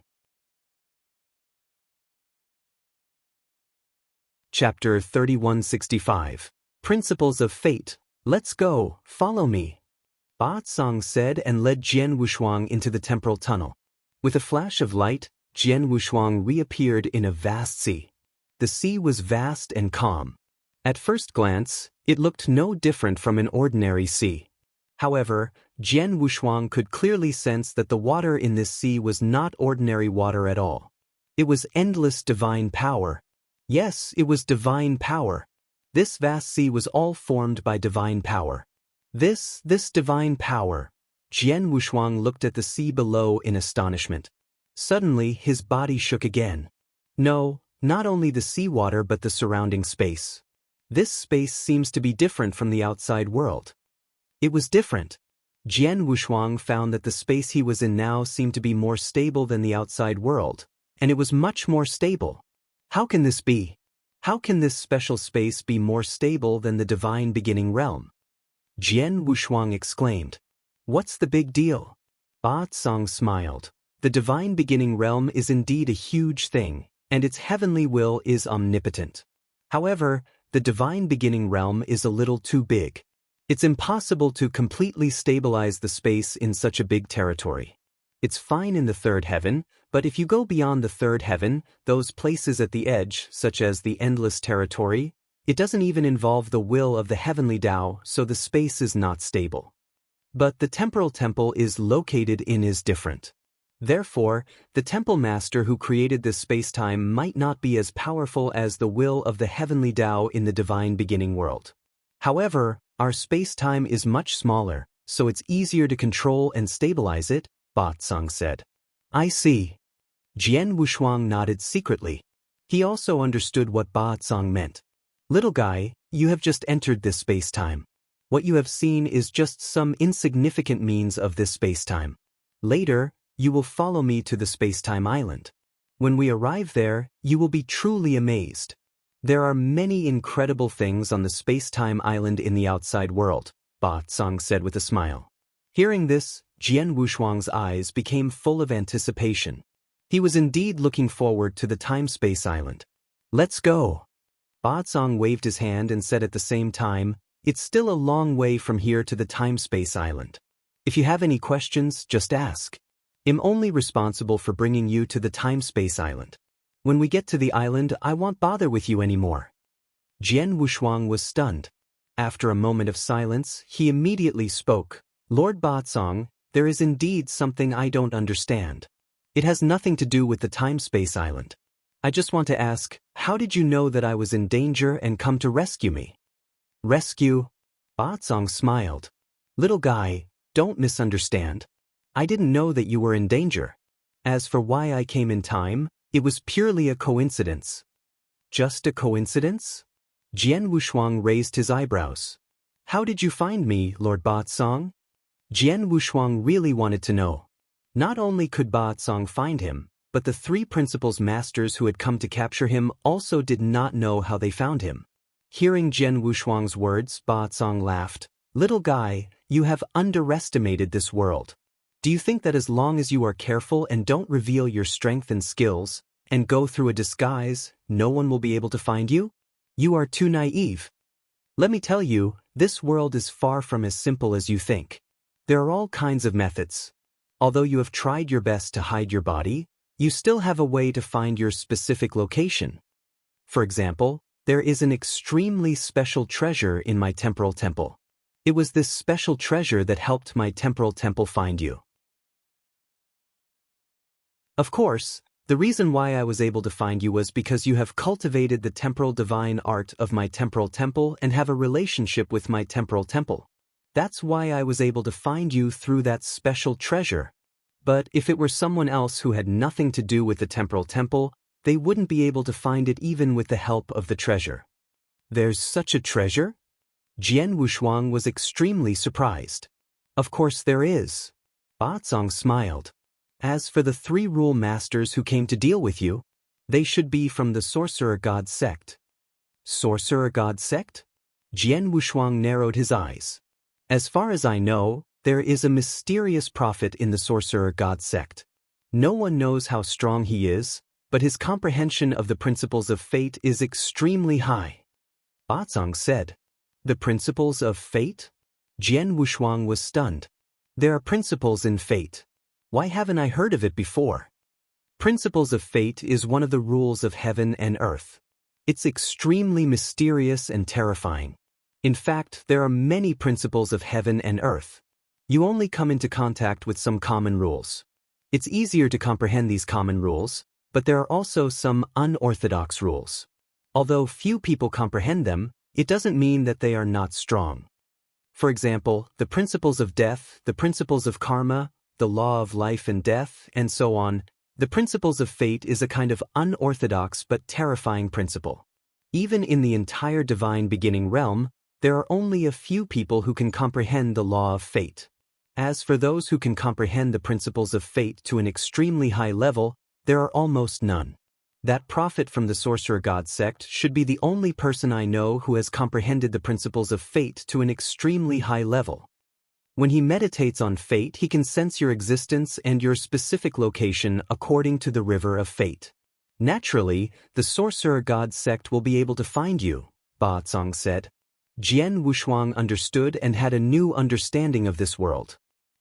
[SPEAKER 1] Chapter 3165. Principles of Fate. Let's go, follow me. Ba Zong said and led Jian Wushuang into the temporal tunnel. With a flash of light, Jian Wushuang reappeared in a vast sea. The sea was vast and calm. At first glance, it looked no different from an ordinary sea. However, Jian Wushuang could clearly sense that the water in this sea was not ordinary water at all. It was endless divine power. Yes, it was divine power. This vast sea was all formed by divine power. This divine power. Jian Wushuang looked at the sea below in astonishment. Suddenly, his body shook again. No, not only the seawater but the surrounding space. This space seems to be different from the outside world. It was different. Jian Wushuang found that the space he was in now seemed to be more stable than the outside world, and it was much more stable. How can this be? How can this special space be more stable than the divine beginning realm? Jian Wushuang exclaimed. What's the big deal? Ba Zong smiled. The divine beginning realm is indeed a huge thing, and its heavenly will is omnipotent. However, the divine beginning realm is a little too big. It's impossible to completely stabilize the space in such a big territory. It's fine in the third heaven, but if you go beyond the third heaven, those places at the edge, such as the endless territory, it doesn't even involve the will of the heavenly Tao, so the space is not stable. But the temporal temple is located in is different. Therefore, the temple master who created this space-time might not be as powerful as the will of the heavenly Tao in the divine beginning world. However, our space-time is much smaller, so it's easier to control and stabilize it, Ba Zong said. I see. Jian Wushuang nodded secretly. He also understood what Ba Zong meant. Little guy, you have just entered this space-time. What you have seen is just some insignificant means of this space-time. Later, you will follow me to the space-time island. When we arrive there, you will be truly amazed. There are many incredible things on the space-time island in the outside world, Ba Zong said with a smile. Hearing this, Jian Wushuang's eyes became full of anticipation. He was indeed looking forward to the time-space island. Let's go. Ba Zong waved his hand and said at the same time, it's still a long way from here to the time-space island. If you have any questions, just ask. I'm only responsible for bringing you to the time-space island. When we get to the island, I won't bother with you anymore. Jian Wushuang was stunned. After a moment of silence, he immediately spoke. Lord Ba Zong, there is indeed something I don't understand. It has nothing to do with the time-space island. I just want to ask, how did you know that I was in danger and come to rescue me? Rescue? Ba Zong smiled. Little guy, don't misunderstand. I didn't know that you were in danger. As for why I came in time, it was purely a coincidence. Just a coincidence? Jian Wushuang raised his eyebrows. How did you find me, Lord Ba Zong? Jian Wushuang really wanted to know. Not only could Ba Zong find him, but the three principal's masters who had come to capture him also did not know how they found him. Hearing Jian Wushuang's words, Ba Zong laughed. "Little guy, you have underestimated this world. Do you think that as long as you are careful and don't reveal your strength and skills, and go through a disguise, no one will be able to find you? You are too naive. Let me tell you, this world is far from as simple as you think. There are all kinds of methods. Although you have tried your best to hide your body, you still have a way to find your specific location. For example, there is an extremely special treasure in my temporal temple. It was this special treasure that helped my temporal temple find you. Of course, the reason why I was able to find you was because you have cultivated the temporal divine art of my temporal temple and have a relationship with my temporal temple. That's why I was able to find you through that special treasure. But if it were someone else who had nothing to do with the temporal temple, they wouldn't be able to find it even with the help of the treasure." "There's such a treasure?" Jian Wushuang was extremely surprised. "Of course there is." Ba Zong smiled. "As for the three rule masters who came to deal with you, they should be from the Sorcerer God sect." "Sorcerer God sect?" Jian Wushuang narrowed his eyes. "As far as I know, there is a mysterious prophet in the Sorcerer God sect. No one knows how strong he is, but his comprehension of the principles of fate is extremely high." Ba Zong said. "The principles of fate?" Jian Wushuang was stunned. "There are principles in fate. Why haven't I heard of it before?" Principles of fate is one of the rules of heaven and earth. It's extremely mysterious and terrifying. In fact, there are many principles of heaven and earth. You only come into contact with some common rules. It's easier to comprehend these common rules, but there are also some unorthodox rules. Although few people comprehend them, it doesn't mean that they are not strong. For example, the principles of death, the principles of karma, the law of life and death, and so on. The principles of fate is a kind of unorthodox but terrifying principle. Even in the entire divine beginning realm, there are only a few people who can comprehend the law of fate. As for those who can comprehend the principles of fate to an extremely high level, there are almost none. That prophet from the Sorcerer God sect should be the only person I know who has comprehended the principles of fate to an extremely high level. When he meditates on fate, he can sense your existence and your specific location according to the river of fate. Naturally, the Sorcerer God sect will be able to find you, Ba Zong said. Jian Wushuang understood and had a new understanding of this world.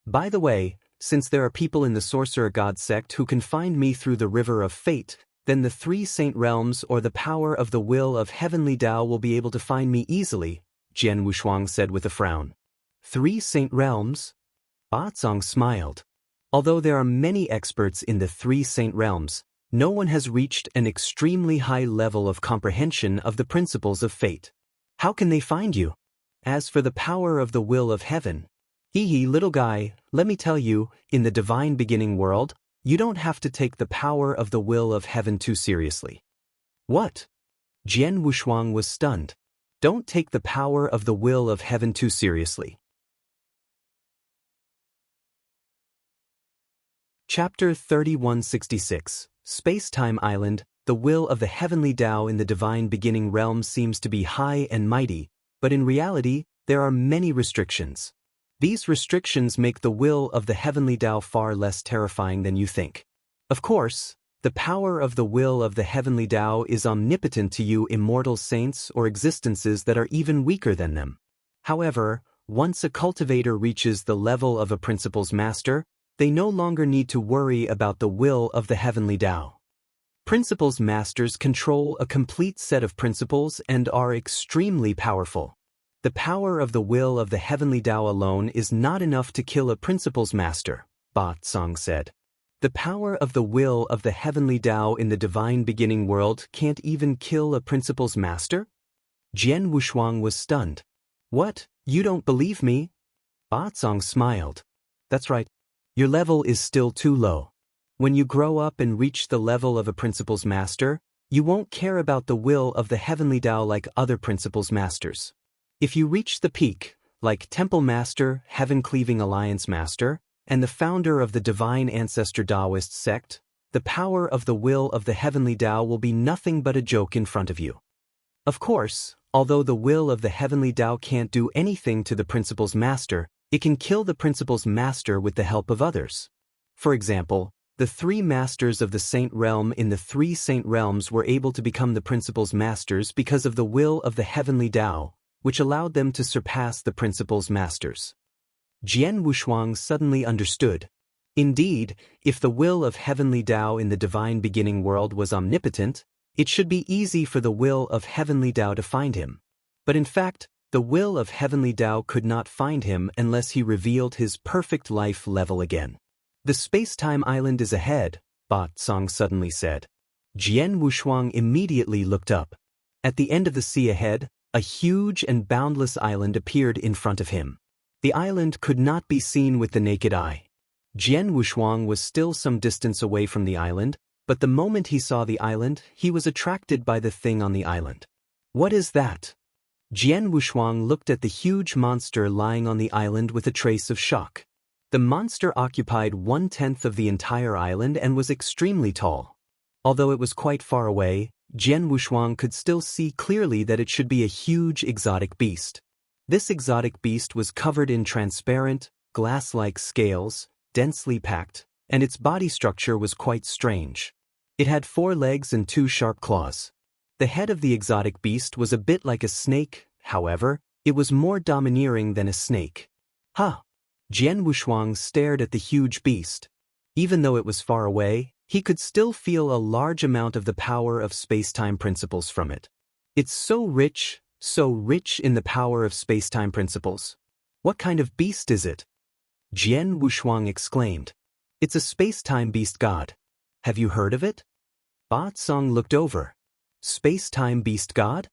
[SPEAKER 1] "By the way, since there are people in the Sorcerer God sect who can find me through the river of fate, then the three saint realms or the power of the will of heavenly Tao will be able to find me easily," Jian Wushuang said with a frown. "Three saint realms?" Ba Zong smiled. "Although there are many experts in the three saint realms, no one has reached an extremely high level of comprehension of the principles of fate. How can they find you? As for the power of the will of heaven, little guy, let me tell you, in the divine beginning world, you don't have to take the power of the will of heaven too seriously." "What?" Jian Wushuang was stunned. "Don't take the power of the will of heaven too seriously." Chapter 3166, Space-Time Island. The will of the heavenly Tao in the divine beginning realm seems to be high and mighty, but in reality, there are many restrictions. These restrictions make the will of the heavenly Tao far less terrifying than you think. Of course, the power of the will of the heavenly Tao is omnipotent to you immortal saints or existences that are even weaker than them. However, once a cultivator reaches the level of a principles master, they no longer need to worry about the will of the heavenly Tao. Principles masters control a complete set of principles and are extremely powerful. The power of the will of the heavenly Tao alone is not enough to kill a principles master, Ba Zong said. The power of the will of the heavenly Tao in the divine beginning world can't even kill a principles master? Jian Wushuang was stunned. "What, you don't believe me?" Ba Zong smiled. "That's right. Your level is still too low. When you grow up and reach the level of a principles master, you won't care about the will of the heavenly Tao like other principles masters. If you reach the peak, like Temple Master, Heaven Cleaving Alliance Master, and the founder of the Divine Ancestor Taoist sect, the power of the will of the heavenly Tao will be nothing but a joke in front of you. Of course, although the will of the heavenly Tao can't do anything to the principle's master, it can kill the principle's master with the help of others. For example, the three masters of the saint realm in the three saint realms were able to become the principle's masters because of the will of the heavenly Tao, which allowed them to surpass the principle's masters. Jian Wushuang suddenly understood. Indeed, if the will of heavenly Tao in the divine beginning world was omnipotent, it should be easy for the will of heavenly Tao to find him. But in fact, the will of heavenly Tao could not find him unless he revealed his perfect life level again. The space-time island is ahead, Ba Tsang suddenly said. Jian Wushuang immediately looked up. At the end of the sea ahead, a huge and boundless island appeared in front of him. The island could not be seen with the naked eye. Jian Wushuang was still some distance away from the island, but the moment he saw the island, he was attracted by the thing on the island. What is that? Jian Wushuang looked at the huge monster lying on the island with a trace of shock. The monster occupied 1/10 of the entire island and was extremely tall. Although it was quite far away, Jian Wushuang could still see clearly that it should be a huge exotic beast. This exotic beast was covered in transparent, glass-like scales, densely packed, and its body structure was quite strange. It had 4 legs and 2 sharp claws. The head of the exotic beast was a bit like a snake, however, it was more domineering than a snake. Huh! Jian Wushuang stared at the huge beast. Even though it was far away, he could still feel a large amount of the power of space-time principles from it. It's so rich in the power of space-time principles. What kind of beast is it? Jian Wushuang exclaimed. It's a space-time beast god. Have you heard of it? Ba Tsang looked over. Space-time beast god?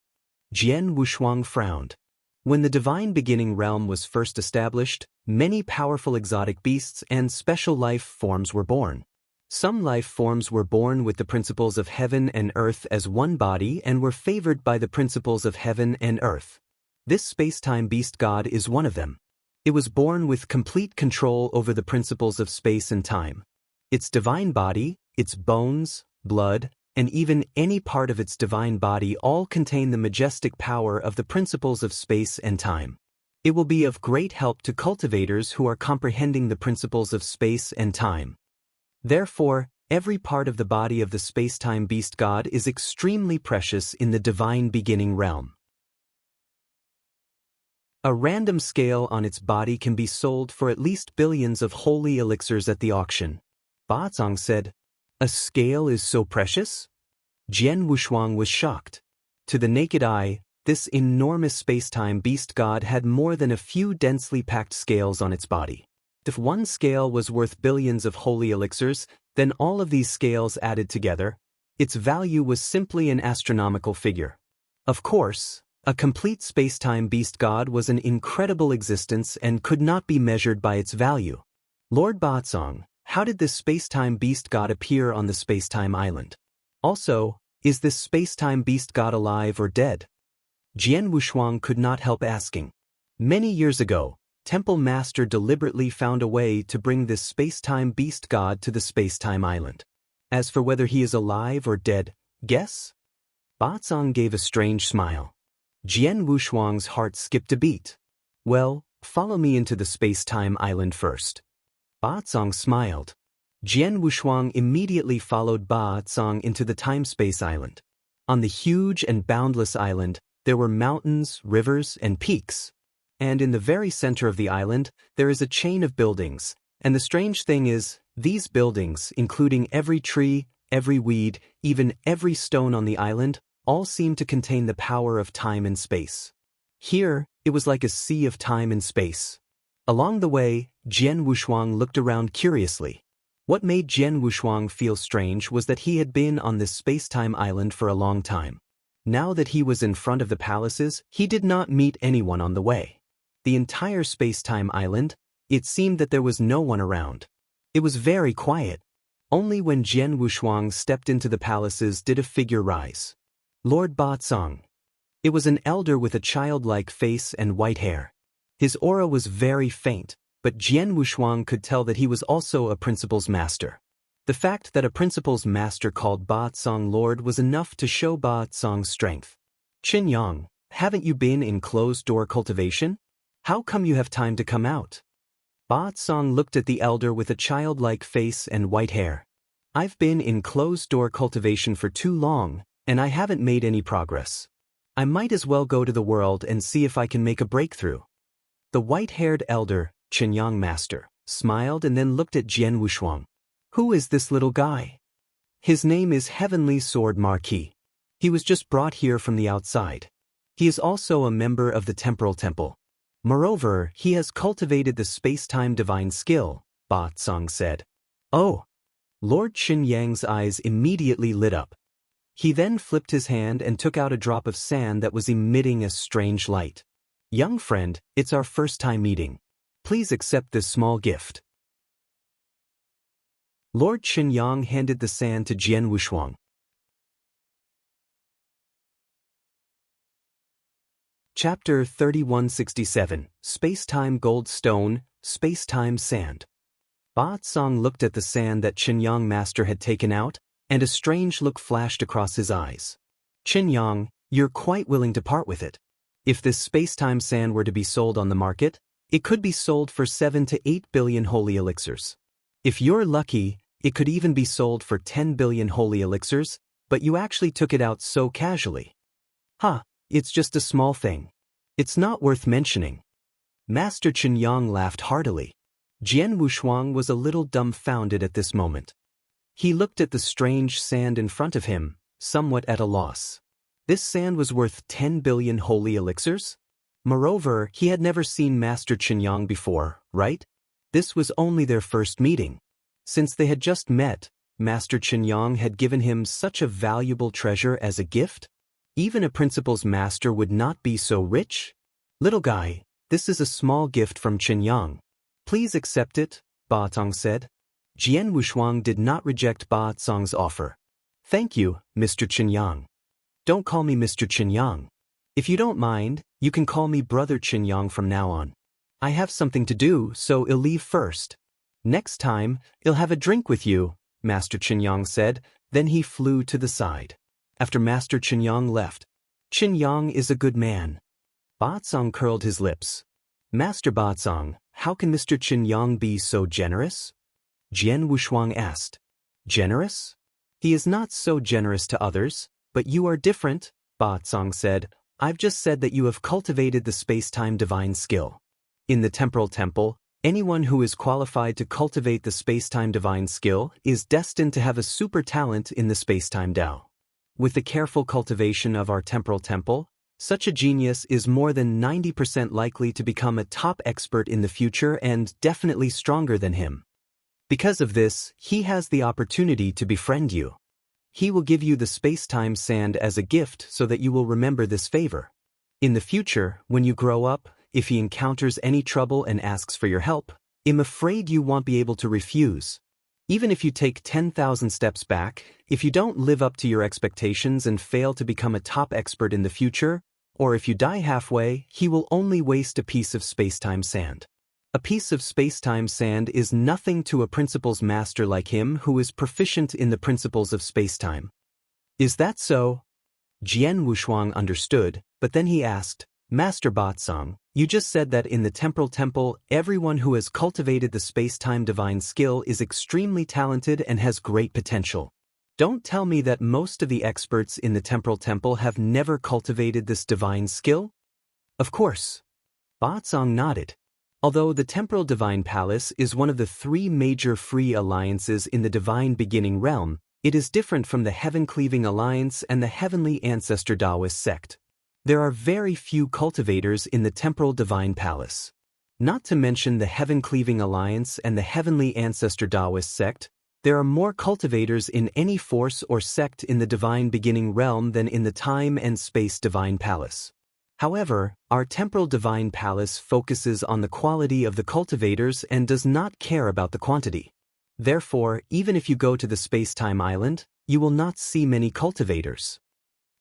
[SPEAKER 1] Jian Wushuang frowned. When the divine beginning realm was first established, many powerful exotic beasts and special life forms were born. Some life forms were born with the principles of heaven and earth as one body and were favored by the principles of heaven and earth. This space-time beast god is one of them. It was born with complete control over the principles of space and time. Its divine body, its bones, blood, and even any part of its divine body all contain the majestic power of the principles of space and time. It will be of great help to cultivators who are comprehending the principles of space and time. Therefore, every part of the body of the space-time beast god is extremely precious in the divine beginning realm. A random scale on its body can be sold for at least billions of holy elixirs at the auction. Ba Tsang said, "A scale is so precious?" Jian Wushuang was shocked. To the naked eye, this enormous space-time beast god had more than a few densely packed scales on its body. If one scale was worth billions of holy elixirs, then all of these scales added together, its value was simply an astronomical figure. Of course, a complete space-time beast god was an incredible existence and could not be measured by its value. Lord Ba Tsang, how did this space-time beast god appear on the space-time island? Also, is this space-time beast god alive or dead? Jian Wushuang could not help asking. Many years ago, Temple Master deliberately found a way to bring this space-time beast god to the space-time island. As for whether he is alive or dead, guess? Ba Tsang gave a strange smile. Jian Wushuang's heart skipped a beat. Well, follow me into the space-time island first. Ba Tsang smiled. Jian Wushuang immediately followed Ba Tsang into the time-space island. On the huge and boundless island, there were mountains, rivers, and peaks. And in the very center of the island, there is a chain of buildings. And the strange thing is, these buildings, including every tree, every weed, even every stone on the island, all seem to contain the power of time and space. Here, it was like a sea of time and space. Along the way, Jian Wushuang looked around curiously. What made Jian Wushuang feel strange was that he had been on this space-time island for a long time. Now that he was in front of the palaces, he did not meet anyone on the way. The entire space-time island, it seemed that there was no one around. It was very quiet. Only when Jian Wushuang stepped into the palaces did a figure rise. Lord Ba Tsang. It was an elder with a childlike face and white hair. His aura was very faint, but Jian Wushuang could tell that he was also a principal's master. The fact that a principal's master called Ba Tsong Lord was enough to show Ba Tsong's strength. Qin Yang, haven't you been in closed-door cultivation? How come you have time to come out? Ba Tsong looked at the elder with a childlike face and white hair. I've been in closed-door cultivation for too long, and I haven't made any progress. I might as well go to the world and see if I can make a breakthrough. The white-haired elder, Qin Yang Master, smiled and then looked at Jian Wushuang. Who is this little guy? His name is Heavenly Sword Marquis. He was just brought here from the outside. He is also a member of the Temporal Temple. Moreover, he has cultivated the space-time divine skill, Ba Tsong said. Oh! Lord Qin Yang's eyes immediately lit up. He then flipped his hand and took out a drop of sand that was emitting a strange light. Young friend, it's our first time meeting. Please accept this small gift. Lord Qin Yang handed the sand to Jian Wushuang. Chapter 3167, Space-Time Gold Stone, Space-Time Sand. Ba Tsong looked at the sand that Qin Yang Master had taken out, and a strange look flashed across his eyes. Qin Yang, you're quite willing to part with it. If this space-time sand were to be sold on the market, it could be sold for 7 to 8 billion holy elixirs. If you're lucky, it could even be sold for 10 billion holy elixirs, but you actually took it out so casually. It's just a small thing. It's not worth mentioning. Master Qin Yang laughed heartily. Jian Wushuang was a little dumbfounded at this moment. He looked at the strange sand in front of him, somewhat at a loss. This sand was worth 10 billion holy elixirs? Moreover, he had never seen Master Qin Yang before, right? This was only their first meeting. Since they had just met, Master Qin Yang had given him such a valuable treasure as a gift? Even a principal's master would not be so rich? Little guy, this is a small gift from Qin Yang. Please accept it, Ba Tsong said. Jian Wushuang did not reject Ba Tsong's offer. Thank you, Mr. Qin Yang. Don't call me Mr. Qin Yang. If you don't mind, you can call me Brother Qin Yang from now on. I have something to do, so I'll leave first. Next time, I'll have a drink with you, Master Qin Yang said, then he flew to the side. After Master Qin Yang left, Qin Yang is a good man. Ba Tsong curled his lips. Master Ba Tsong, how can Mr. Qin Yang be so generous? Jian Wushuang asked. Generous? He is not so generous to others, but you are different, Ba Tsong said. I've just said that you have cultivated the space-time divine skill. In the Temporal Temple, anyone who is qualified to cultivate the space-time divine skill is destined to have a super talent in the space-time Tao. With the careful cultivation of our Temporal Temple, such a genius is more than 90% likely to become a top expert in the future and definitely stronger than him. Because of this, he has the opportunity to befriend you. He will give you the space-time sand as a gift so that you will remember this favor. In the future, when you grow up, if he encounters any trouble and asks for your help, I'm afraid you won't be able to refuse. Even if you take 10,000 steps back, if you don't live up to your expectations and fail to become a top expert in the future, or if you die halfway, he will only waste a piece of space-time sand. A piece of space-time sand is nothing to a principal's master like him who is proficient in the principles of space-time. Is that so? Jian Wushuang understood, but then he asked, Master Ba Tsong, you just said that in the Temporal Temple, everyone who has cultivated the space-time divine skill is extremely talented and has great potential. Don't tell me that most of the experts in the Temporal Temple have never cultivated this divine skill? Of course. Ba Tsong nodded. Although the Temporal Divine Palace is one of the 3 major free alliances in the Divine Beginning realm, it is different from the Heaven-Cleaving Alliance and the Heavenly Ancestor Taoist sect. There are very few cultivators in the Temporal Divine Palace. Not to mention the Heaven-Cleaving Alliance and the Heavenly Ancestor Taoist sect, there are more cultivators in any force or sect in the Divine Beginning realm than in the Time and Space Divine Palace. However, our Temporal Divine Palace focuses on the quality of the cultivators and does not care about the quantity. Therefore, even if you go to the Space-Time Island, you will not see many cultivators.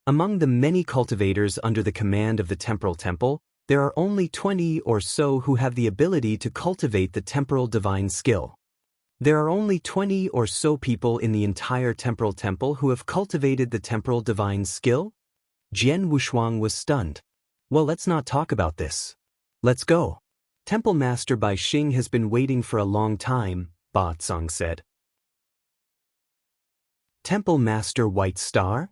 [SPEAKER 1] Among the many cultivators under the command of the Temporal Temple, There are only 20 or so who have the ability to cultivate the temporal divine skill. There are only 20 or so people in the entire temporal temple who have cultivated the temporal divine skill? Jian Wushuang was stunned. Well, let's not talk about this. Let's go. Temple Master Bai Xing has been waiting for a long time, Ba Tsang said. Temple Master White Star?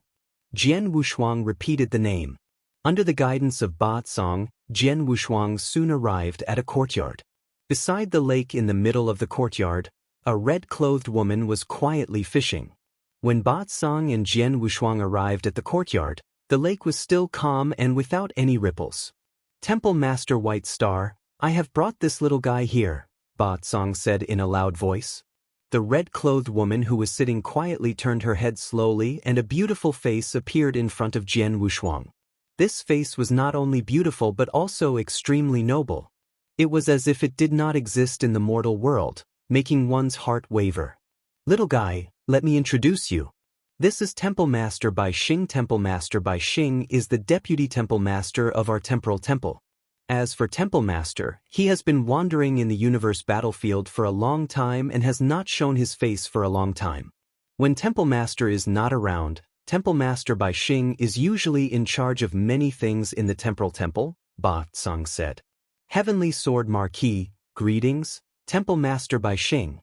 [SPEAKER 1] Jian Wushuang repeated the name. Under the guidance of Ba Tsang, Jian Wushuang soon arrived at a courtyard. Beside the lake in the middle of the courtyard, a red-clothed woman was quietly fishing. When Ba Tsang and Jian Wushuang arrived at the courtyard, the lake was still calm and without any ripples. Temple Master White Star, I have brought this little guy here, Ba Tsang said in a loud voice. The red-clothed woman who was sitting quietly turned her head slowly and a beautiful face appeared in front of Jian Wushuang. This face was not only beautiful but also extremely noble. It was as if it did not exist in the mortal world, making one's heart waver. Little guy, let me introduce you. This is Temple Master Bai Xing. Temple Master Bai Xing is the Deputy Temple Master of our temporal temple. As for Temple Master, he has been wandering in the universe battlefield for a long time and has not shown his face for a long time. When Temple Master is not around, Temple Master Bai Xing is usually in charge of many things in the temporal temple, Ba Tsang said. Heavenly Sword Marquis, greetings, Temple Master Bai Xing.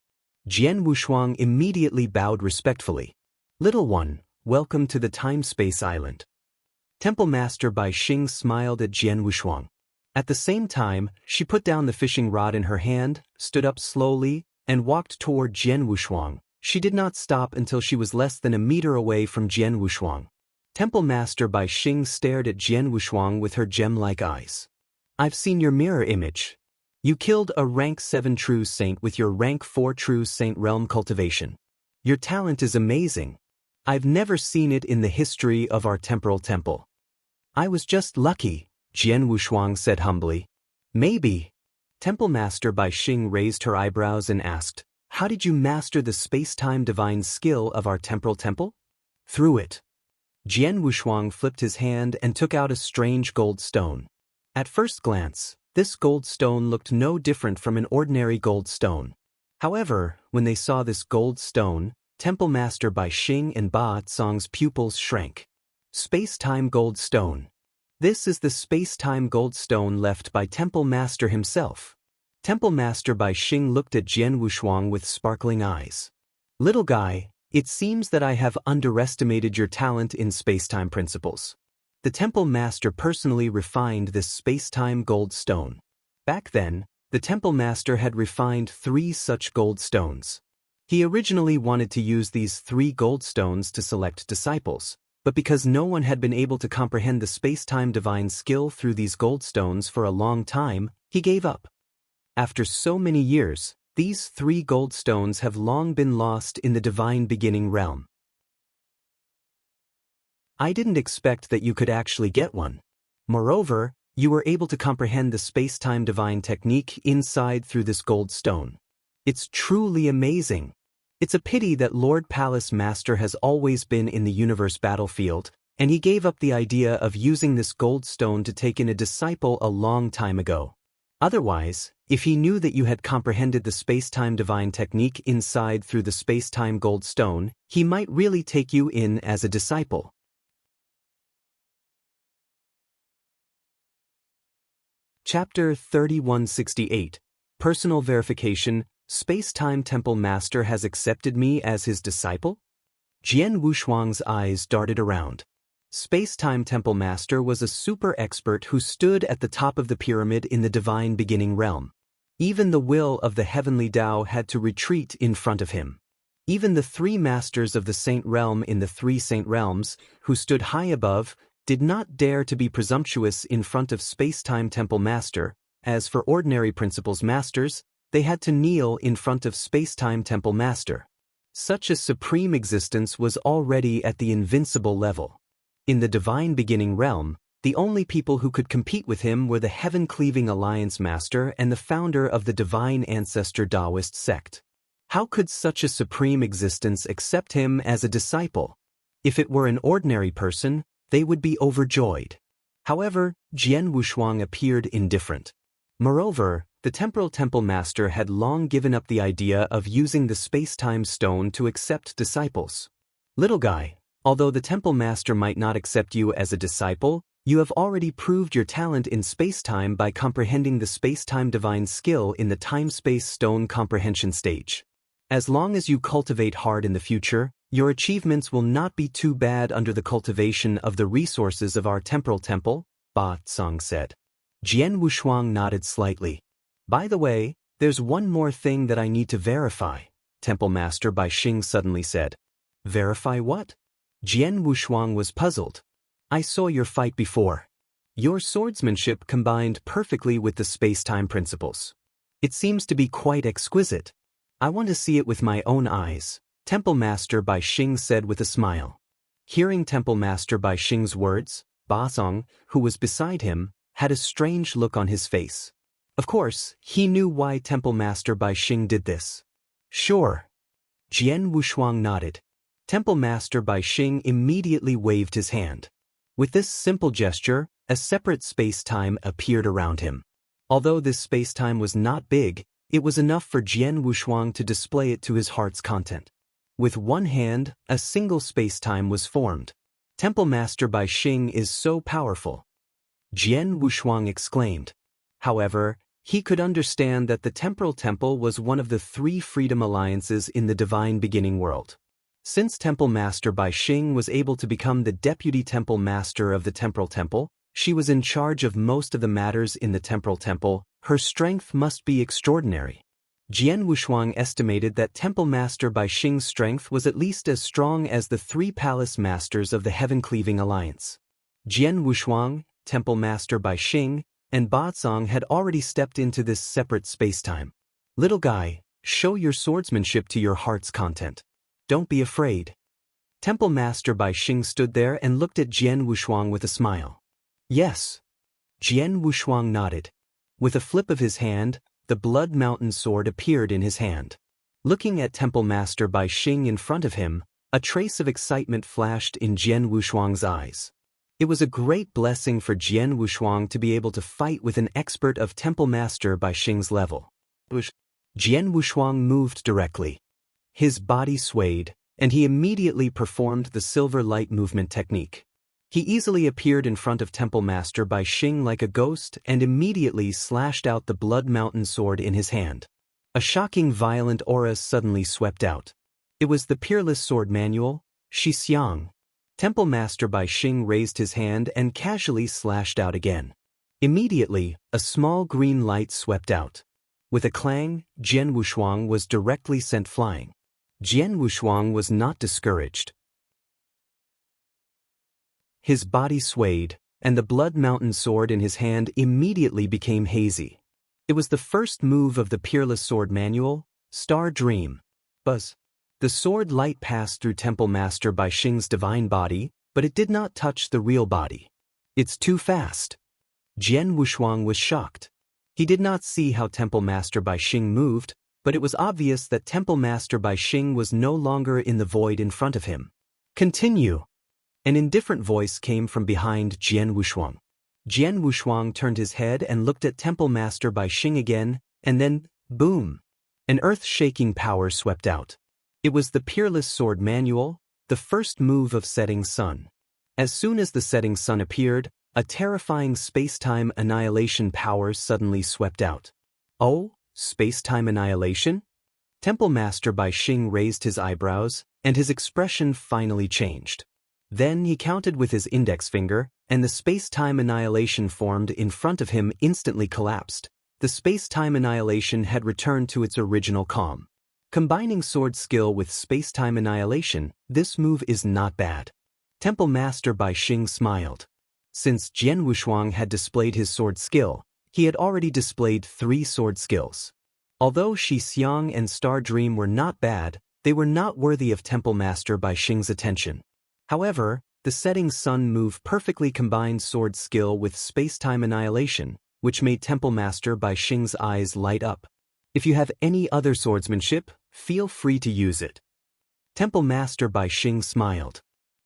[SPEAKER 1] Jian Wushuang immediately bowed respectfully. Little one, welcome to the Time-Space Island. Temple Master Bai Xing smiled at Jian Wushuang. At the same time, she put down the fishing rod in her hand, stood up slowly, and walked toward Jian Wushuang. She did not stop until she was less than a meter away from Jian Wushuang. Temple Master Bai Xing stared at Jian Wushuang with her gem-like eyes. I've seen your mirror image. You killed a rank 7 true saint with your rank 4 true saint realm cultivation. Your talent is amazing. I've never seen it in the history of our temporal temple. I was just lucky, Jian Wushuang said humbly. Maybe. Temple Master Bai Xing raised her eyebrows and asked, how did you master the space-time divine skill of our temporal temple? Through it. Jian Wushuang flipped his hand and took out a strange gold stone. At first glance, this gold stone looked no different from an ordinary gold stone. However, when they saw this gold stone, Temple Master Bai Xing and Ba Tsang's pupils shrank. Space-time gold stone. This is the space-time gold stone left by Temple Master himself. Temple Master Bai Xing looked at Jian Wushuang with sparkling eyes. Little guy, it seems that I have underestimated your talent in space-time principles. The Temple Master personally refined this space-time gold stone. Back then, the Temple Master had refined 3 such gold stones. He originally wanted to use these 3 gold stones to select disciples, but because no one had been able to comprehend the space-time divine skill through these gold stones for a long time, he gave up. After so many years, these 3 gold stones have long been lost in the divine beginning realm. I didn't expect that you could actually get one. Moreover, you were able to comprehend the space-time divine technique inside through this gold stone. It's truly amazing. It's a pity that Lord Palace Master has always been in the universe battlefield, and he gave up the idea of using this gold stone to take in a disciple a long time ago. Otherwise, if he knew that you had comprehended the space-time divine technique inside through the space-time gold stone, he might really take you in as a disciple. Chapter 3168. Personal Verification. Space-Time Temple Master has accepted me as his disciple? Jian Wushuang's eyes darted around. Space-Time Temple Master was a super expert who stood at the top of the pyramid in the divine beginning realm. Even the will of the heavenly Tao had to retreat in front of him. Even the 3 masters of the saint realm in the 3 saint realms, who stood high above, did not dare to be presumptuous in front of Space-Time Temple Master. As for ordinary principles masters, they had to kneel in front of Space-Time Temple Master. Such a supreme existence was already at the invincible level. In the divine beginning realm, the only people who could compete with him were the Heaven-Cleaving Alliance Master and the founder of the Divine Ancestor Taoist sect. How could such a supreme existence accept him as a disciple? If it were an ordinary person, they would be overjoyed. However, Jian Wushuang appeared indifferent. Moreover, the Temporal Temple Master had long given up the idea of using the space-time stone to accept disciples. Little guy, although the Temple Master might not accept you as a disciple, you have already proved your talent in space-time by comprehending the space-time divine skill in the time-space stone comprehension stage. As long as you cultivate hard in the future, your achievements will not be too bad under the cultivation of the resources of our temporal temple, Ba Tsang said. Jian Wushuang nodded slightly. By the way, there's one more thing that I need to verify, Temple Master Bai Xing suddenly said. Verify what? Jian Wushuang was puzzled. I saw your fight before. Your swordsmanship combined perfectly with the space-time principles. It seems to be quite exquisite. I want to see it with my own eyes, Temple Master Bai Xing said with a smile. Hearing Temple Master Bai Xing's words, Ba Tsang, who was beside him, had a strange look on his face. Of course, he knew why Temple Master Bai Xing did this. Sure. Jian Wushuang nodded. Temple Master Bai Xing immediately waved his hand. With this simple gesture, a separate space-time appeared around him. Although this space-time was not big, it was enough for Jian Wushuang to display it to his heart's content. With one hand, a single space-time was formed. Temple Master Bai Xing is so powerful. Jian Wushuang exclaimed. However, he could understand that the Temporal Temple was one of the 3 freedom alliances in the divine beginning world. Since Temple Master Bai Xing was able to become the Deputy Temple Master of the Temporal Temple, she was in charge of most of the matters in the Temporal Temple. Her strength must be extraordinary. Jian Wushuang estimated that Temple Master Bai Xing's strength was at least as strong as the 3 Palace Masters of the Heaven-Cleaving Alliance. Jian Wushuang, Temple Master Bai Xing, and Ba Tsang had already stepped into this separate space-time. Little guy, show your swordsmanship to your heart's content. Don't be afraid. Temple Master Bai Xing stood there and looked at Jian Wushuang with a smile. Yes. Jian Wushuang nodded. With a flip of his hand, the Blood Mountain sword appeared in his hand. Looking at Temple Master Bai Xing in front of him, a trace of excitement flashed in Jian Wushuang's eyes. It was a great blessing for Jian Wushuang to be able to fight with an expert of Temple Master Bai Xing's level. Jian Wushuang moved directly. His body swayed, and he immediately performed the silver light movement technique. He easily appeared in front of Temple Master Bai Xing like a ghost and immediately slashed out the Blood Mountain sword in his hand. A shocking violent aura suddenly swept out. It was the Peerless Sword Manual, Shixiang. Temple Master Bai Xing raised his hand and casually slashed out again. Immediately, a small green light swept out. With a clang, Jian Wushuang was directly sent flying. Jian Wushuang was not discouraged. His body swayed, and the Blood Mountain sword in his hand immediately became hazy. It was the first move of the Peerless Sword Manual, Star Dream. Buzz. The sword light passed through Temple Master Bai Xing's divine body, but it did not touch the real body. It's too fast. Jian Wushuang was shocked. He did not see how Temple Master Bai Xing moved, but it was obvious that Temple Master Bai Xing was no longer in the void in front of him. Continue. An indifferent voice came from behind Jian Wushuang. Jian Wushuang turned his head and looked at Temple Master Bai Xing again, and then, boom! An earth-shaking power swept out. It was the Peerless Sword Manual, the first move of Setting Sun. As soon as the Setting Sun appeared, a terrifying space-time annihilation power suddenly swept out. Oh, space-time annihilation? Temple Master Bai Xing raised his eyebrows, and his expression finally changed. Then he counted with his index finger, and the space-time annihilation formed in front of him instantly collapsed. The space-time annihilation had returned to its original calm. Combining sword skill with space-time annihilation, this move is not bad. Temple Master Bai Xing smiled. Since Jian Wushuang had displayed his sword skill, he had already displayed 3 sword skills. Although Shixiang and Star Dream were not bad, they were not worthy of Temple Master Bai Xing's attention. However, the Setting Sun move perfectly combined sword skill with space-time annihilation, which made Temple Master Bai Xing's eyes light up. If you have any other swordsmanship, feel free to use it. Temple Master Bai Xing smiled.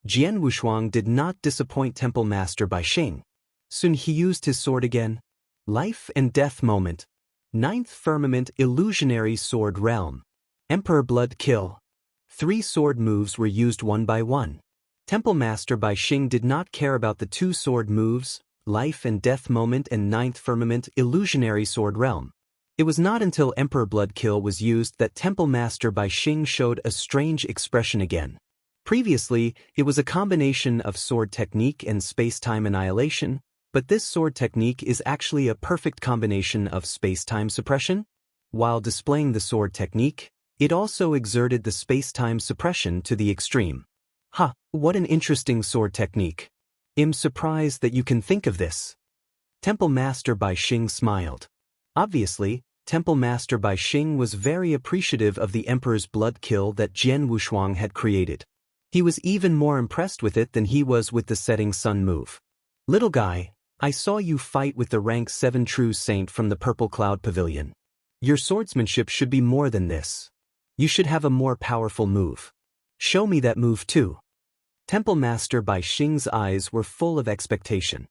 [SPEAKER 1] Jian Wushuang did not disappoint Temple Master Bai Xing. Soon he used his sword again. Life and death moment. Ninth firmament illusionary sword realm. Emperor blood kill. 3 sword moves were used one by one. Temple Master Bai Xing did not care about the 2 sword moves, life and death moment and ninth firmament illusionary sword realm. It was not until Emperor blood kill was used that Temple Master Bai Xing showed a strange expression again. Previously, it was a combination of sword technique and space-time annihilation, but this sword technique is actually a perfect combination of space-time suppression. While displaying the sword technique, it also exerted the space-time suppression to the extreme. What an interesting sword technique. I'm surprised that you can think of this. Temple Master Bai Xing smiled. Obviously, Temple Master Bai Xing was very appreciative of the Emperor's blood kill that Jian Wushuang had created. He was even more impressed with it than he was with the setting sun move. Little guy, I saw you fight with the rank 7 true saint from the Purple Cloud Pavilion. Your swordsmanship should be more than this. You should have a more powerful move. Show me that move too. Temple Master Bai Xing's eyes were full of expectation.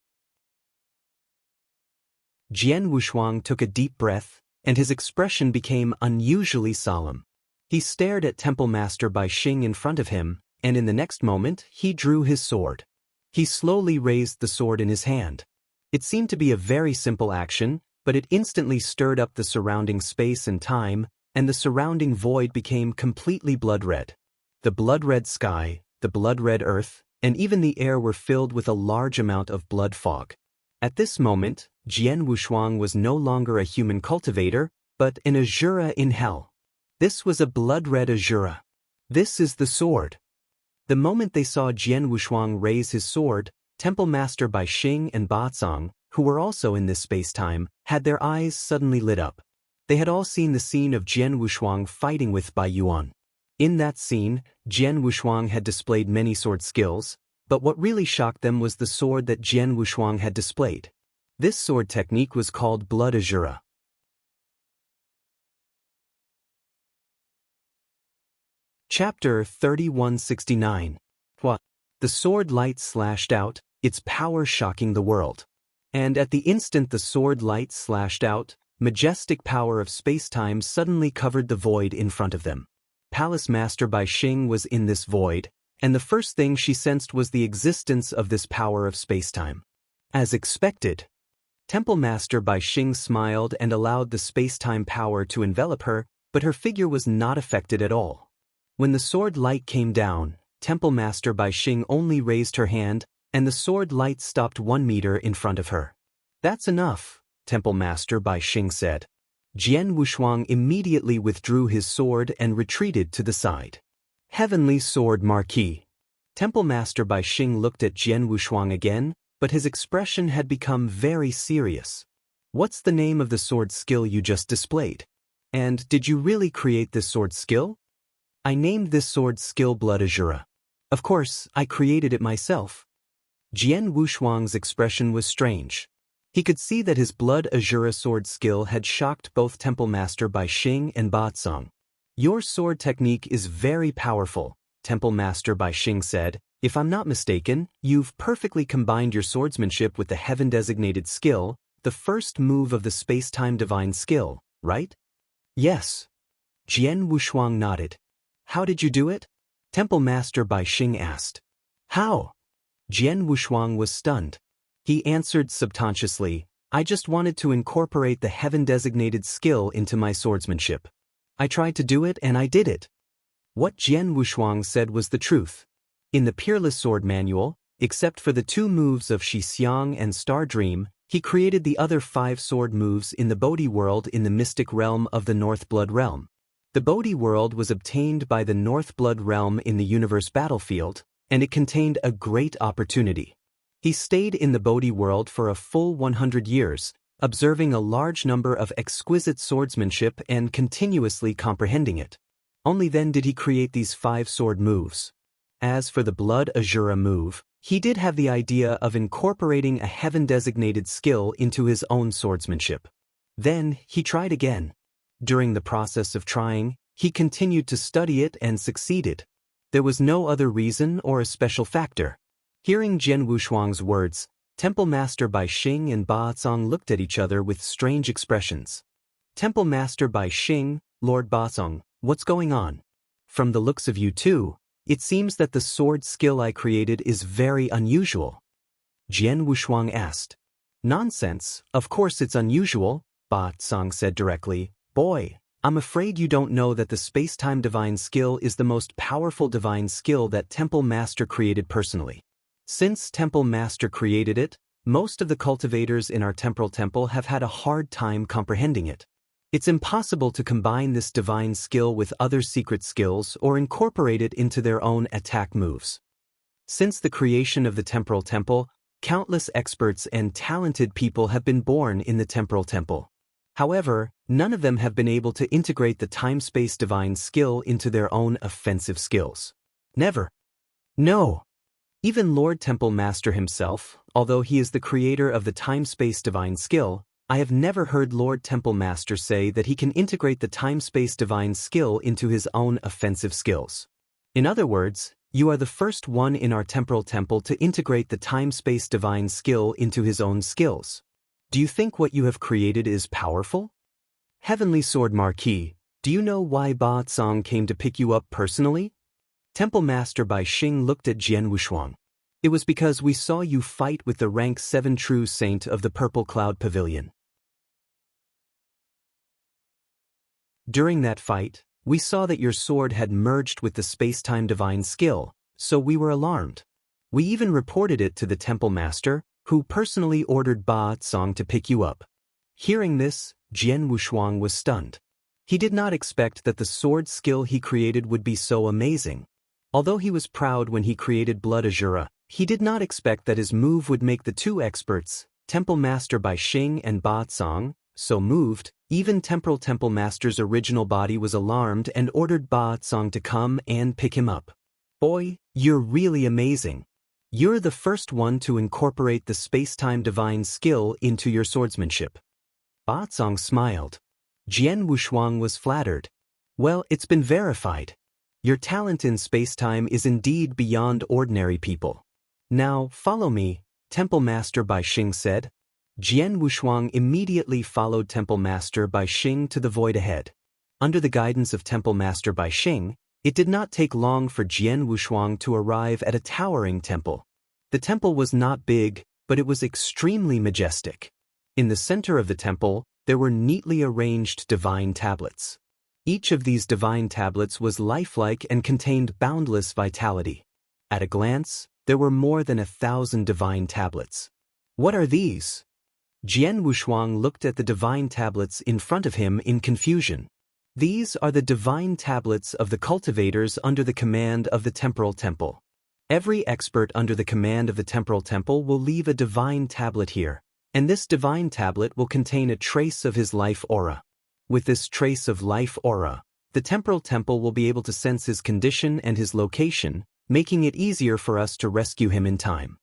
[SPEAKER 1] Jian Wushuang took a deep breath, and his expression became unusually solemn. He stared at Temple Master Bai Xing in front of him, and in the next moment he drew his sword. He slowly raised the sword in his hand. It seemed to be a very simple action, but it instantly stirred up the surrounding space and time, and the surrounding void became completely blood-red. The blood-red sky, the blood-red earth, and even the air were filled with a large amount of blood fog. At this moment, Jian Wushuang was no longer a human cultivator, but an Azura in hell. This was a blood-red Azura. This is the sword. The moment they saw Jian Wushuang raise his sword, Temple Master Bai Xing and Ba Cong, who were also in this space-time, had their eyes suddenly lit up. They had all seen the scene of Jian Wushuang fighting with Bai Yuan. In that scene, Jian Wushuang had displayed many sword skills, but what really shocked them was the sword that Jian Wushuang had displayed. This sword technique was called Blood Azura. Chapter 3169. The sword light slashed out, its power shocking the world. And at the instant the sword light slashed out, majestic power of space-time suddenly covered the void in front of them. Palace Master Bai Xing was in this void, and the first thing she sensed was the existence of this power of space-time. As expected, Temple Master Bai Xing smiled and allowed the space-time power to envelop her, but her figure was not affected at all. When the sword light came down, Temple Master Bai Xing only raised her hand, and the sword light stopped 1 meter in front of her. That's enough, Temple Master Bai Xing said. Jian Wushuang immediately withdrew his sword and retreated to the side. Heavenly Sword Marquis. Temple Master Bai Xing looked at Jian Wushuang again, but his expression had become very serious. What's the name of the sword skill you just displayed? And did you really create this sword skill? I named this sword skill Blood Azura. Of course, I created it myself. Jian Wushuang's expression was strange. He could see that his Blood Azura sword skill had shocked both Temple Master Bai Xing and Ba Cong. Your sword technique is very powerful, Temple Master Bai Xing said. If I'm not mistaken, you've perfectly combined your swordsmanship with the heaven-designated skill, the first move of the space-time divine skill, right? Yes. Jian Wushuang nodded. How did you do it? Temple Master Bai Xing asked. How? Jian Wushuang was stunned. He answered subconsciously, I just wanted to incorporate the heaven-designated skill into my swordsmanship. I tried to do it and I did it. What Jian Wushuang said was the truth. In the Peerless Sword Manual, except for the 2 moves of Shi Xiang and Star Dream, he created the other 5 sword moves in the Bodhi world in the mystic realm of the North Blood Realm. The Bodhi world was obtained by the North Blood Realm in the universe battlefield, and it contained a great opportunity. He stayed in the Bodhi world for a full 100 years, observing a large number of exquisite swordsmanship and continuously comprehending it. Only then did he create these 5 sword moves. As for the Blood Azura move, he did have the idea of incorporating a heaven-designated skill into his own swordsmanship. Then he tried again. During the process of trying, he continued to study it and succeeded. There was no other reason or a special factor. Hearing Jian Wushuang's words, Temple Master Bai Xing and Ba Cong looked at each other with strange expressions. Temple Master Bai Xing, Lord Ba Cong, what's going on? From the looks of you two, it seems that the sword skill I created is very unusual. Jian Wushuang asked. Nonsense, of course it's unusual, Ba Cong said directly. Boy, I'm afraid you don't know that the space-time divine skill is the most powerful divine skill that Temple Master created personally. Since Temple Master created it, most of the cultivators in our temporal temple have had a hard time comprehending it. It's impossible to combine this divine skill with other secret skills or incorporate it into their own attack moves. Since the creation of the temporal temple, countless experts and talented people have been born in the temporal temple. However, none of them have been able to integrate the time-space divine skill into their own offensive skills. Never. No. Even Lord Temple Master himself, although he is the creator of the time-space divine skill, I have never heard Lord Temple Master say that he can integrate the time-space divine skill into his own offensive skills. In other words, you are the first one in our temporal temple to integrate the time-space divine skill into his own skills. Do you think what you have created is powerful? Heavenly Sword Marquis, do you know why Ba Cong came to pick you up personally? Temple Master Bai Xing looked at Jian Wushuang. It was because we saw you fight with the rank 7 true saint of the Purple Cloud Pavilion. During that fight, we saw that your sword had merged with the space-time divine skill, so we were alarmed. We even reported it to the Temple Master, who personally ordered Ba Cong to pick you up. Hearing this, Jian Wushuang was stunned. He did not expect that the sword skill he created would be so amazing. Although he was proud when he created Blood Azura, he did not expect that his move would make the two experts, Temple Master Bai Xing and Ba Cong, so moved. Even Temporal Temple Master's original body was alarmed and ordered Ba Cong to come and pick him up. Boy, you're really amazing. You're the first one to incorporate the space-time divine skill into your swordsmanship. Ba Cong smiled. Jian Wushuang was flattered. Well, it's been verified. Your talent in space-time is indeed beyond ordinary people. Now, follow me, Temple Master Bai Xing said. Jian Wushuang immediately followed Temple Master Bai Xing to the void ahead. Under the guidance of Temple Master Bai Xing, it did not take long for Jian Wushuang to arrive at a towering temple. The temple was not big, but it was extremely majestic. In the center of the temple, there were neatly arranged divine tablets. Each of these divine tablets was lifelike and contained boundless vitality. At a glance, there were more than 1,000 divine tablets. What are these? Jian Wushuang looked at the divine tablets in front of him in confusion. These are the divine tablets of the cultivators under the command of the temporal temple. Every expert under the command of the temporal temple will leave a divine tablet here, and this divine tablet will contain a trace of his life aura. With this trace of life aura, the temporal temple will be able to sense his condition and his location, making it easier for us to rescue him in time.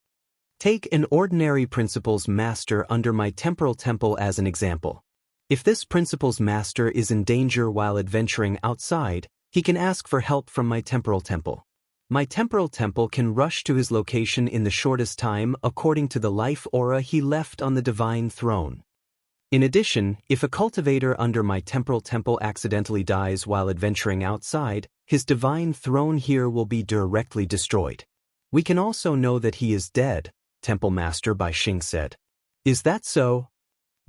[SPEAKER 1] Take an ordinary principal's master under my temporal temple as an example. If this principal's master is in danger while adventuring outside, he can ask for help from my temporal temple. My temporal temple can rush to his location in the shortest time according to the life aura he left on the divine throne. In addition, if a cultivator under my temporal temple accidentally dies while adventuring outside, his divine throne here will be directly destroyed. We can also know that he is dead, Temple Master Bai Xing said. Is that so?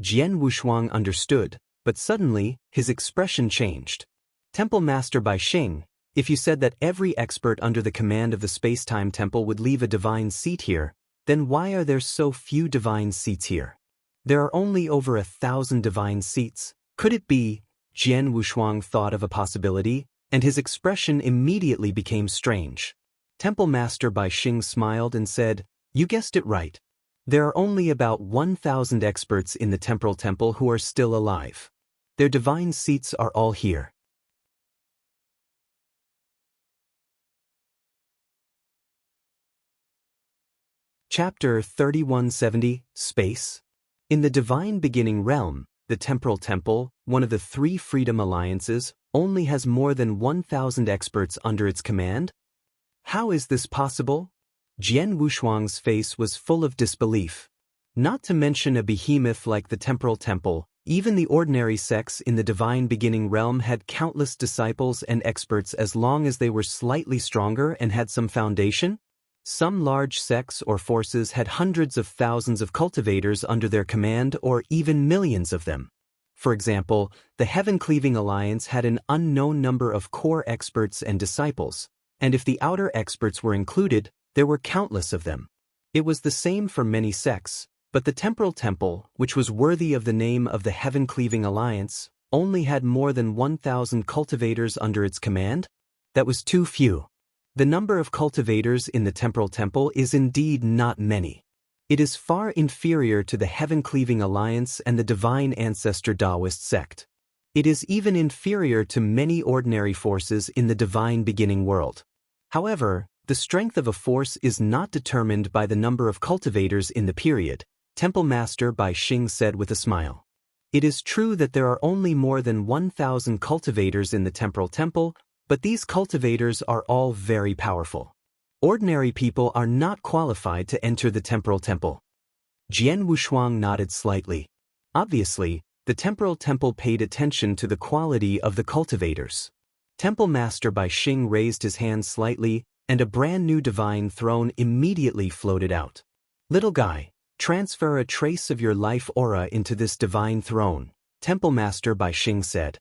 [SPEAKER 1] Jian Wushuang understood, but suddenly, his expression changed. Temple Master Bai Xing, if you said that every expert under the command of the space-time temple would leave a divine seat here, then why are there so few divine seats here? There are only over 1,000 divine seats. Could it be? Jian Wushuang thought of a possibility, and his expression immediately became strange. Temple Master Bai Xing smiled and said, You guessed it right. There are only about 1,000 experts in the temporal temple who are still alive. Their divine seats are all here. Chapter 3170, Space. In the Divine Beginning Realm, the Temporal Temple, one of the 3 Freedom Alliances, only has more than 1,000 experts under its command? How is this possible? Jian Wushuang's face was full of disbelief. Not to mention a behemoth like the temporal temple, even the ordinary sects in the divine beginning realm had countless disciples and experts as long as they were slightly stronger and had some foundation. Some large sects or forces had hundreds of thousands of cultivators under their command or even millions of them. For example, the Heaven-Cleaving Alliance had an unknown number of core experts and disciples, and if the outer experts were included, there were countless of them. It was the same for many sects, but the Temporal Temple, which was worthy of the name of the Heaven-Cleaving Alliance, only had more than 1,000 cultivators under its command. That was too few. The number of cultivators in the Temporal Temple is indeed not many. It is far inferior to the Heaven-Cleaving Alliance and the Divine Ancestor Taoist sect. It is even inferior to many ordinary forces in the divine beginning world. However, the strength of a force is not determined by the number of cultivators in the period, Temple Master Bai Xing said with a smile. It is true that there are only more than 1,000 cultivators in the Temporal Temple, but these cultivators are all very powerful. Ordinary people are not qualified to enter the Temporal Temple. Jian Wushuang nodded slightly. Obviously, the Temporal Temple paid attention to the quality of the cultivators. Temple Master Bai Xing raised his hand slightly, and a brand new divine throne immediately floated out. Little guy, transfer a trace of your life aura into this divine throne, Temple Master Bai Xing said.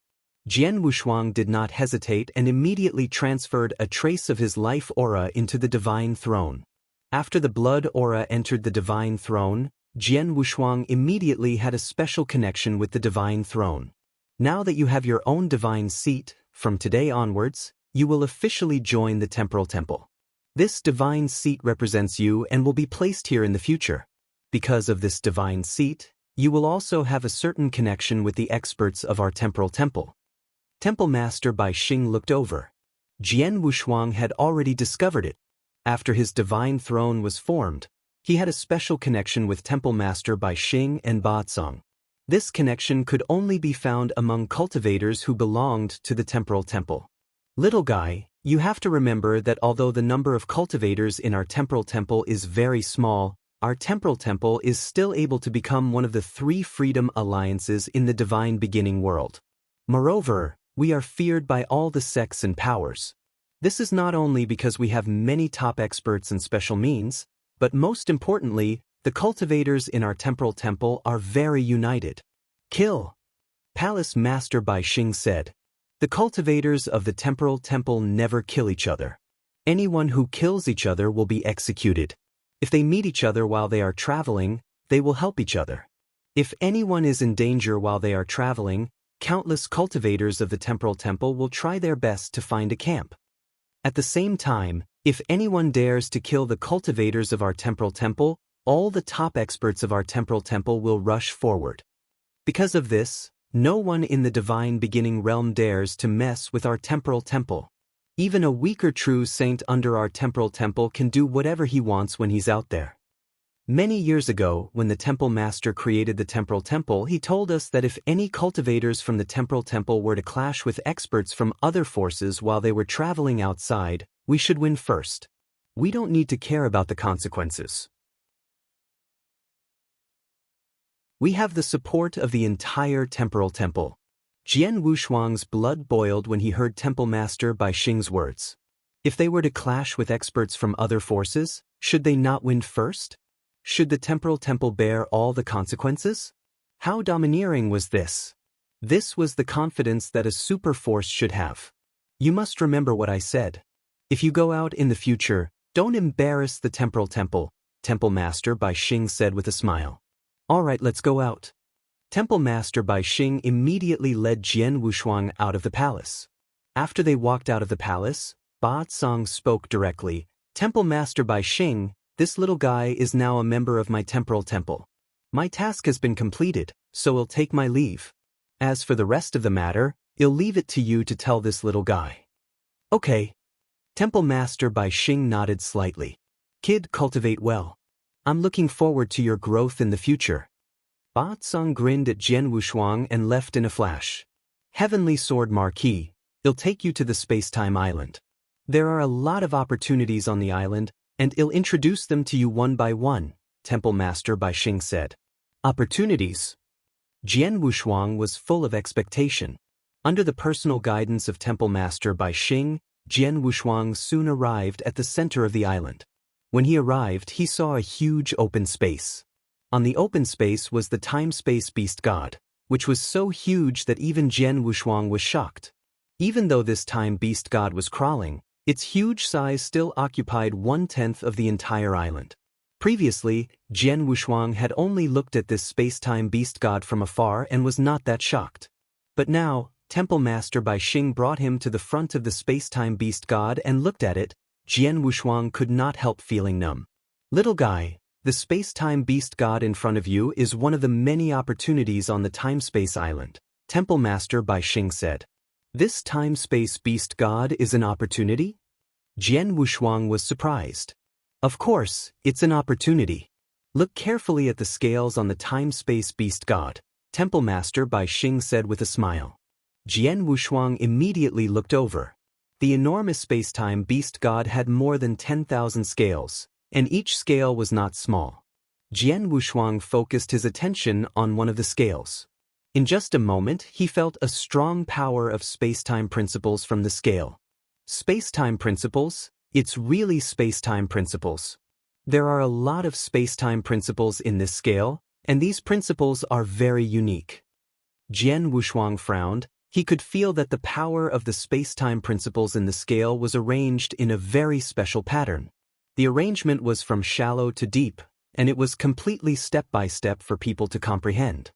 [SPEAKER 1] Jian Wushuang did not hesitate and immediately transferred a trace of his life aura into the divine throne. After the blood aura entered the divine throne, Jian Wushuang immediately had a special connection with the divine throne. Now that you have your own divine seat, from today onwards, you will officially join the Temporal Temple. This divine seat represents you and will be placed here in the future. Because of this divine seat, you will also have a certain connection with the experts of our Temporal Temple. Temple Master Bai Xing looked over. Jian Wushuang had already discovered it. After his divine throne was formed, he had a special connection with Temple Master Bai Xing and Ba Cong. This connection could only be found among cultivators who belonged to the Temporal Temple. Little guy, you have to remember that although the number of cultivators in our Temporal Temple is very small, our Temporal Temple is still able to become one of the 3 freedom alliances in the divine beginning world. Moreover, we are feared by all the sects and powers. This is not only because we have many top experts and special means, but most importantly, the cultivators in our Temporal Temple are very united. Kill! Palace Master Bai Xing said. The cultivators of the Temporal Temple never kill each other. Anyone who kills each other will be executed. If they meet each other while they are traveling, they will help each other. If anyone is in danger while they are traveling, countless cultivators of the Temporal Temple will try their best to find a camp. At the same time, if anyone dares to kill the cultivators of our Temporal Temple, all the top experts of our Temporal Temple will rush forward. Because of this, no one in the divine beginning realm dares to mess with our Temporal Temple. Even a weaker true saint under our Temporal Temple can do whatever he wants when he's out there. Many years ago, when the Temple Master created the Temporal Temple, he told us that if any cultivators from the Temporal Temple were to clash with experts from other forces while they were traveling outside, we should win first. We don't need to care about the consequences. We have the support of the entire Temporal Temple. Jian Wushuang's blood boiled when he heard Temple Master Bai Xing's words. If they were to clash with experts from other forces, should they not win first? Should the Temporal Temple bear all the consequences? How domineering was this? This was the confidence that a super force should have. You must remember what I said. If you go out in the future, don't embarrass the Temporal Temple, Temple Master Bai Xing said with a smile. All right, let's go out. Temple Master Bai Xing immediately led Jian Wushuang out of the palace. After they walked out of the palace, Ba Cong spoke directly. Temple Master Bai Xing, this little guy is now a member of my Temporal Temple. My task has been completed, so I'll take my leave. As for the rest of the matter, I'll leave it to you to tell this little guy. Okay. Temple Master Bai Xing nodded slightly. Kid, cultivate well. I'm looking forward to your growth in the future. Ba Cong grinned at Jian Wushuang and left in a flash. Heavenly Sword Marquis, I'll take you to the Space-Time Island. There are a lot of opportunities on the island, and I'll introduce them to you one by one. Temple Master Bai Xing said. Opportunities. Jian Wushuang was full of expectation. Under the personal guidance of Temple Master Bai Xing, Jian Wushuang soon arrived at the center of the island. When he arrived, he saw a huge open space. On the open space was the time-space beast god, which was so huge that even Jian Wushuang was shocked. Even though this time beast god was crawling, its huge size still occupied 1/10 of the entire island. Previously, Jian Wushuang had only looked at this space-time beast god from afar and was not that shocked. But now, Temple Master Bai Xing brought him to the front of the space-time beast god and looked at it. Jian Wushuang could not help feeling numb. Little guy, the space-time beast god in front of you is one of the many opportunities on the time-space island, Temple Master Bai Xing said. This time-space beast god is an opportunity? Jian Wushuang was surprised. Of course, it's an opportunity. Look carefully at the scales on the time-space beast god, Temple Master Bai Xing said with a smile. Jian Wushuang immediately looked over. The enormous space-time beast god had more than 10,000 scales, and each scale was not small. Jian Wushuang focused his attention on one of the scales. In just a moment, he felt a strong power of space-time principles from the scale. Space-time principles? It's really space-time principles. There are a lot of space-time principles in this scale, and these principles are very unique. Jian Wushuang frowned. He could feel that the power of the space-time principles in the scale was arranged in a very special pattern. The arrangement was from shallow to deep, and it was completely step-by-step for people to comprehend.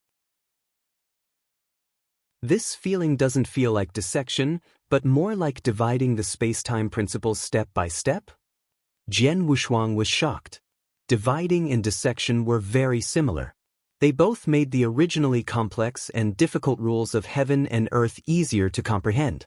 [SPEAKER 1] This feeling doesn't feel like dissection, but more like dividing the space-time principles step by step? Jian Wushuang was shocked. Dividing and dissection were very similar. They both made the originally complex and difficult rules of heaven and earth easier to comprehend.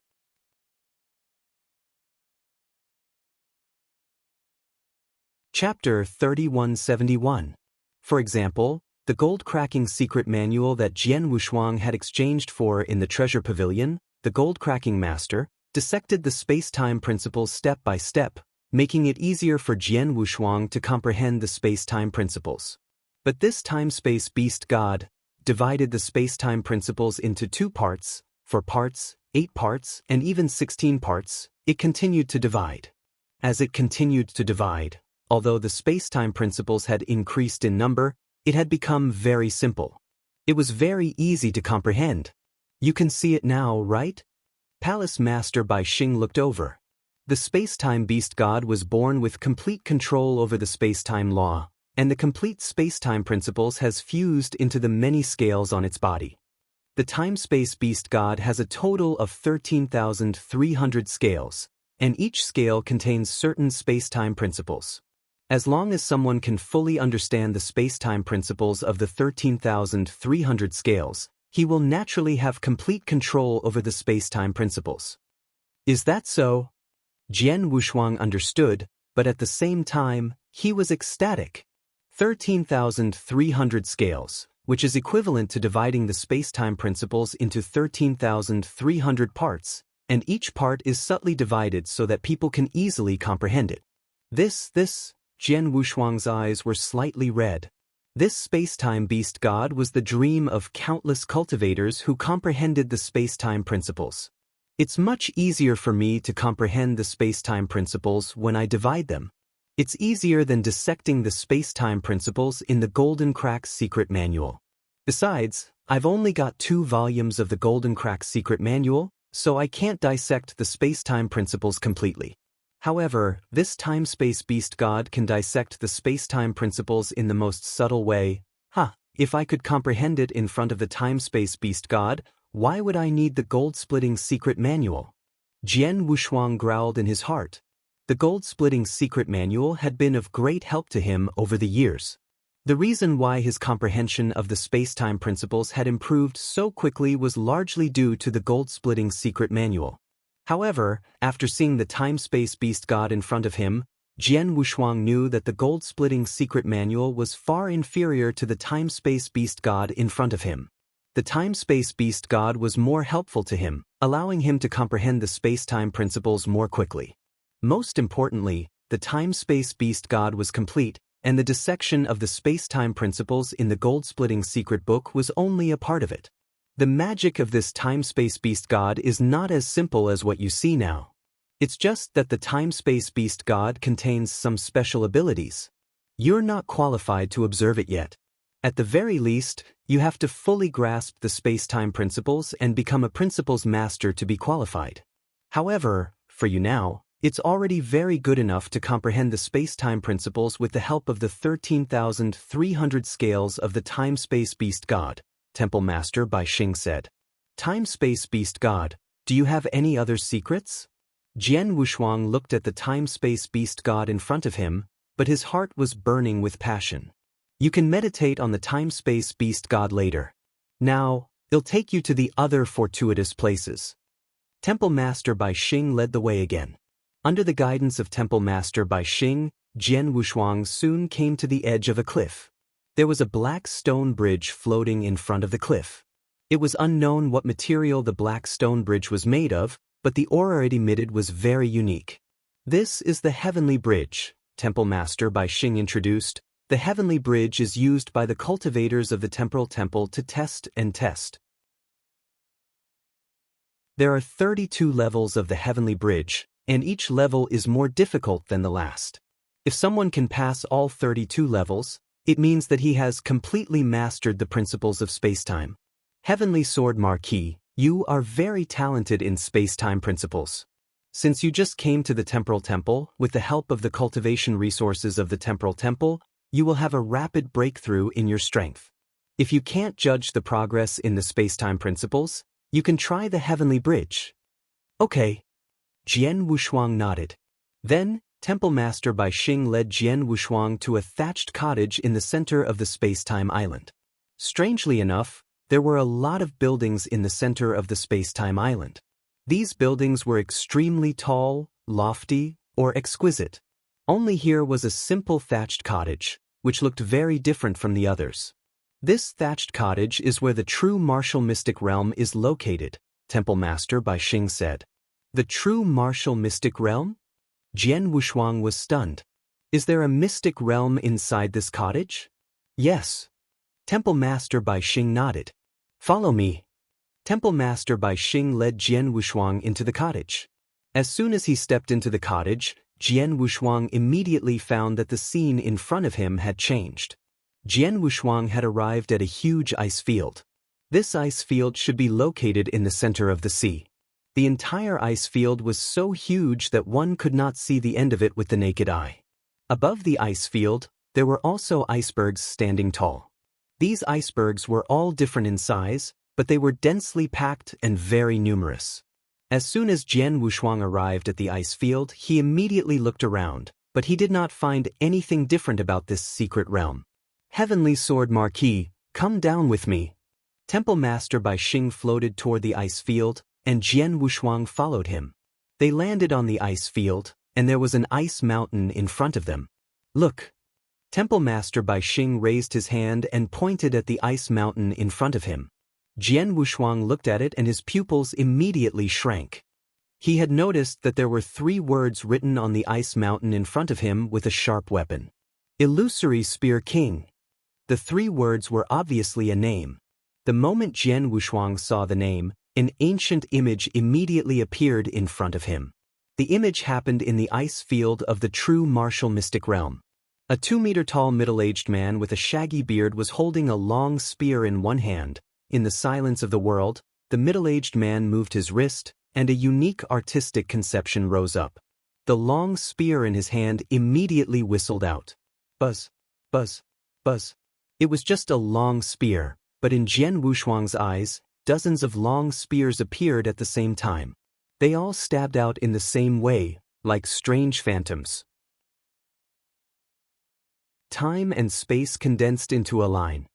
[SPEAKER 1] Chapter 3171. For example, the gold-cracking secret manual that Jian Wushuang had exchanged for in the treasure pavilion, the gold-cracking master, dissected the space-time principles step by step, making it easier for Jian Wushuang to comprehend the space-time principles. But this time-space beast god divided the space-time principles into 2 parts, 4 parts, 8 parts, and even 16 parts. It continued to divide. As it continued to divide, although the space-time principles had increased in number, it had become very simple. It was very easy to comprehend. You can see it now, right? Palace Master Bai Xing looked over. The space-time beast god was born with complete control over the space-time law, and the complete space-time principles has fused into the many scales on its body. The time-space beast god has a total of 13,300 scales, and each scale contains certain space-time principles. As long as someone can fully understand the space-time principles of the 13,300 scales, he will naturally have complete control over the space-time principles. Is that so? Jian Wushuang understood, but at the same time, he was ecstatic. 13,300 scales, which is equivalent to dividing the space-time principles into 13,300 parts, and each part is subtly divided so that people can easily comprehend it. Jian Wushuang's eyes were slightly red. This space-time beast god was the dream of countless cultivators who comprehended the space-time principles. It's much easier for me to comprehend the space-time principles when I divide them. It's easier than dissecting the space-time principles in the Golden Crack's secret manual. Besides, I've only got 2 volumes of the Golden Crack's secret manual, so I can't dissect the space-time principles completely. However, this time-space beast god can dissect the space-time principles in the most subtle way. If I could comprehend it in front of the time-space beast god, why would I need the gold-splitting secret manual? Jian Wushuang growled in his heart. The gold-splitting secret manual had been of great help to him over the years. The reason why his comprehension of the space-time principles had improved so quickly was largely due to the gold-splitting secret manual. However, after seeing the time-space beast god in front of him, Jian Wushuang knew that the gold-splitting secret manual was far inferior to the time-space beast god in front of him. The time-space beast god was more helpful to him, allowing him to comprehend the space-time principles more quickly. Most importantly, the time-space beast god was complete, and the dissection of the space-time principles in the gold-splitting secret book was only a part of it. The magic of this time-space beast god is not as simple as what you see now. It's just that the time-space beast god contains some special abilities. You're not qualified to observe it yet. At the very least, you have to fully grasp the space-time principles and become a principles master to be qualified. However, for you now, it's already very good enough to comprehend the space-time principles with the help of the 13,300 scales of the time-space beast god, Temple Master Bai Xing said. Time-space beast god, do you have any other secrets? Jian Wushuang looked at the time-space beast god in front of him, but his heart was burning with passion. You can meditate on the time-space beast god later. Now, it'll take you to the other fortuitous places. Temple Master Bai Xing led the way again. Under the guidance of Temple Master Bai Xing, Jian Wushuang soon came to the edge of a cliff. There was a black stone bridge floating in front of the cliff. It was unknown what material the black stone bridge was made of, but the aura it emitted was very unique. This is the Heavenly Bridge, Temple Master Bai Xing introduced. The Heavenly Bridge is used by the cultivators of the temporal temple to test and test. There are 32 levels of the Heavenly Bridge, and each level is more difficult than the last. If someone can pass all 32 levels, it means that he has completely mastered the principles of spacetime. Heavenly Sword Marquis, you are very talented in spacetime principles. Since you just came to the temporal temple, with the help of the cultivation resources of the temporal temple, you will have a rapid breakthrough in your strength. If you can't judge the progress in the spacetime principles, you can try the Heavenly Bridge. Okay. Jian Wushuang nodded. Then, Temple Master Bai Xing led Jian Wushuang to a thatched cottage in the center of the spacetime island. Strangely enough, there were a lot of buildings in the center of the spacetime island. These buildings were extremely tall, lofty, or exquisite. Only here was a simple thatched cottage, which looked very different from the others. This thatched cottage is where the true martial mystic realm is located, Temple Master Bai Xing said. The true martial mystic realm? Jian Wushuang was stunned. Is there a mystic realm inside this cottage? Yes. Temple Master Bai Xing nodded. Follow me. Temple Master Bai Xing led Jian Wushuang into the cottage. As soon as he stepped into the cottage, Jian Wushuang immediately found that the scene in front of him had changed. Jian Wushuang had arrived at a huge ice field. This ice field should be located in the center of the sea. The entire ice field was so huge that one could not see the end of it with the naked eye. Above the ice field, there were also icebergs standing tall. These icebergs were all different in size, but they were densely packed and very numerous. As soon as Jian Wushuang arrived at the ice field, he immediately looked around, but he did not find anything different about this secret realm. Heavenly Sword Marquis, come down with me. Temple Master Bai Xing floated toward the ice field, and Jian Wushuang followed him. They landed on the ice field, and there was an ice mountain in front of them. Look! Temple Master Bai Xing raised his hand and pointed at the ice mountain in front of him. Jian Wushuang looked at it and his pupils immediately shrank. He had noticed that there were 3 words written on the ice mountain in front of him with a sharp weapon. Illusory Spear King. The 3 words were obviously a name. The moment Jian Wushuang saw the name, an ancient image immediately appeared in front of him. The image happened in the ice field of the true martial mystic realm. A 2-meter-tall middle-aged man with a shaggy beard was holding a long spear in one hand. In the silence of the world, the middle-aged man moved his wrist, and a unique artistic conception rose up. The long spear in his hand immediately whistled out. Buzz, buzz, buzz. It was just a long spear, but in Jian Wushuang's eyes, dozens of long spears appeared at the same time. They all stabbed out in the same way, like strange phantoms. Time and space condensed into a line.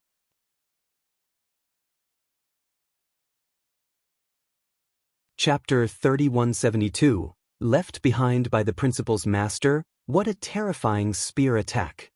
[SPEAKER 1] Chapter 3172, Left Behind by the Principal's Master. What a terrifying spear attack.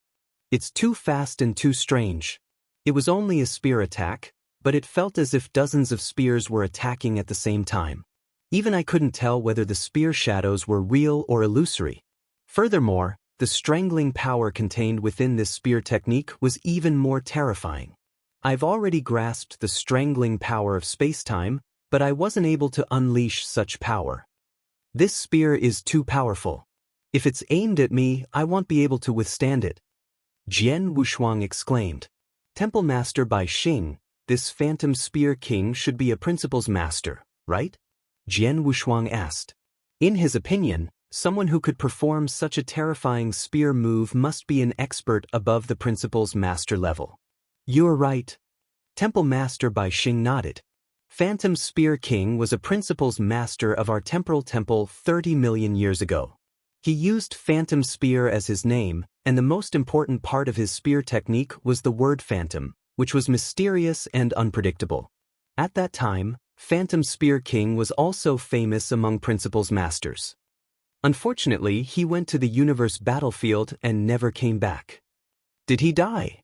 [SPEAKER 1] It's too fast and too strange. It was only a spear attack, but it felt as if dozens of spears were attacking at the same time. Even I couldn't tell whether the spear shadows were real or illusory. Furthermore, the strangling power contained within this spear technique was even more terrifying. I've already grasped the strangling power of space-time, but I wasn't able to unleash such power. This spear is too powerful. If it's aimed at me, I won't be able to withstand it. Jian Wushuang exclaimed. Temple Master Bai Xing, this phantom spear king should be a principal's master, right? Jian Wushuang asked. In his opinion, someone who could perform such a terrifying spear move must be an expert above the principal's master level. You're right. Temple Master Bai Xing nodded. Phantom Spear King was a principal's master of our temporal temple 30 million years ago. He used Phantom Spear as his name, and the most important part of his spear technique was the word phantom, which was mysterious and unpredictable. At that time, Phantom Spear King was also famous among principal's masters. Unfortunately, he went to the universe battlefield and never came back. Did he die?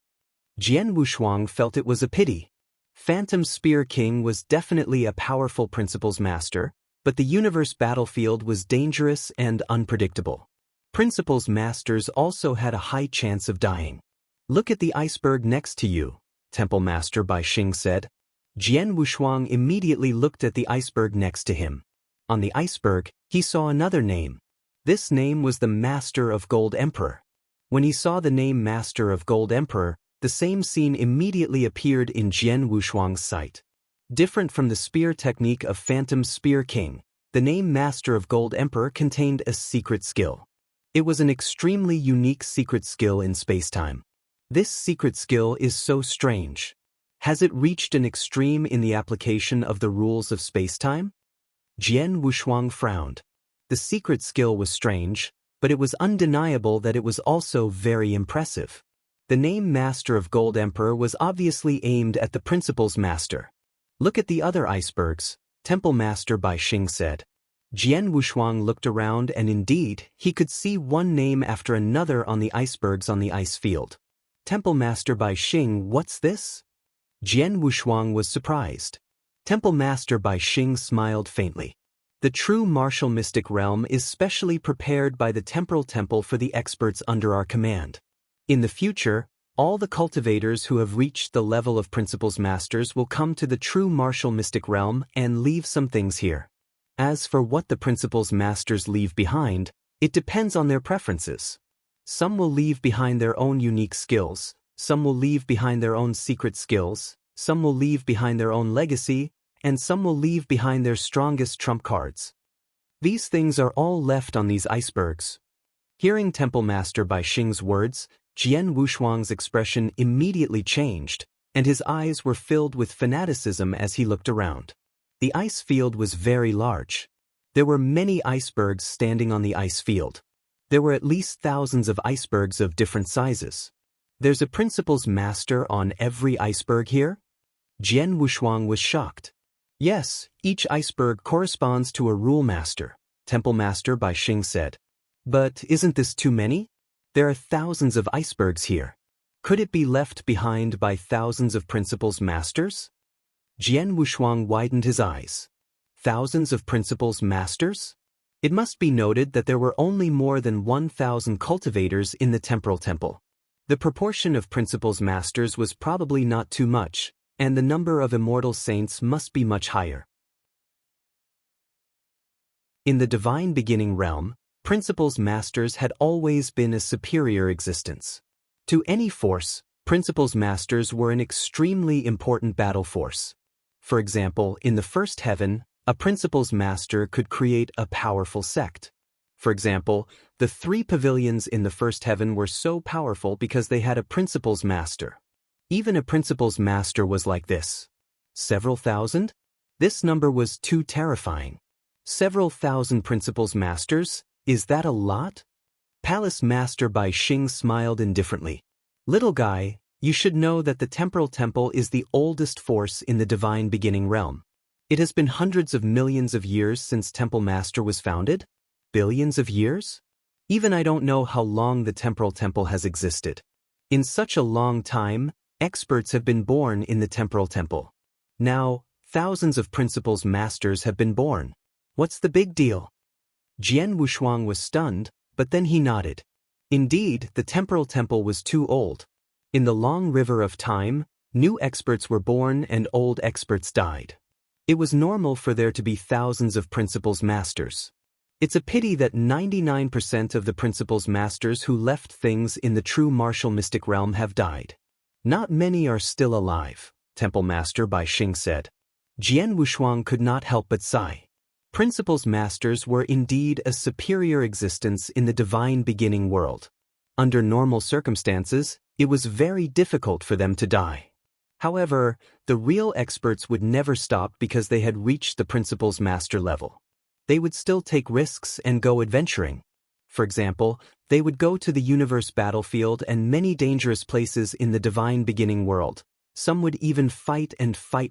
[SPEAKER 1] Jian Wushuang felt it was a pity. Phantom Spear King was definitely a powerful principal's master, but the universe battlefield was dangerous and unpredictable. Principal's masters also had a high chance of dying. Look at the iceberg next to you, Temple Master Bai Xing said. Jian Wushuang immediately looked at the iceberg next to him. On the iceberg, he saw another name. This name was the Master of Gold Emperor. When he saw the name Master of Gold Emperor, the same scene immediately appeared in Jian Wushuang's sight. Different from the spear technique of Phantom Spear King, the name Master of Gold Emperor contained a secret skill. It was an extremely unique secret skill in spacetime. This secret skill is so strange. Has it reached an extreme in the application of the rules of spacetime? Jian Wushuang frowned. The secret skill was strange, but it was undeniable that it was also very impressive. The name Master of Gold Emperor was obviously aimed at the principal's master. Look at the other icebergs, Temple Master Bai Xing said. Jian Wushuang looked around and indeed, he could see one name after another on the icebergs on the ice field. Temple Master Bai Xing, what's this? Jian Wushuang was surprised. Temple Master Bai Xing smiled faintly. The true martial mystic realm is specially prepared by the temporal temple for the experts under our command. In the future, all the cultivators who have reached the level of principal's masters will come to the true martial mystic realm and leave some things here. As for what the principal's masters leave behind, it depends on their preferences. Some will leave behind their own unique skills, some will leave behind their own secret skills, some will leave behind their own legacy, and some will leave behind their strongest trump cards. These things are all left on these icebergs. Hearing Temple Master Bai Xing's words, Jian Wushuang's expression immediately changed, and his eyes were filled with fanaticism as he looked around. The ice field was very large. There were many icebergs standing on the ice field. There were at least thousands of icebergs of different sizes. There's a principal's master on every iceberg here? Jian Wushuang was shocked. Yes, each iceberg corresponds to a rule master, Temple Master Bai Xing said. But isn't this too many? There are thousands of icebergs here. Could it be left behind by thousands of principal's masters? Jian Wushuang widened his eyes. Thousands of principal's masters? It must be noted that there were only more than 1,000 cultivators in the temporal temple. The proportion of principal's masters was probably not too much, and the number of immortal saints must be much higher. In the divine beginning realm, principal's masters had always been a superior existence. To any force, principal's masters were an extremely important battle force. For example, in the first heaven, a principal's master could create a powerful sect. For example, the 3 pavilions in the first heaven were so powerful because they had a principal's master. Even a principal's master was like this. Several thousand? This number was too terrifying. Several thousand principal's masters? Is that a lot? Palace Master Bai Xing smiled indifferently. Little guy, you should know that the temporal temple is the oldest force in the divine beginning realm. It has been hundreds of millions of years since Temple Master was founded? Billions of years? Even I don't know how long the temporal temple has existed. In such a long time, experts have been born in the temporal temple. Now, thousands of principal's masters have been born. What's the big deal? Jian Wushuang was stunned, but then he nodded. Indeed, the temporal temple was too old. In the long river of time, new experts were born and old experts died. It was normal for there to be thousands of principles masters. It's a pity that 99% of the principles masters who left things in the true martial mystic realm have died. Not many are still alive, Temple Master Bai Xing said. Jian Wushuang could not help but sigh. Principles masters were indeed a superior existence in the divine beginning world. Under normal circumstances, it was very difficult for them to die. However, the real experts would never stop because they had reached the principles master level. They would still take risks and go adventuring. For example, they would go to the universe battlefield and many dangerous places in the divine beginning world. Some would even fight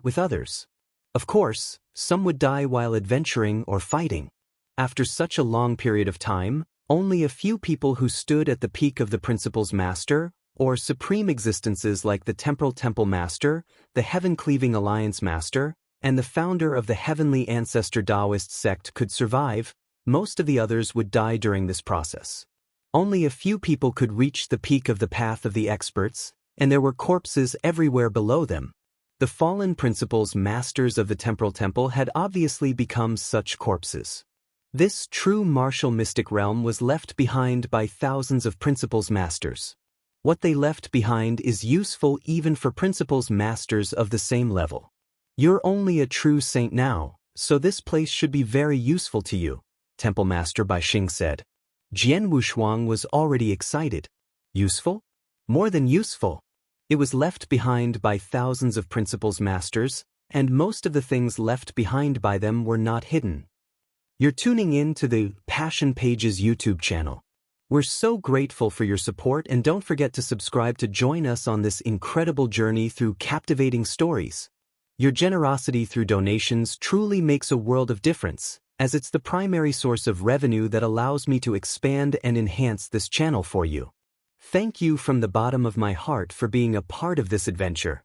[SPEAKER 1] with others. Of course, some would die while adventuring or fighting. After such a long period of time, only a few people who stood at the peak of the Principles Master, or supreme existences like the Temporal Temple Master, the Heaven-Cleaving Alliance Master, and the founder of the Heavenly Ancestor Taoist sect could survive. Most of the others would die during this process. Only a few people could reach the peak of the path of the experts, and there were corpses everywhere below them. The fallen principles masters of the temporal temple had obviously become such corpses. This true martial mystic realm was left behind by thousands of principles masters. What they left behind is useful even for principles masters of the same level. You're only a true saint now, so this place should be very useful to you, Temple Master Bai Xing said. Jian Wushuang was already excited. Useful? More than useful. It was left behind by thousands of principles masters, and most of the things left behind by them were not hidden. You're tuning in to the Passion Pages YouTube channel. We're so grateful for your support, and don't forget to subscribe to join us on this incredible journey through captivating stories. Your generosity through donations truly makes a world of difference, as it's the primary source of revenue that allows me to expand and enhance this channel for you. Thank you from the bottom of my heart for being a part of this adventure.